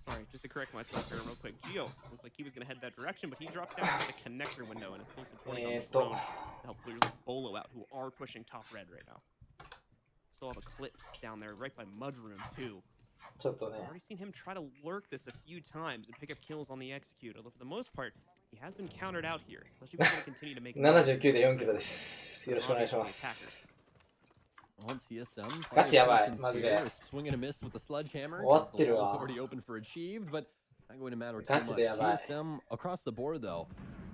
S5: Sorry, just to correct myself here real quick. Gio looked like he was going to head that direction, but he drops down to the connector window and is still supporting on the drone to help players like Bolo out, who are pushing top red right now. Still have Eclipse down there right by Mudroom, too.
S3: ちょっとね。
S5: I've already seen him try to lurk this a few times and pick up kills on the execute, although for the most part, he has been countered out here, especially if he's going to continue to make
S3: 79で4キロです。よろしくお願いします。
S4: On TSM,
S3: ガチやばい、
S4: Players
S3: マジ
S4: here
S3: で。
S4: is swing and a miss with the sledgehammer.
S3: 終わっ
S4: because
S3: て
S4: the
S3: る
S4: wall
S3: わ。
S4: is already open for achieved, but not going to matter too
S3: ガチ
S4: much.
S3: でやばい。
S4: TSM across the board though,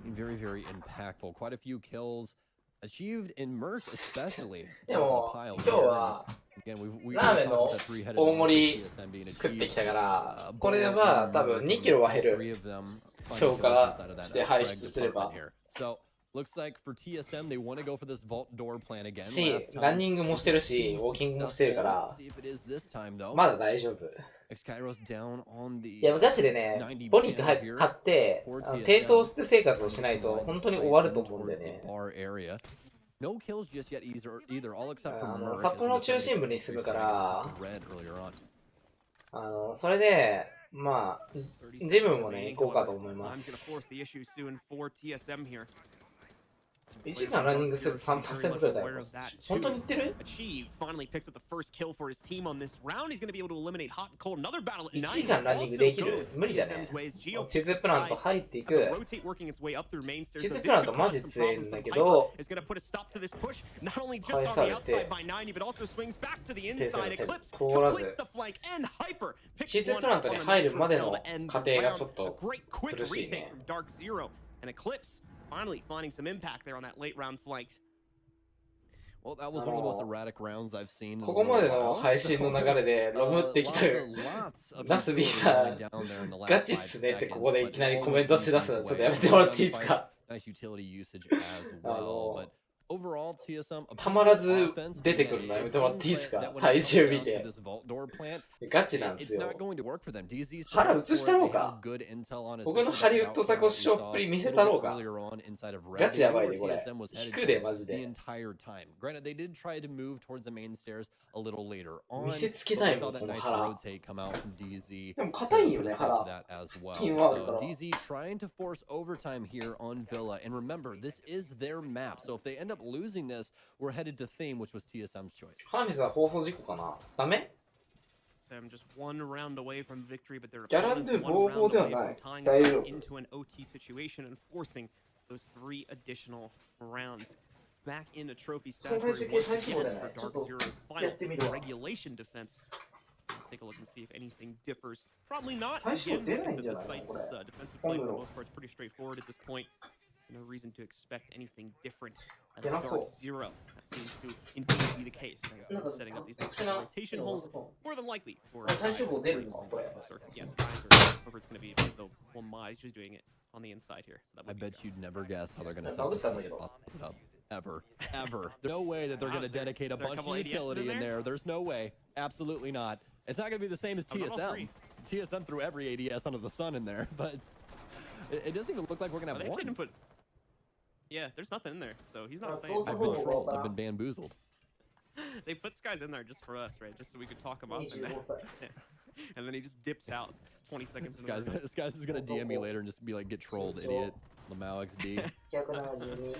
S4: being very, very impactful. Quite a few kills achieved in Merc, especially.
S3: でも、
S4: Pile
S3: 今日は
S4: Again, we
S3: ラーメンの
S4: talked about that three-headed
S3: 大
S4: monster
S3: 盛り
S4: TSM being
S3: 食ってき
S4: achieved.
S3: たから、
S4: Both
S3: これは
S4: in
S3: 多分
S4: Merc
S3: 2
S4: and
S3: キロは
S4: all
S3: 減
S4: three
S3: る。
S4: of them finding
S3: 消
S4: kills
S3: 化
S4: inside of that
S3: して排
S4: frag
S3: 出すれば。
S4: department here. So looks like for TSM they want to go for this vault door plan again.
S3: し、
S4: Last
S3: ラン
S4: time
S3: ニングもしてるし、ウォーキングもしてるから、
S4: see if it is this time though.
S3: まだ大丈夫。
S4: Xkairos down on the
S3: いや、ガチでね、ボニック買って、低糖質生活をしないと本当に終わると思うんだよね。
S4: bar area. No kills just yet either, all except for
S3: あの
S4: Merc.
S3: 札幌の中心部に住むから、
S4: Red earlier on.
S3: それで、まあ、ジムもね、行こうかと思いま
S5: I'm
S3: す。
S5: going to force the issue soon for TSM here.
S3: 1時間ランニングすると 3% くらいだよ。本当に言ってる
S5: Achieve finally picks up the first kill for his team on this round. He's going to be able to eliminate Hot and Cold. Another battle at
S3: 1
S5: 9.
S3: 時間ランニングできる無理じゃね
S5: TSM's ways. Geo
S3: 地図プラント入っていく。
S5: rotate working its way up through main stairs.
S3: 地
S5: So
S3: 図
S5: this
S3: プラン
S5: could
S3: トマ
S5: cause
S3: ジ
S5: some
S3: 強い
S5: problems
S3: んだ
S5: for
S3: け
S5: Hyper.
S3: ど、
S5: Is going to put a stop to this push. Not only just on the outside by 90, but also swings back to the inside. Eclipse completes the flank and Hyper
S3: 地
S5: picks
S3: 図
S5: one
S3: プラン
S5: up
S3: ト
S5: on
S3: に
S5: the
S3: 入るまで
S5: nitro
S3: の
S5: cell to end
S3: 過
S5: the
S3: 程が
S5: round.
S3: ちょっ
S5: A
S3: と
S5: great quick
S3: 苦しい
S5: retake
S3: ね。
S5: from Dark Zero. And Eclipse finally finding some impact there on that late round flank.
S4: Well, that was one of the most erratic rounds I've seen.
S3: ここまでの配信の流れでロムってきたラス B さん、ガチっすねってここでいきなりコメントしだすのちょっとやめてもらっていいですか
S4: Nice utility usage as well, but overall, TSM
S3: たまらず出てくるのやめてもらっていいですか体重見て。ガチなんですよ。腹映したろうか僕のハリウッドザコシショウっぷり見せたろうかガチやばいでこれ。引くでマジで。見せつけたいもんこの腹。でも硬いよね腹。金はあるから。
S4: DZ trying to force overtime here on Villa, and remember this is their map, so if they end up losing this, we're headed to theme, which was TSM's choice.
S3: 花火さん放送事故かなダメ
S5: TSM just one round away from victory, but their
S3: ギャランドゥ
S5: opponents
S3: ボ
S5: one
S3: ーボー
S5: round
S3: では
S5: away
S3: ない
S5: from。tying
S3: 大
S5: us
S3: 丈
S5: up
S3: 夫。
S5: into an OT situation and forcing those 3 additional rounds. Back into trophy
S3: その
S5: statuary
S3: 体重計
S5: once
S3: 体脂肪
S5: again
S3: 出ない。
S5: for
S3: ちょっ
S5: Dark
S3: と
S5: Zero's
S3: や
S5: final
S3: ってみるわ。
S5: regulation defense. Take a look and see if anything differs. Probably not.
S3: 体脂
S5: Again,
S3: 肪出
S5: like
S3: な
S5: I
S3: いん
S5: said,
S3: じゃ
S5: the
S3: ないのこ
S5: site's
S3: れ。
S5: defensive
S3: な
S5: play
S3: んだ
S5: for the
S3: ろ
S5: most part is pretty straightforward at this point. There's no reason to expect anything different at
S3: 出な
S5: Dark
S3: そ
S5: Zero. That seems to indeed be the case.
S3: う。なんか
S5: Setting up these
S3: 特殊
S5: extra
S3: な
S5: rotation
S3: のが
S5: holes
S3: そ
S5: more than likely for
S3: う。体
S5: Skies
S3: 脂肪
S5: to
S3: 出る
S5: complete
S3: のこれ。
S5: the circuit. Yeah, Skies or whoever it's going to be. Though, well, Mai's just doing it on the inside here. So that
S4: I
S5: would be
S4: bet
S5: Skies.
S4: you'd never guess how they're going to set
S3: 殴っ
S4: this
S3: たんだけど。
S4: up. Ever. Ever. No way that they're
S5: Wow,
S4: going to
S5: is there-
S4: dedicate a
S5: is there a
S4: bunch of
S5: couple ADSs
S4: utility
S5: in
S4: in
S5: there?
S4: there. There's no way. Absolutely not. It's not going to be the same as
S5: Oh, not all
S4: TSM.
S5: three.
S4: TSM threw every ADS under the sun in there, but it doesn't even look like we're going to
S5: Oh,
S4: have
S5: they actually
S4: one.
S5: didn't put. Yeah, there's nothing in there, so he's not
S3: That's
S5: saying.
S3: also
S4: I've been
S3: cool.
S4: trolled. I've been bamboozled.
S5: They put Skies in there just for us, right? Just so we could talk him up, and
S3: 25
S5: then,
S3: 歳。
S5: and then he just dips out 20 seconds.
S4: This
S5: into
S4: guy's,
S5: the
S4: this guy's is going to DM me later and just be like, get trolled, idiot. Lamau XD.
S3: 172。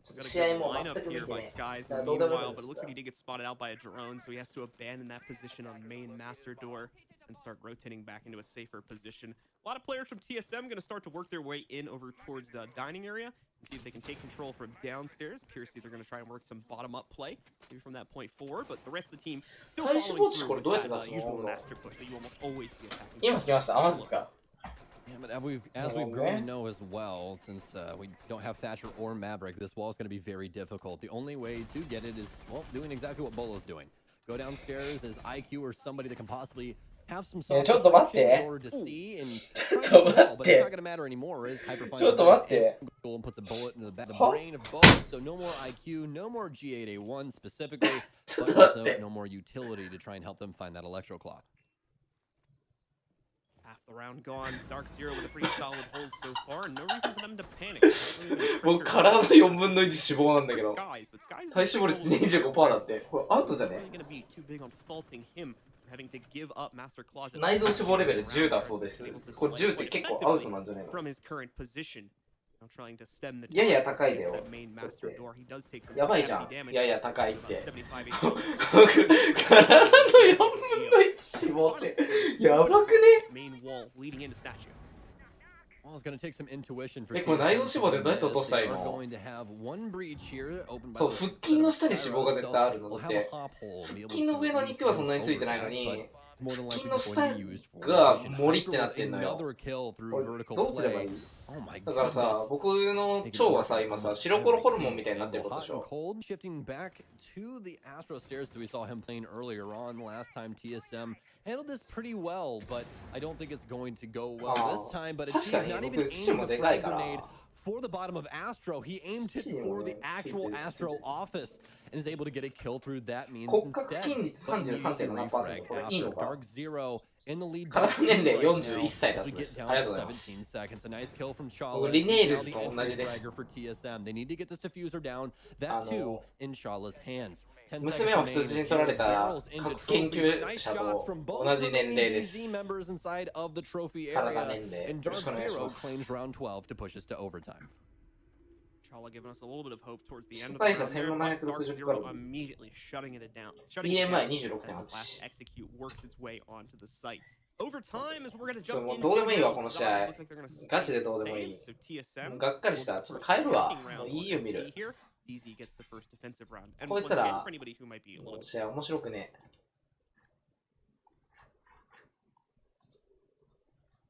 S3: ちょっと
S5: Got a
S3: 試合
S5: good
S3: も
S5: lineup
S3: 全く見
S5: here
S3: て
S5: by
S3: ね。
S5: Skies
S3: だ
S5: in
S3: か
S5: the
S3: らどうでもいい
S5: meanwhile,
S3: ん
S5: but
S3: で
S5: it
S3: す
S5: looks like he did get spotted out by a drone, so he has to abandon that position on main master door and start rotating back into a safer position. A lot of players from TSM going to start to work their way in over towards the dining area and see if they can take control from downstairs. Curious to see if they're going to try and work some bottom-up play, maybe from that point forward, but the rest of the team still
S3: 体脂
S5: following
S3: 肪値
S5: through
S3: これ
S5: with
S3: どうやって
S5: that
S3: 出すの
S5: usual
S3: 今度。
S5: master push that you almost always see attacking.
S3: 今来ました。あ、まずですか。
S4: Yeah, but as we've grown to know as well, since we don't have Thatcher or Maverick, this wall is going to be very difficult. The only way to get it is, well, doing exactly what Bolo's doing. Go downstairs as IQ or somebody that can possibly have some sort
S3: ちょっと待って
S4: in order to see and
S3: ちょっと待って
S4: but it's not going to matter anymore as Hyper finds
S3: ちょっと待って
S4: a goal and puts a bullet in the back of the
S3: は
S4: brain of both. So no more IQ, no more G8A1 specifically,
S3: ちょっ
S4: but
S3: と待
S4: also
S3: って
S4: no more utility to try and help them find that electro claw.
S5: Half the round gone. Dark Zero with a pretty solid hold so far, and no reason for them to panic.
S3: 僕体の4分の1脂肪なんだけど
S5: Skies, but Skies
S3: 体脂肪率 25% だってこれアウトじゃね
S5: really gonna be too big on faulting him for having to give up Master Claws.
S3: 内臓脂肪レベル10だそうですこれ10って結構アウトなんじゃないの
S5: From his current position. Now trying to stem the
S3: やや高いだよ
S5: that main master door. He does take some
S3: やばいじゃ
S5: heavy
S3: ん
S5: damage.
S3: やや高いって
S5: About 75
S3: 僕体の4分の1脂肪ってやばくね
S5: main wall leading into statue.
S4: Well, it's going to take some intuition for
S3: これ内臓脂肪でどうやって落としたらいい
S4: We're
S3: の
S4: going to have one breach here open by
S3: そう
S4: the
S3: 腹筋の下に脂肪が
S4: So
S3: 絶対あるの
S4: we'll
S3: っ
S4: have a
S3: て
S4: hop hole, be able
S3: 腹筋の上の
S4: to
S3: 肉はそんなについてないの
S4: over
S3: に
S4: that, but it's more than
S3: 腹筋
S4: likely
S3: の
S4: just
S3: 下
S4: going to be used for
S3: が
S4: rotation.
S3: 森って
S4: Hyper
S3: な
S4: with
S3: ってんのよ
S4: another kill through
S3: これ
S4: vertical
S3: どうすればい
S4: play.
S3: い
S4: Oh my
S3: だからさ
S4: goodness.
S3: 僕の腸はさ今さ白黒ホルモンみたいになってることでし
S4: Hot and
S3: ょ
S4: cold, shifting back to the Astro stairs that we saw him playing earlier on. Last time TSM handled this pretty well, but I don't think it's going to go well this time. But
S3: 確か
S4: achieved
S3: に
S4: not
S3: 僕
S4: even
S3: 父
S4: aiming
S3: も
S4: the
S3: でかい
S4: frag
S3: から
S4: grenade for the bottom of Astro. He aimed it for the actual Astro office and is able to get a kill through that means
S3: 骨格
S4: instead.
S3: 筋率
S4: But immediately
S3: 33.7%
S4: refrag
S3: これいい
S4: after
S3: のか
S4: Dark Zero in the lead
S3: 体
S4: position
S3: 年齢
S4: right now
S3: 41歳だ
S4: as
S3: そう
S4: we
S3: で
S4: get
S3: す
S4: down
S3: あり
S4: to
S3: がとうございます
S4: 17 seconds. A nice kill from
S3: 僕
S4: Shala.
S3: リネイル
S4: Now
S3: ズ
S4: the
S3: と同
S4: entry
S3: じです
S4: fragger for TSM. They need to get this diffuser down. That too in Shala's hands. 10
S3: 娘は人質に取られた核研究者と同じ年齢です
S4: DZ members inside of the trophy
S3: 体
S4: area.
S3: 年齢
S4: And
S3: よろ
S4: Dark
S3: しくお願いし
S4: Zero
S3: ます
S4: claims round 12 to push us to overtime.
S5: Chala giving us a little bit of hope towards the end of
S3: 失
S5: the
S3: 敗者
S5: round there, but Dark
S3: 1760
S5: Zero
S3: から
S5: immediately shutting it down. Shutting it down
S3: BMI
S5: as the
S3: 26.8
S5: last execute works its way onto the site. Overtime as we're going to
S3: ちょ
S5: jump
S3: もう
S5: into
S3: どうでもいいわ
S5: the
S3: こ
S5: round.
S3: の試合
S5: Look like they're gonna
S3: ガチで
S5: stay
S3: どうでもい
S5: the
S3: い
S5: same. So
S3: も
S5: TSM
S3: うがっかりしたちょっと帰るわもういいよ見る
S5: here. DZ gets the first defensive round. And
S3: こい
S5: once
S3: つ
S5: again,
S3: ら
S5: for anybody who might be a
S3: も
S5: little
S3: う試合面白くね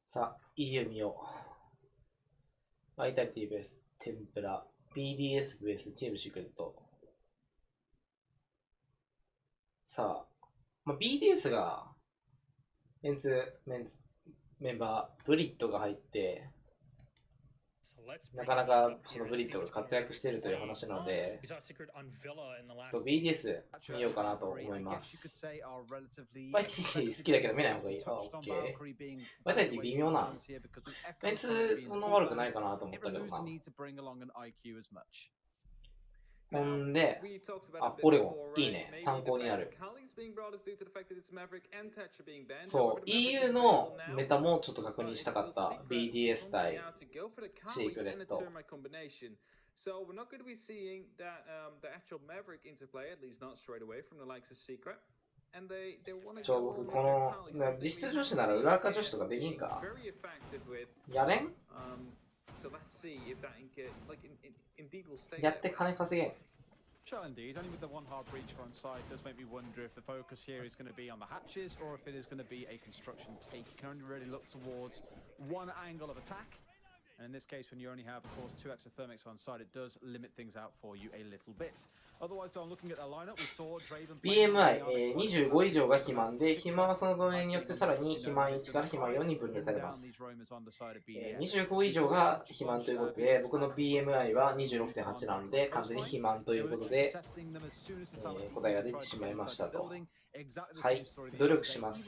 S3: さあいいよ見ようバイタリティベース天ぷら BDS ベースチームシークレットさあ、まあ、BDS がメンバーブリットが入ってなかなかそのブリットが活躍しているという話なので BDS 見ようかなと思いますバイタリティ好きだけど見ない方がいいOK バイタリティ微妙なメンツそんな悪くないかなと思ったけどなほんで、あ、オレゴン、いいね、参考になる。そう、EU のメタもちょっと確認したかった。BDS 対シークレット。
S6: So we're not going to be seeing that the actual Maverick interplay, at least not straight away from the likes of Secret.
S3: 僕この実質女子なら裏垢女子とかできんかやれんやって金稼げん
S7: Sure, indeed. Only with the one hard breach on side does make me wonder if the focus here is going to be on the hatches or if it is going to be a construction take. You can only really look towards one angle of attack. And in this case, when you only have, of course, 2 exothermics on side, it does limit things out for you a little bit. Otherwise, though, I'm looking at their lineup. We saw Draven
S3: BMI25 以上が肥満で、肥満はその増減によってさらに肥満1から肥満4に分類されます。25以上が肥満ということで、僕の BMI は 26.8 なので、完全に肥満ということで、答えが出てしまいましたと。はい、努力します。い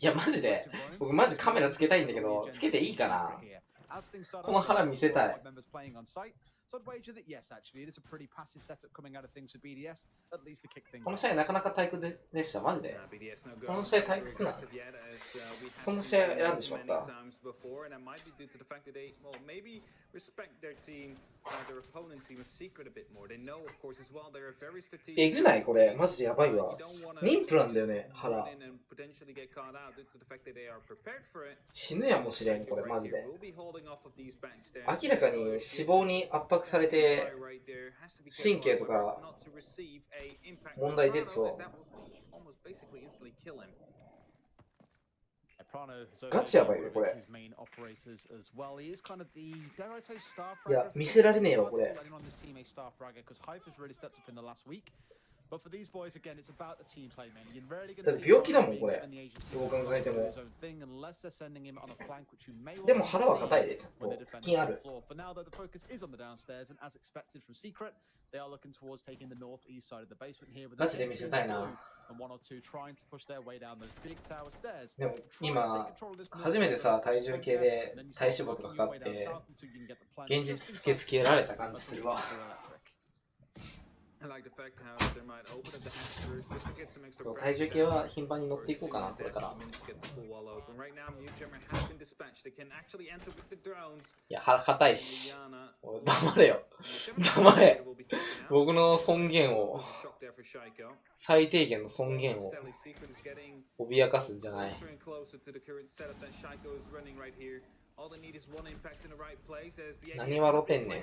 S3: や、マジで、僕マジカメラつけたいんだけど、つけていいかなこの腹見せたい。
S7: So I'd wager that yes, actually, it is a pretty passive setup coming out of things for BDS, at least to kick things off.
S3: この試合なかなか退屈でした、マジで。この試合退屈な。そんな試合選んでしまった。えぐないこれ、マジでやばいわ。妊婦なんだよね、腹。死ぬやもしれん、これ、マジで。明らかに脂肪に圧迫されて神経とか問題出そう。ガチやばいねこれ。いや見せられねえわこれ。だって病気だもんこれ。どう考えても。でも腹は硬いでちゃんと腹筋ある。ガチで見せたいな。でも今初めてさ体重計で体脂肪とかかかって現実つけつけられた感じするわ。体重計は頻繁に乗っていこうかな、これから。いや、腹硬いし。黙れよ。黙れ。僕の尊厳を、最低限の尊厳を脅かすんじゃない。何笑ってんねん。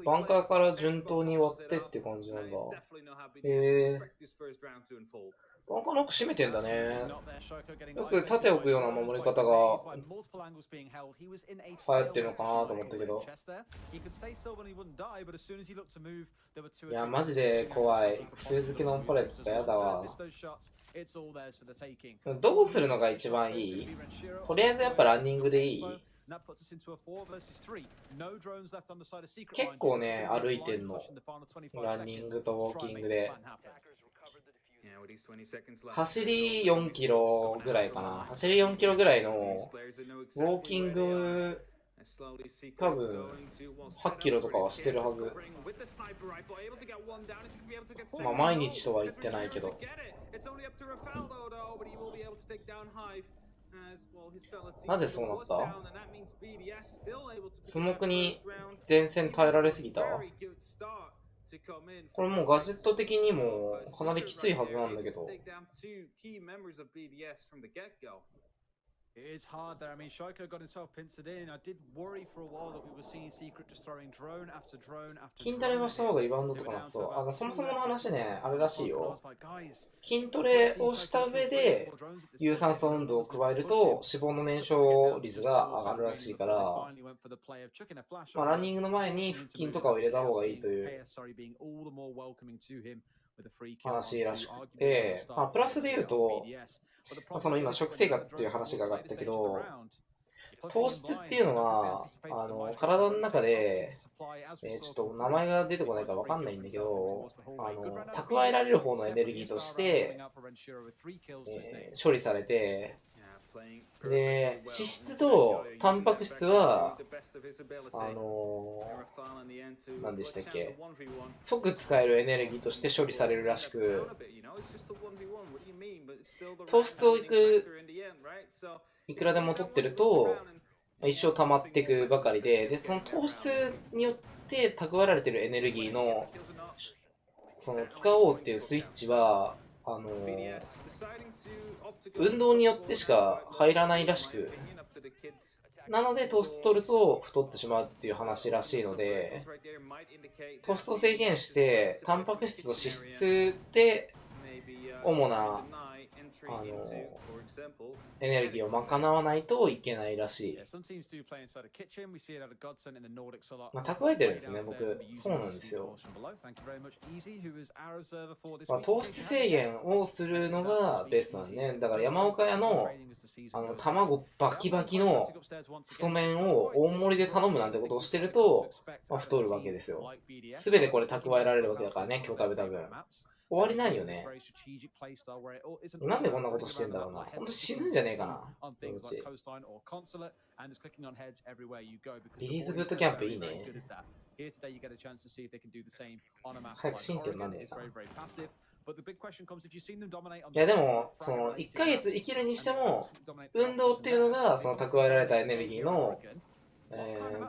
S3: バンカーから順当に割ってって感じなんだ。バンカーの奥閉めてんだね。よく縦置くような守り方が流行ってるのかなと思ったけど。いや、マジで怖い。薬漬けのオンパレットってやだわ。どうするのが一番いい？とりあえずやっぱランニングでいい？結構ね、歩いてんの。ランニングとウォーキングで。走り4キロぐらいかな。走り4キロぐらいのウォーキング多分8キロとかはしてるはず。まあ毎日とは言ってないけど。なぜそうなった？スモークに前線耐えられすぎた？これもうガジェット的にもかなりきついはずなんだけど。
S7: It is hard there. I mean, Shaiko got himself pincered in. I did worry for a while that we were seeing Secret just throwing drone after drone after drone.
S3: 筋トレをした方がリバウンドとかなそう。そもそもの話ね、あれらしいよ。筋トレをした上で有酸素運動を加えると脂肪の燃焼率が上がるらしいから、まあ、ランニングの前に腹筋とかを入れた方がいいという話らしくて、まあ、プラスで言うと、まあ、その今食生活っていう話が上がったけど、糖質っていうのは体の中で、ちょっと名前が出てこないから分かんないんだけど、蓄えられる方のエネルギーとして、処理されて、で、脂質とタンパク質は、何でしたっけ、即使えるエネルギーとして処理されるらしく、糖質をいくらでも取ってると、一生溜まっていくばかりで、その糖質によって蓄えられているエネルギーの、その使おうっていうスイッチは、運動によってしか入らないらしく、なので糖質取ると太ってしまうっていう話らしいので、糖質を制限してタンパク質と脂質で主なエネルギーを賄わないといけないらしい。まあ、蓄えてるんですね、僕。そうなんですよ。まあ、糖質制限をするのがベストなんね。だから山岡屋の卵バキバキの太麺を大盛りで頼むなんてことをしてると、まあ、太るわけですよ。すべてこれ蓄えられるわけだからね、今日食べた分。終わりないよね。なんでこんなことしてんだろうな。ほんと死ぬんじゃねえかな。リリーズブートキャンプいいね。早く進展なんねえかな。いやでも、その1ヶ月生きるにしても、運動っていうのがその蓄えられたエネルギーの、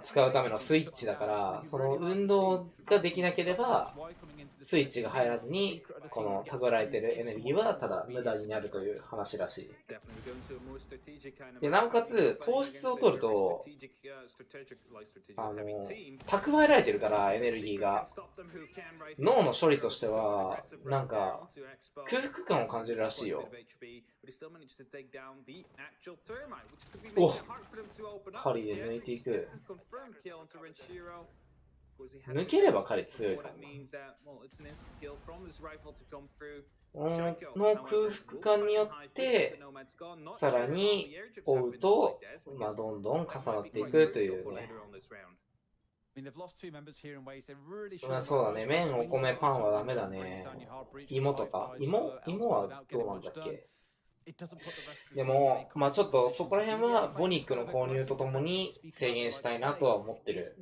S3: 使うためのスイッチだから、その運動ができなければ、スイッチが入らずに、この蓄えられているエネルギーはただ無駄になるという話らしい。でなおかつ、糖質を取ると、蓄えられてるから、エネルギーが。脳の処理としては、なんか、空腹感を感じるらしいよ。おっ、針で抜いていく。抜ければ彼強いからな。の空腹感によってさらに追うと、まあ、どんどん重なっていくというね。まあそうだね、麺、お米、パンはダメだね。芋とか芋はどうなんだっけ。でも、まあちょっとそこら辺はボニックの購入とともに制限したいなとは思ってる。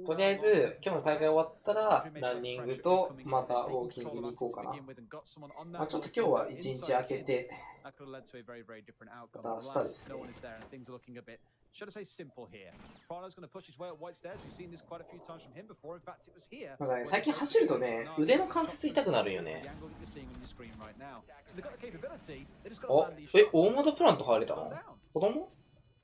S3: とりあえず、今日の大会終わったら、ランニングとまたウォーキングに行こうかな。まあちょっと今日は一日空けて、また明日ですね。なんかね、最近走るとね、腕の関節痛くなるよね。お、大元プラント入れたの？子供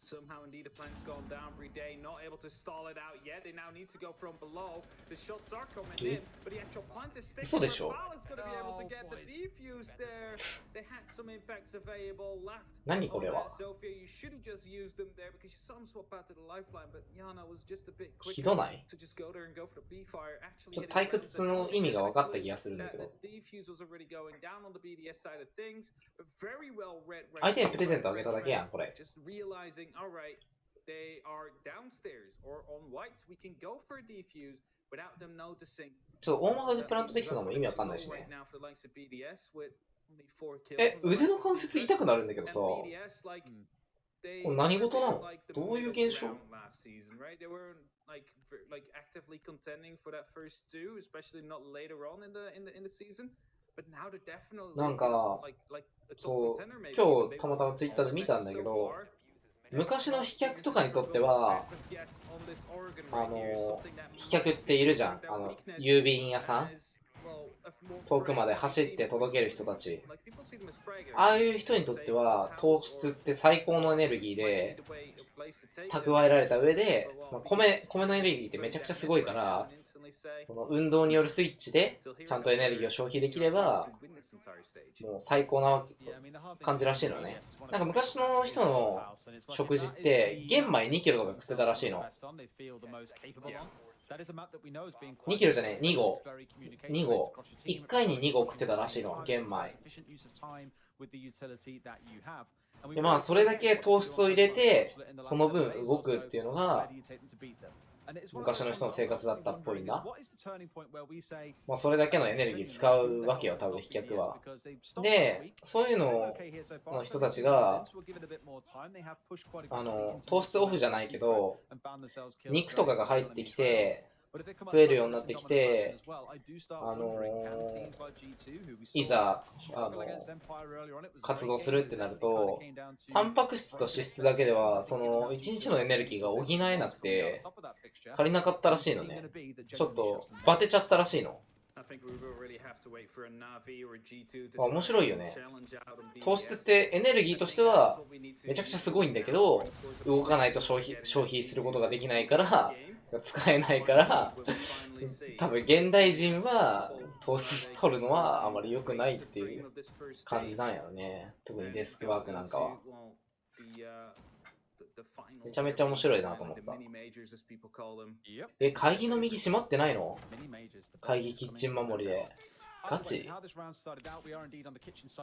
S6: Somehow, indeed, the plan's gone down every day, not able to stall it out yet. They now need to go from below. The shots are coming in, but the actual plant is sticking. Ball is going to be able to get the defuse there. They had some impacts available left. Sophia, you shouldn't just use them there because you saw them swap out to the lifeline, but Yana was just a bit quick to just go there and go for the B-fire. Actually, the defuse was already going down on the BDS side of things, but very well read. Just realizing. Alright, they are downstairs or on white. We can go for a defuse without them noticing.
S3: ちょっと大元でプラントできたのも意味わかんないしね。腕の関節痛くなるんだけどさ。これ何事なの？どういう現象
S6: ？Like actively contending for that first two, especially not later on in the season. But now they're definitely
S3: なんか、そう、今日たまたまツイッターで見たんだけど、昔の飛脚とかにとっては、飛脚っているじゃん。郵便屋さん遠くまで走って届ける人たち。ああいう人にとっては、糖質って最高のエネルギーで、蓄えられた上で、米のエネルギーってめちゃくちゃすごいから、その運動によるスイッチでちゃんとエネルギーを消費できればもう最高な感じらしいのね。なんか昔の人の食事って玄米2キロとか食ってたらしいの。2キロじゃねえ、2合1回に2合食ってたらしいの、玄米で。まあそれだけ糖質を入れてその分動くっていうのが昔の人の生活だったっぽいな。まあそれだけのエネルギー使うわけよ、多分飛脚は。で、そういうのの人たちが、糖質オフじゃないけど、肉とかが入ってきて、増えるようになってきて、いざ活動するってなると、タンパク質と脂質だけではその1日のエネルギーが補えなくて足りなかったらしいのね。ちょっとバテちゃったらしいの。面白いよね。糖質ってエネルギーとしてはめちゃくちゃすごいんだけど、動かないと消費することができないから使えないから、多分現代人は糖質取るのはあまり良くないっていう感じなんやろね。特にデスクワークなんかは。めちゃめちゃ面白いなと思った。会議の右閉まってないの？会議キッチン守りで。ガチ？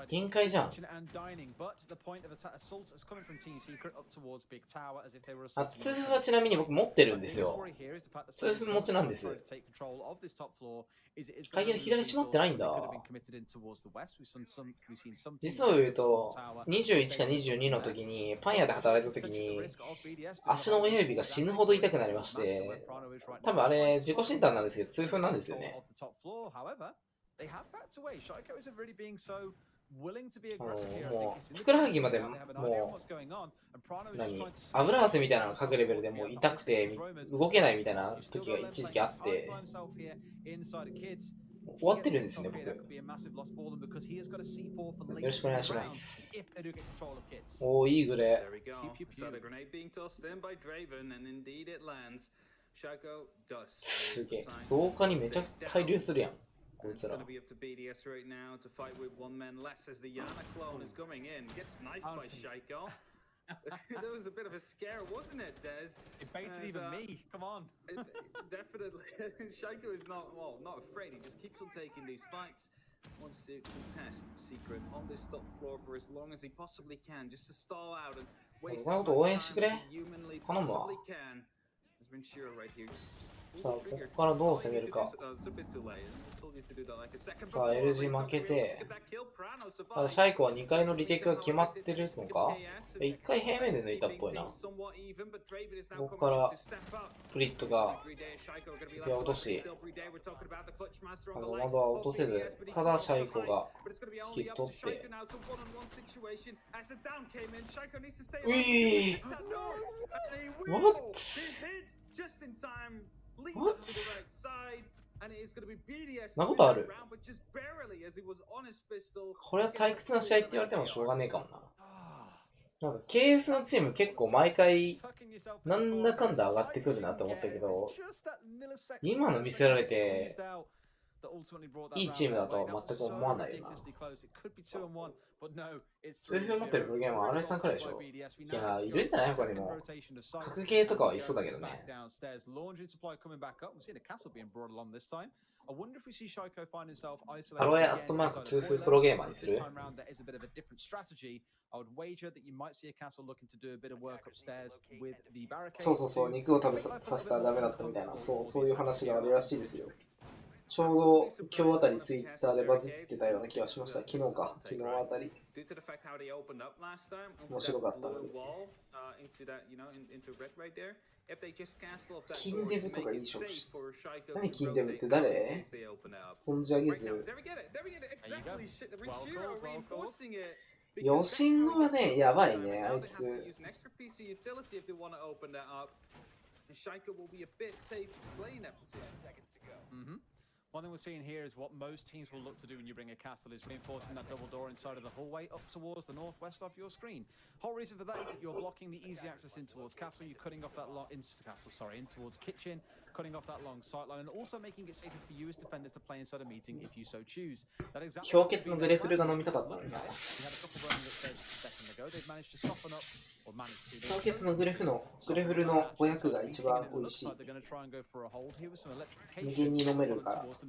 S3: 限界じゃん。通風はちなみに僕持ってるんですよ。通風持ちなんです。会議の左閉まってないんだ。実を言うと、21か22の時に、パン屋で働いた時に、足の親指が死ぬほど痛くなりまして、多分あれ自己診断なんですけど、痛風なんですよね。もうふくらはぎまでもう油汗みたいなのがかくレベルでもう痛くて動けないみたいな時が一時期あって、終わってるんですよね僕。よろしくお願いします。おー、いいグレ。すげえ、廊下にめちゃくちゃ滞留するやんこいつら。
S6: There was a bit of a scare, wasn't it, Des?
S7: It baited even me. Come on.
S6: Definitely. Shaiko is not afraid. He just keeps on taking these fights. Wants to contest Secret on this top floor for as long as he possibly can, just to stall out and waste as much time as he humanly possibly can. There's been Shiro right here.
S3: さあ、ここからどう攻めるか。さあ、LG 負けて、ただシャイコは2回のリテイクが決まってるのか？ 1 回平面で抜いたっぽいな。ここからフリットが落とし、窓は落とせず、ただシャイコが引き取って、ういー！ What？ そんなことある？これは退屈な試合って言われてもしょうがねえかもな。なんか KS のチーム結構毎回なんだかんだ上がってくるなと思ったけど、今の見せられていいチームだとは全く思わないよな。通風持ってるプロゲームは RS さんくらいでしょ。いや、いるんじゃない他にも。格ゲーとかはいそうだけどね。アロエアットマーク通風プロゲーマーにする？そうそうそう、肉を食べさせたらダメだったみたいな、そういう話があるらしいですよ。ちょうど今日あたりツイッターでバズってたような気がしました。昨日あたり。面白かったのに。キンデブとかいい勝負して。何キンデブって誰？存じ上げず。ヨシンゴはね、やばいね、あいつ。
S7: One thing we're seeing here is what most teams will look to do when you bring a castle is reinforcing that double door inside of the hallway up towards the northwest of your screen. Whole reason for that is that you're blocking the easy access in towards castle, you're cutting off that in towards kitchen, cutting off that long sight line, and also making it safer for you as defenders to play inside a meeting if you so choose. That exactly
S3: 氷結のグレフルが飲みたかったんだ。氷結のグレフルの500が一番美味しい。無限に飲めるから。
S7: So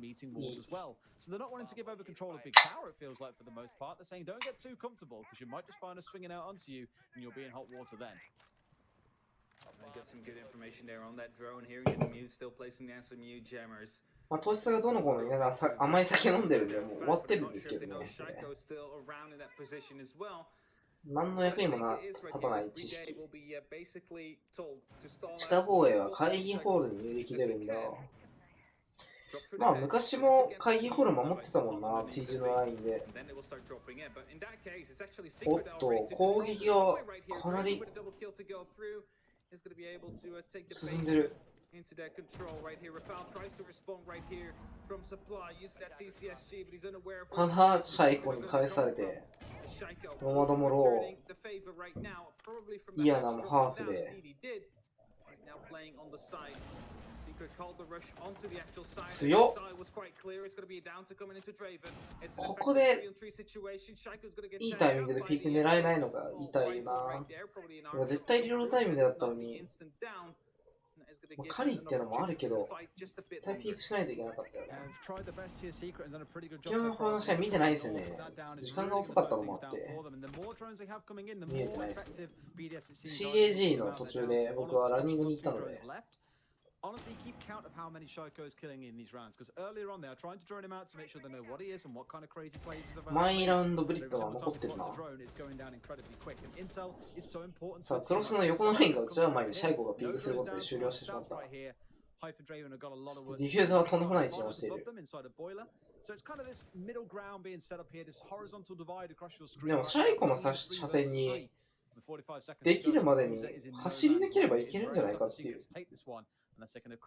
S7: they're not wanting to give over control of big tower, it feels like, for the most part. They're saying don't get too comfortable because you might just find us swinging out onto you and you'll be in hot water then.
S3: まあ、糖質がどうのこうの言いながら甘い酒飲んでるんで、もう終わってるんですけどね。何の役にも立たない知識。地下防衛は会議ホールに入撃出るんだ。まあ昔も会議ホール守ってたもんな、T 字のラインで。おっと、攻撃がかなり進んでる。ただ、シャイコに返されて、ノマドもロー、イアナもハーフで。強っ。ここでいいタイミングでピーク狙えないのが痛いな。絶対リロードタイミングだったのに、狩りっていうのもあるけど、絶対ピークしないといけなかったよね。今日のこの試合見てないですよね。時間が遅かったのもあって、見えてないですね。CAG の途中で僕はランニングに行ったので。
S7: Honestly, keep count of how many Shoko is killing in these rounds, because earlier on they are trying to drone him out to make sure they know what he is and what kind of crazy plays he's about.
S3: マイラウンドブリッドが残ってるな。さあ、クロスの横のラインが打ち合う前にシャイコがピークすることで終了してしまった。ディフューザーはとんでもない位置に落ちている。でもシャイコの車線にできるまでに走り抜ければいけるんじゃないかっていう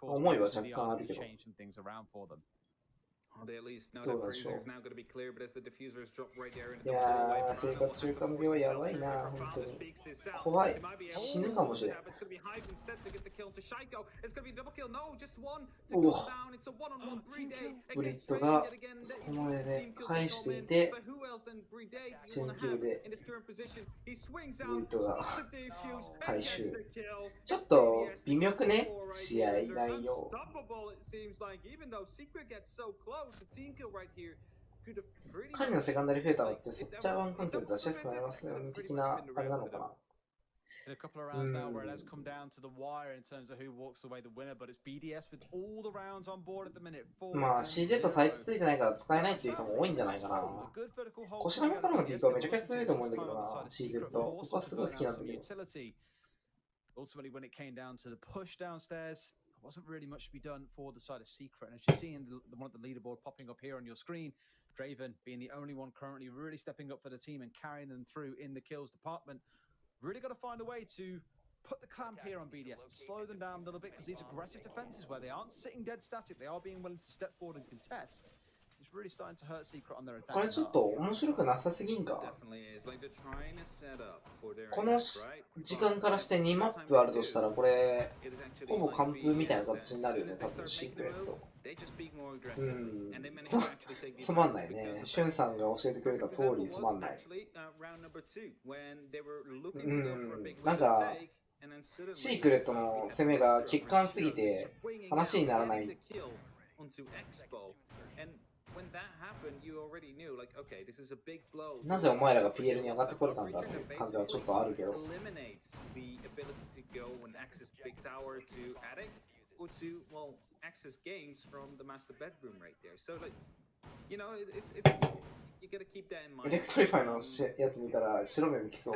S3: 思いは若干あるけど。どうなんでしょう。いやー、生活習慣病やばいな、本当に。怖い。死ぬかもしれん。おお。ブリッドがそこまでで返していて、新球でブリッドが回収。ちょっと微妙くね、試合内容。彼のセカンダリーフェーターってセッチャーワン環境で出しやすくなりますよね、的なあれなのかな。
S7: In a couple of rounds now where it has come down to the wire in terms of who walks away the winner, but it's BDS with all the rounds on board at the minute.
S3: まあ CZ サイトついてないから使えないっていう人も多いんじゃないかな。腰並みからのピークはめちゃくちゃ強いと思うんだけどな、CZ。僕はすごい好きなんだけど。
S7: Ultimately, when it came down to the push downstairs, there wasn't really much to be done for the side of Secret. And as you see in one of the leaderboard popping up here on your screen, Draven being the only one currently really stepping up for the team and carrying them through in the kills department. Really got to find a way to put the clamp here on BDS, to slow them down a little bit, because these aggressive defenses where they aren't sitting dead static, they are being willing to step forward and contest. It's really starting to hurt Secret on their attack.
S3: これちょっと面白くなさすぎんか。この時間からして2マップあるとしたら、これほぼ完封みたいな形になるよね、多分シークレット。つまんないね。シュンさんが教えてくれた通りつまんない。なんかシークレットの攻めが欠陥すぎて話にならない。なぜお前らが PL に上がってこれたんだっていう感じはちょっとあるけど。or to, well, access games from the master bedroom right there. So, like, you know, it's you gotta keep that in mind. エレクトリファイのやつ見たら白目向きそう。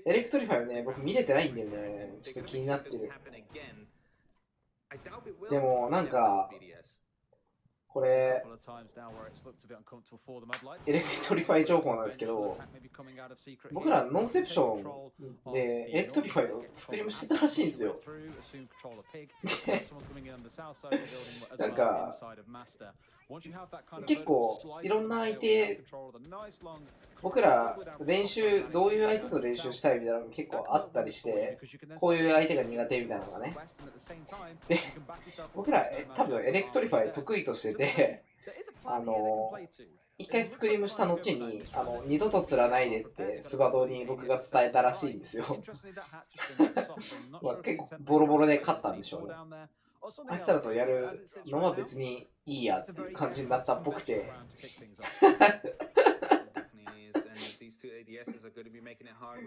S3: エレクトリファイはね、僕見れてないんだよね。ちょっと気になってる。でも、なんか、これ、エレクトリファイ情報なんですけど、僕らノーセプションでエレクトリファイのスクリームしてたらしいんですよ。なんか、結構いろんな相手、僕ら練習、どういう相手と練習したいみたいなのが結構あったりして、こういう相手が苦手みたいなのがね。で、僕ら多分エレクトリファイ得意としてて、一回スクリームした後に二度と釣らないでってスバドに僕が伝えたらしいんですよ。まあ結構ボロボロで勝ったんでしょうね。あいつらとやるのは別にいいやっていう感じになったっぽくて。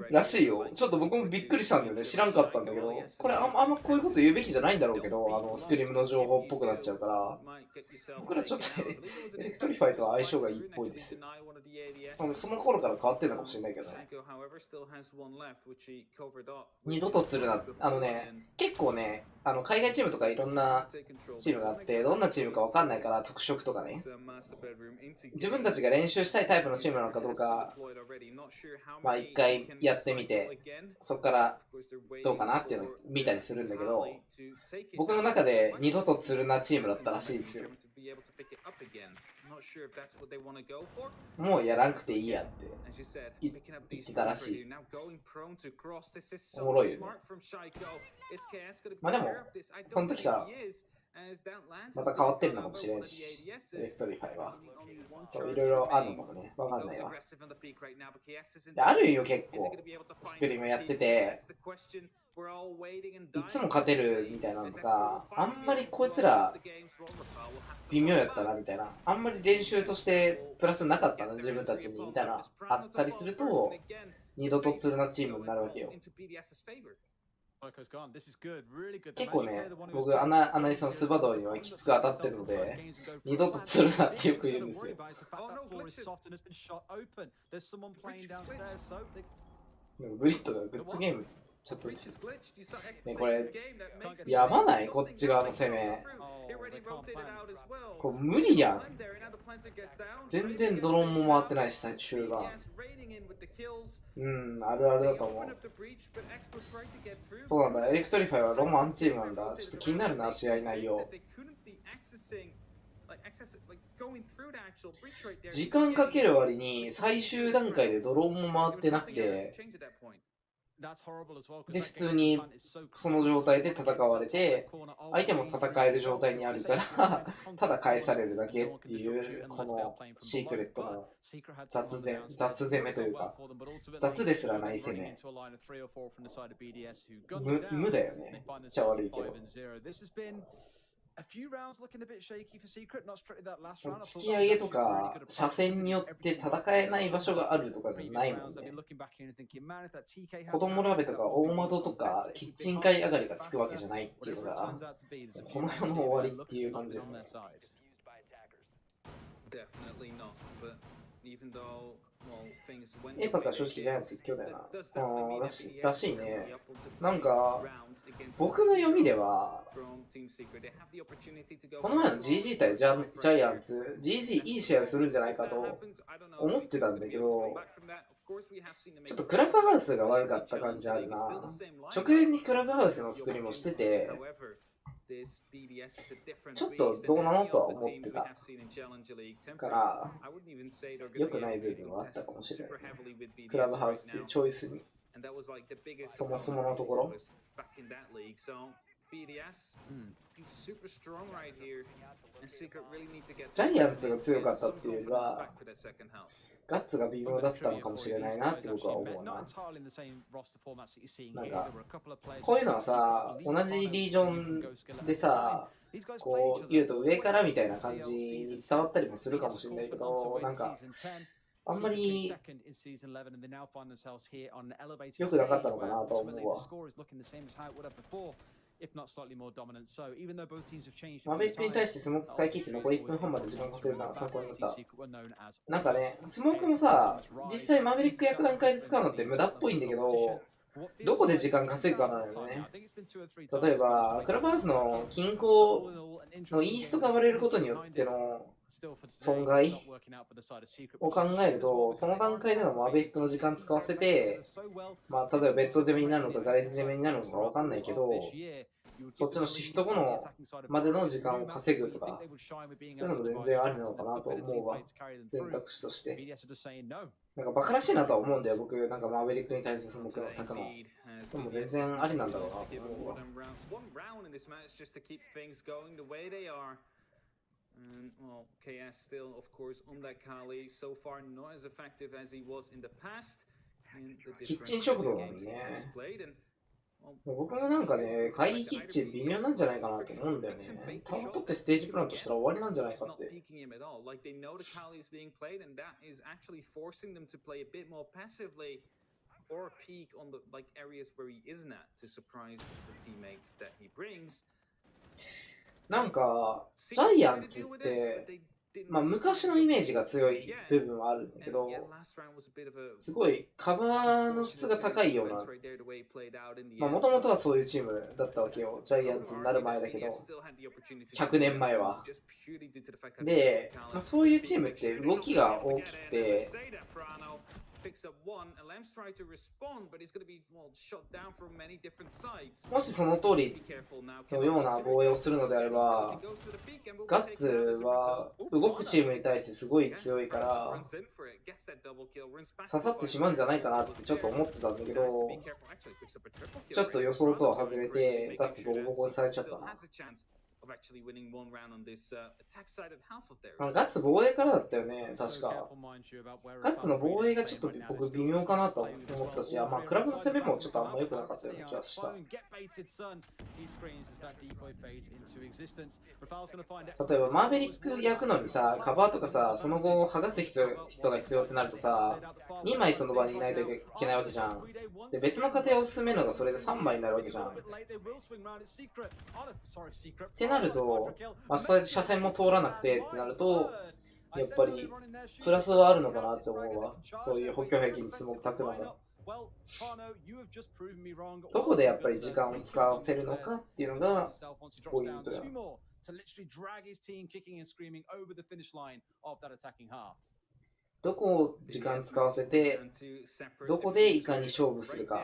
S3: らしいよ。ちょっと僕もびっくりしたんだよね。知らんかったんだけど、これあんまこういうこと言うべきじゃないんだろうけど、スクリームの情報っぽくなっちゃうから、僕らちょっとエレクトリファイとは相性がいいっぽいですよ。その頃から変わってるのかもしれないけどね。二度と釣るな。結構ね、海外チームとかいろんなチームがあって、どんなチームかわかんないから、特色とかね。自分たちが練習したいタイプのチームなのかどうか、まあ一回やってみて、そこからどうかなっていうのを見たりするんだけど、僕の中で二度と釣るなチームだったらしいですよ。もうやらなくていいやって言ってたらしい。おもろいよね。まあでも、その時からまた変わってるのかもしれんし、エレクトリファイは。いろいろあるのかもね、わかんないわ。あるよ、結構。スクリームやってて、いつも勝てるみたいなのが、あんまりこいつら微妙やったなみたいな、あんまり練習としてプラスなかったな、自分たちにみたいな、あったりすると、二度と釣るなチームになるわけよ。結構ね、僕、アナリストのスバドにはきつく当たってるので、二度と釣るなってよく言うんですよ。ブリットがグッドゲームちょっとね、これ、やばないこっち側の攻め。これ無理やん。全然ドローンも回ってないし、終盤。あるあるだと思う。そうなんだ、エレクトリファイはロマンチームなんだ。ちょっと気になるな、試合内容。時間かける割に最終段階でドローンも回ってなくて、で、普通にその状態で戦われて、相手も戦える状態にあるから、ただ返されるだけっていう、このシークレットの雑攻めというか、雑ですらない攻め。無だよね。めっちゃ悪いけど。突き上げとか車線によって戦えない場所があるとかじゃないもんね。子供ラベとか大窓とかキッチン階上がりがつくわけじゃないっていうのがこの世の終わりっていう感じよね。エイパックは正直ジャイアンツ一強だよな。らしいね。なんか、僕の読みでは、この前の GG 対ジャイアンツ、GG いい試合をするんじゃないかと思ってたんだけど、ちょっとクラブハウスが悪かった感じあるな。直前にクラブハウスのスクリームをしてて、ちょっとどうなのとは思ってたから良くない部分はあったかもしれない。クラブハウスっていうチョイスにそもそものところ。ジャイアンツが強かったっていうのはガッツが微妙だったのかもしれないなって僕は思うな。なんかこういうのはさ、同じリージョンでさ、こう言うと上からみたいな感じに伝わったりもするかもしれないけど、なんかあんまり良くなかったのかなと思うわ。マーベリックに対してスモーク使い切って残り1分半まで時間稼ぐのが参考になった。なんかね、スモークもさ、実際マーベリック役段階で使うのって無駄っぽいんだけど、どこで時間稼ぐかなのよね。例えば、クラブハウスの均衡のイーストが割れることによっての損害を考えると、その段階でのマーベリックの時間使わせて、まあ、例えばベッド攻めになるのかガレージ攻めになるのかわかんないけど、そっちのシフト後のまでの時間を稼ぐとか、そういうのも全然ありなのかなと思うわ、選択肢として。なんかバカらしいなとは思うんだよ、僕、なんかマーベリックに対してスモークの高の。でも全然ありなんだろうなと思うわ。
S6: Well, KS still, of course, on that Kali. So far, not as effective as he was in the past.
S3: キッチン食堂なのにね。僕もなんかね、会議キッチン微妙なんじゃないかなと思うんだよね。タワー取ってステージプランとしたら終わりなんじゃないかって。
S6: Or peek on the like areas where he isn't at to surprise the teammates that he brings.
S3: なんかジャイアンツってまあ昔のイメージが強い部分はあるんだけど、すごいカバーの質が高いような、まあもともとはそういうチームだったわけよ、ジャイアンツになる前だけど、100年前は。で、まあ、そういうチームって動きが大きくて、もしその通りのような防衛をするのであれば、ガッツは動くチームに対してすごい強いから刺さってしまうんじゃないかなってちょっと思ってたんだけど、ちょっと予想とは外れてガッツボコボコにされちゃったな。ガッツ防衛からだったよね、確か。ガッツの防衛がちょっと僕微妙かなと思ったし、まあクラブの攻めもちょっとあんま良くなかったような気がした。例えばマーベリック焼くのにさ、カバーとかさ、その後剥がす人が必要ってなるとさ、2枚その場にいないといけないわけじゃん。で、別の過程を進めるのがそれで3枚になるわけじゃん。ってなると、まあ、それで車線も通らなくてってなると、やっぱりプラスはあるのかなって思うわ。そういう補強壁にスモーク焚くのも。どこでやっぱり時間を使わせるのかっていうのがポイントや。どこを時間使わせて、どこでいかに勝負するか。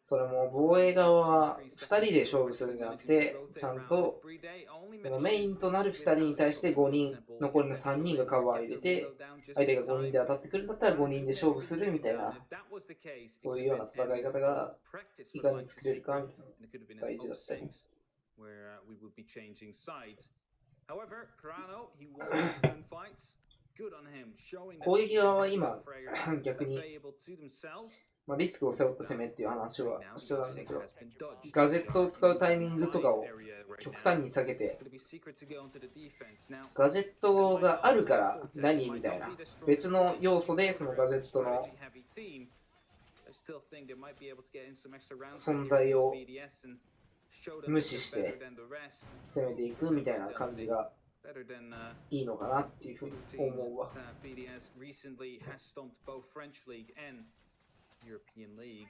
S3: それも防衛側は2人で勝負するんじゃなくて、ちゃんとメインとなる2人に対して5人、残りの3人がカバー入れて、相手が5人で当たってくるんだったら5人で勝負するみたいな、そういうような戦い方がいかに作れるかみたいな大事だったり。攻撃側は今、逆にまあ、リスクを背負った攻めっていう話はしてたんだけど、ガジェットを使うタイミングとかを極端に避けて、ガジェットがあるから何みたいな、別の要素でそのガジェットの存在を無視して攻めていくみたいな感じがいいのかなっていうふうに思うわ。
S6: European League,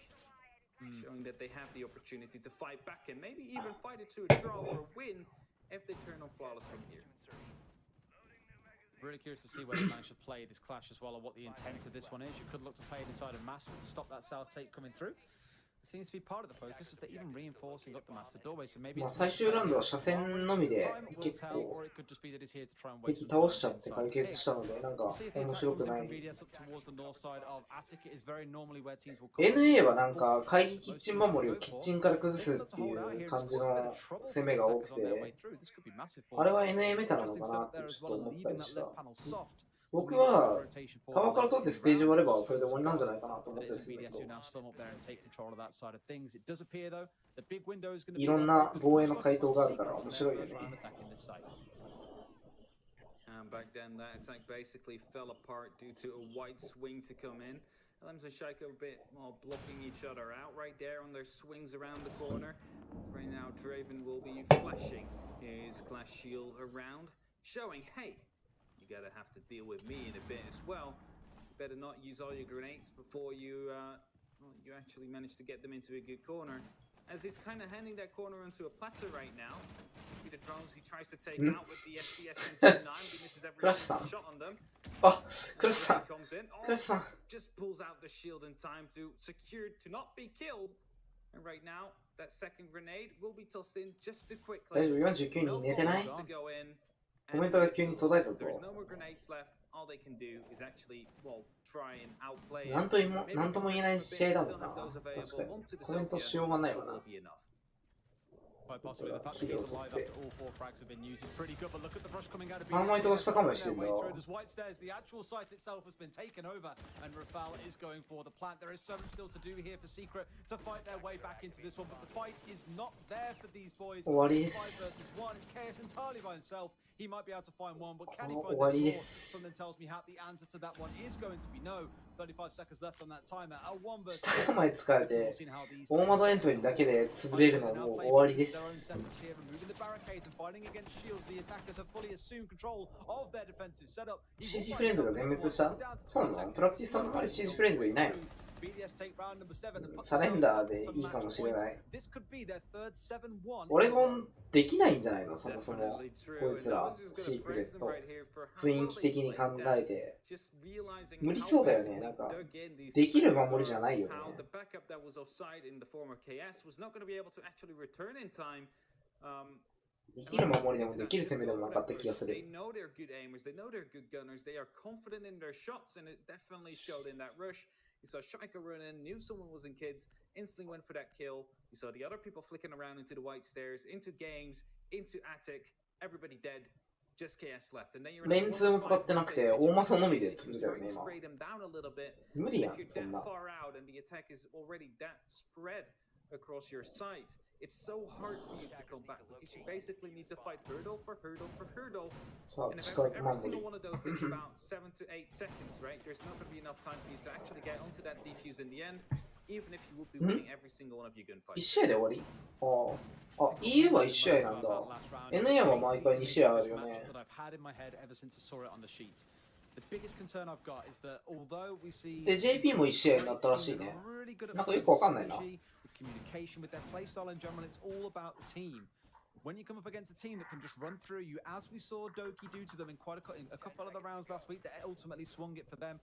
S6: showing that they have the opportunity to fight back and maybe even fight it to a draw or a win if they turn on flawless from here.
S7: Really curious to see where they manage to play this clash as well, or what the intent of this one is. You could look to play it inside of Master to stop that south take coming through. Seems to be part of the focus is that even reinforcing up the master doorway, so maybe
S3: 最終ラウンドは車線のみで結構敵倒しちゃって解決したのでなんか面白くない。NA はなんか会議キッチン守りをキッチンから崩すっていう感じの攻めが多くて、あれは NA メタなのかなってちょっと思ったりした。僕はタワーから取ってステージ終わればそれで終わりなんじゃないかなと思ってるんですけど、いろんな防衛の回答があるから面白いよね。
S6: Back then, that attack basically fell apart due to a wide swing to come in. Elems and Shaiko a bit more blocking each other out right there on their swings around the corner. Right now, Draven will be flashing his Clash Shield around, showing, hey, you gotta have to deal with me in a bit as well. You better not use all your grenades before you actually manage to get them into a good corner. As he's kind of handing that corner onto a platter right now. The drones he tries to take out with the FPS in 9, he misses every shot on them.
S3: Oh, Cross-san. Cross-san.
S6: Just pulls out the shield in time to secure to not be killed. And right now, that second grenade will be tossed in just too quickly.
S3: 大丈夫？49人寝てない？コメントが急に途絶えたぞ。なんとも言えない試合だもんな。確かに。コメントしようがないわな。
S7: Quite possibly the fact that he's alive after all 4 frags have been used is pretty good, but look at the rush coming out of3
S3: 枚飛ばしたかもしれんな。
S7: There's white stairs, the actual site itself has been taken over, and Rafal is going for the plant. There is so much still to do here for Secret to fight their way back into this one, but the fight is not there for these boys.
S3: 終わりで
S7: 5 versus
S3: す。
S7: 1, it's Chaos entirely by himself. He might be able to find one, but can he
S3: 終
S7: find
S3: わり
S7: the
S3: で
S7: four?
S3: す。
S7: Something tells me how the answer to that one is going to be no. 35 seconds left on that timer. A 1 versus
S3: 下構え疲れて、大窓エントリーだけで潰れるのもう終わりです。CG フレンズが全滅した？そうなの？プラクティスさんの代わり CG フレンズいないの？サレンダーでいいかもしれない。オレゴンできないんじゃないのそもそも。こいつら、シークレット。雰囲気的に考えて。無理そうだよね。なんか、できる守りじゃないよね。できる守りでもできる攻めでもなかった気がする。
S6: You saw Shaika run in, knew someone was in kids, instantly went for that kill. You saw the other people flicking around into the white stairs, into games, into attic, everybody dead. Just KS left. And then you're
S3: レンズも使ってなくて、大マソのみで潰れたよね、今。無理やん、そんな。
S6: Across your site, it's so hard for you to come back because you basically need to fight hurdle for hurdle for hurdle. And if every single one of those takes about 7 to 8 seconds, right? There's not going to be enough time for you to actually get onto that defuse in the end, even if you would be winning every single one of your gunfights.
S3: 1試合で終わり？あ、EU は1試合なんだ。NA は毎回2試合あるよね。で、JP も1試合になったらしいね。なんかよくわかんないな。
S7: Communication with their playstyle in general, it's all about the team. When you come up against a team that can just run through you, as we saw Ducky do to them in a couple of the rounds last week, that ultimately swung it for them.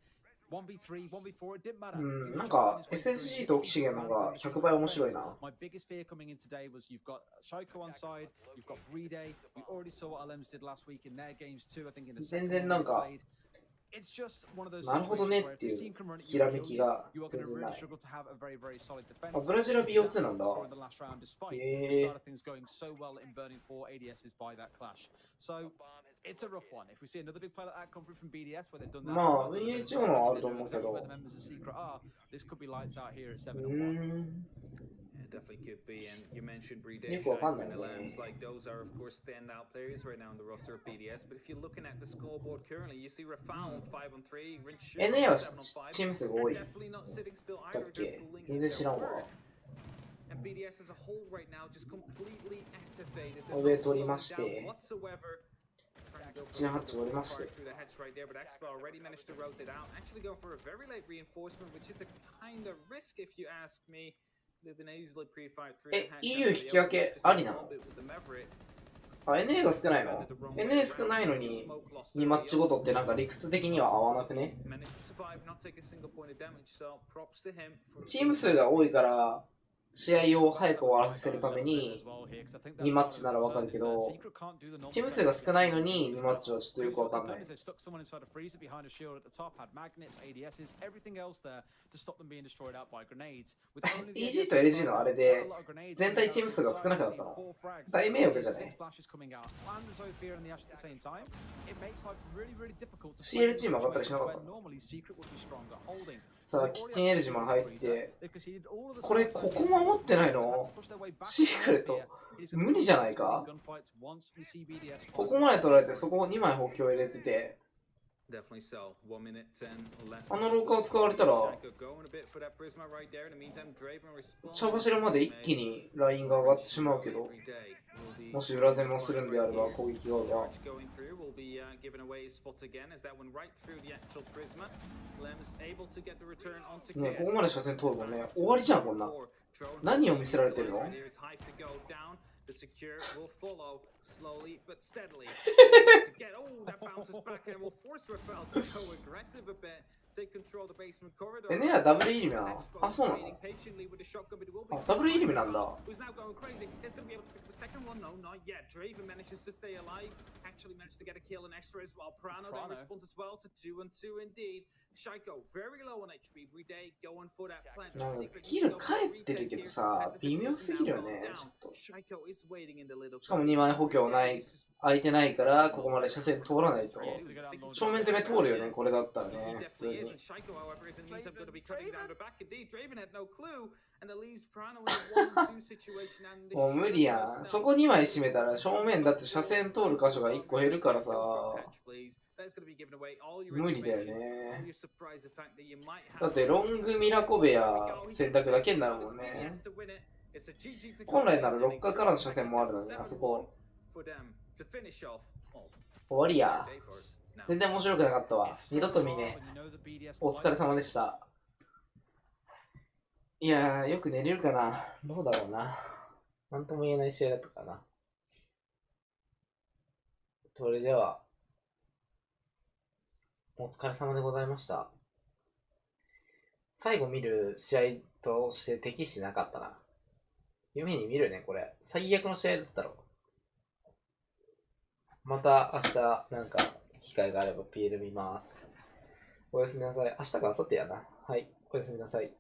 S7: 1v3, 1v4, it didn't matter.
S3: なんか SSG とオキシゲンの方が100倍面白いな。
S7: My biggest fear coming in today was you've got Shaiko on side, you've got Breeday. We already saw what eiNs did last week in their games too. I think in the second one they played. なるほどねっていうひらめきが全然ない。あ、ブラジルは BO2 なんだ。へぇ。まあ、VH1 はあると思うけど。
S6: Definitely could be, and you mentioned Breeday and eiNs, like those are of course standout players right now in the roster of BDS. But if you're looking at the scoreboard currently, you see Rafal on 5-on-3, Rinchu
S3: 7 on
S6: 5.
S3: チーム数が多い。
S6: They're definitely not sitting still
S3: だ
S6: either.
S3: っけ？
S6: They're pulling
S3: 全然知らんわ。
S6: And BDS as a whole right now just completely activated.
S3: 上取りまして。
S6: whatsoever.
S3: 1ハッチ折りまして。
S6: Through the hedge right there, but Expo already managed to rotate out. Actually go for a very late reinforcement, which is a kind of risk if you ask me.
S3: EU 引き分けありなの？あ、NA が少ないの？ NA 少ないのに2マッチごとってなんか理屈的には合わなくね？チーム数が多いから試合を早く終わらせるために2マッチならわかるけど、チーム数が少ないのに2マッチはちょっとよくわかんない。EG と LG のあれで全体チーム数が少なくなったの？大迷惑じゃない？ CL チーム上がったりしなかったの？さあ、キッチンエルジマン入って、これ、ここ守ってないの？シークレット、無理じゃないか？ここまで取られて、そこを2枚補強入れてて、あの廊下を使われたら、茶柱まで一気にラインが上がってしまうけど、もし裏攻めをするんであれば攻撃があるわ。ね、ここまで初戦通るもんね。終わりじゃん、こんな。何を見せられてるの？The
S6: secure will follow slowly but steadily. Oh, that bounces back and will force Rafal to go aggressive a bit.
S3: ねはダブルイリムなの？あ、そうなの？あ、ダブルイリムなんだ。なんかキル返ってるけどさ、微妙すぎるよね、ちょっと。しかも2枚補強ない、空いてないから、ここまで車線通らないと。正面攻め通るよね、これだったらね、普通に。もう無理やん。そこ2枚閉めたら正面だって車線通る箇所が1個減るからさ。無理だよね。だってロングミラコベア選択だけになるもんね。本来ならロッカーからの車線もあるのに、あそこ。終わりや。全然面白くなかったわ。二度と見ね。お疲れ様でした。いやー、よく寝れるかな。どうだろうな。なんとも言えない試合だったかな。それでは、お疲れ様でございました。最後見る試合として適してなかったな。夢に見るね、これ。最悪の試合だったろ。また明日、なんか、機会があれば PL 見ます。おやすみなさい。明日か明後日やな。はい、おやすみなさい。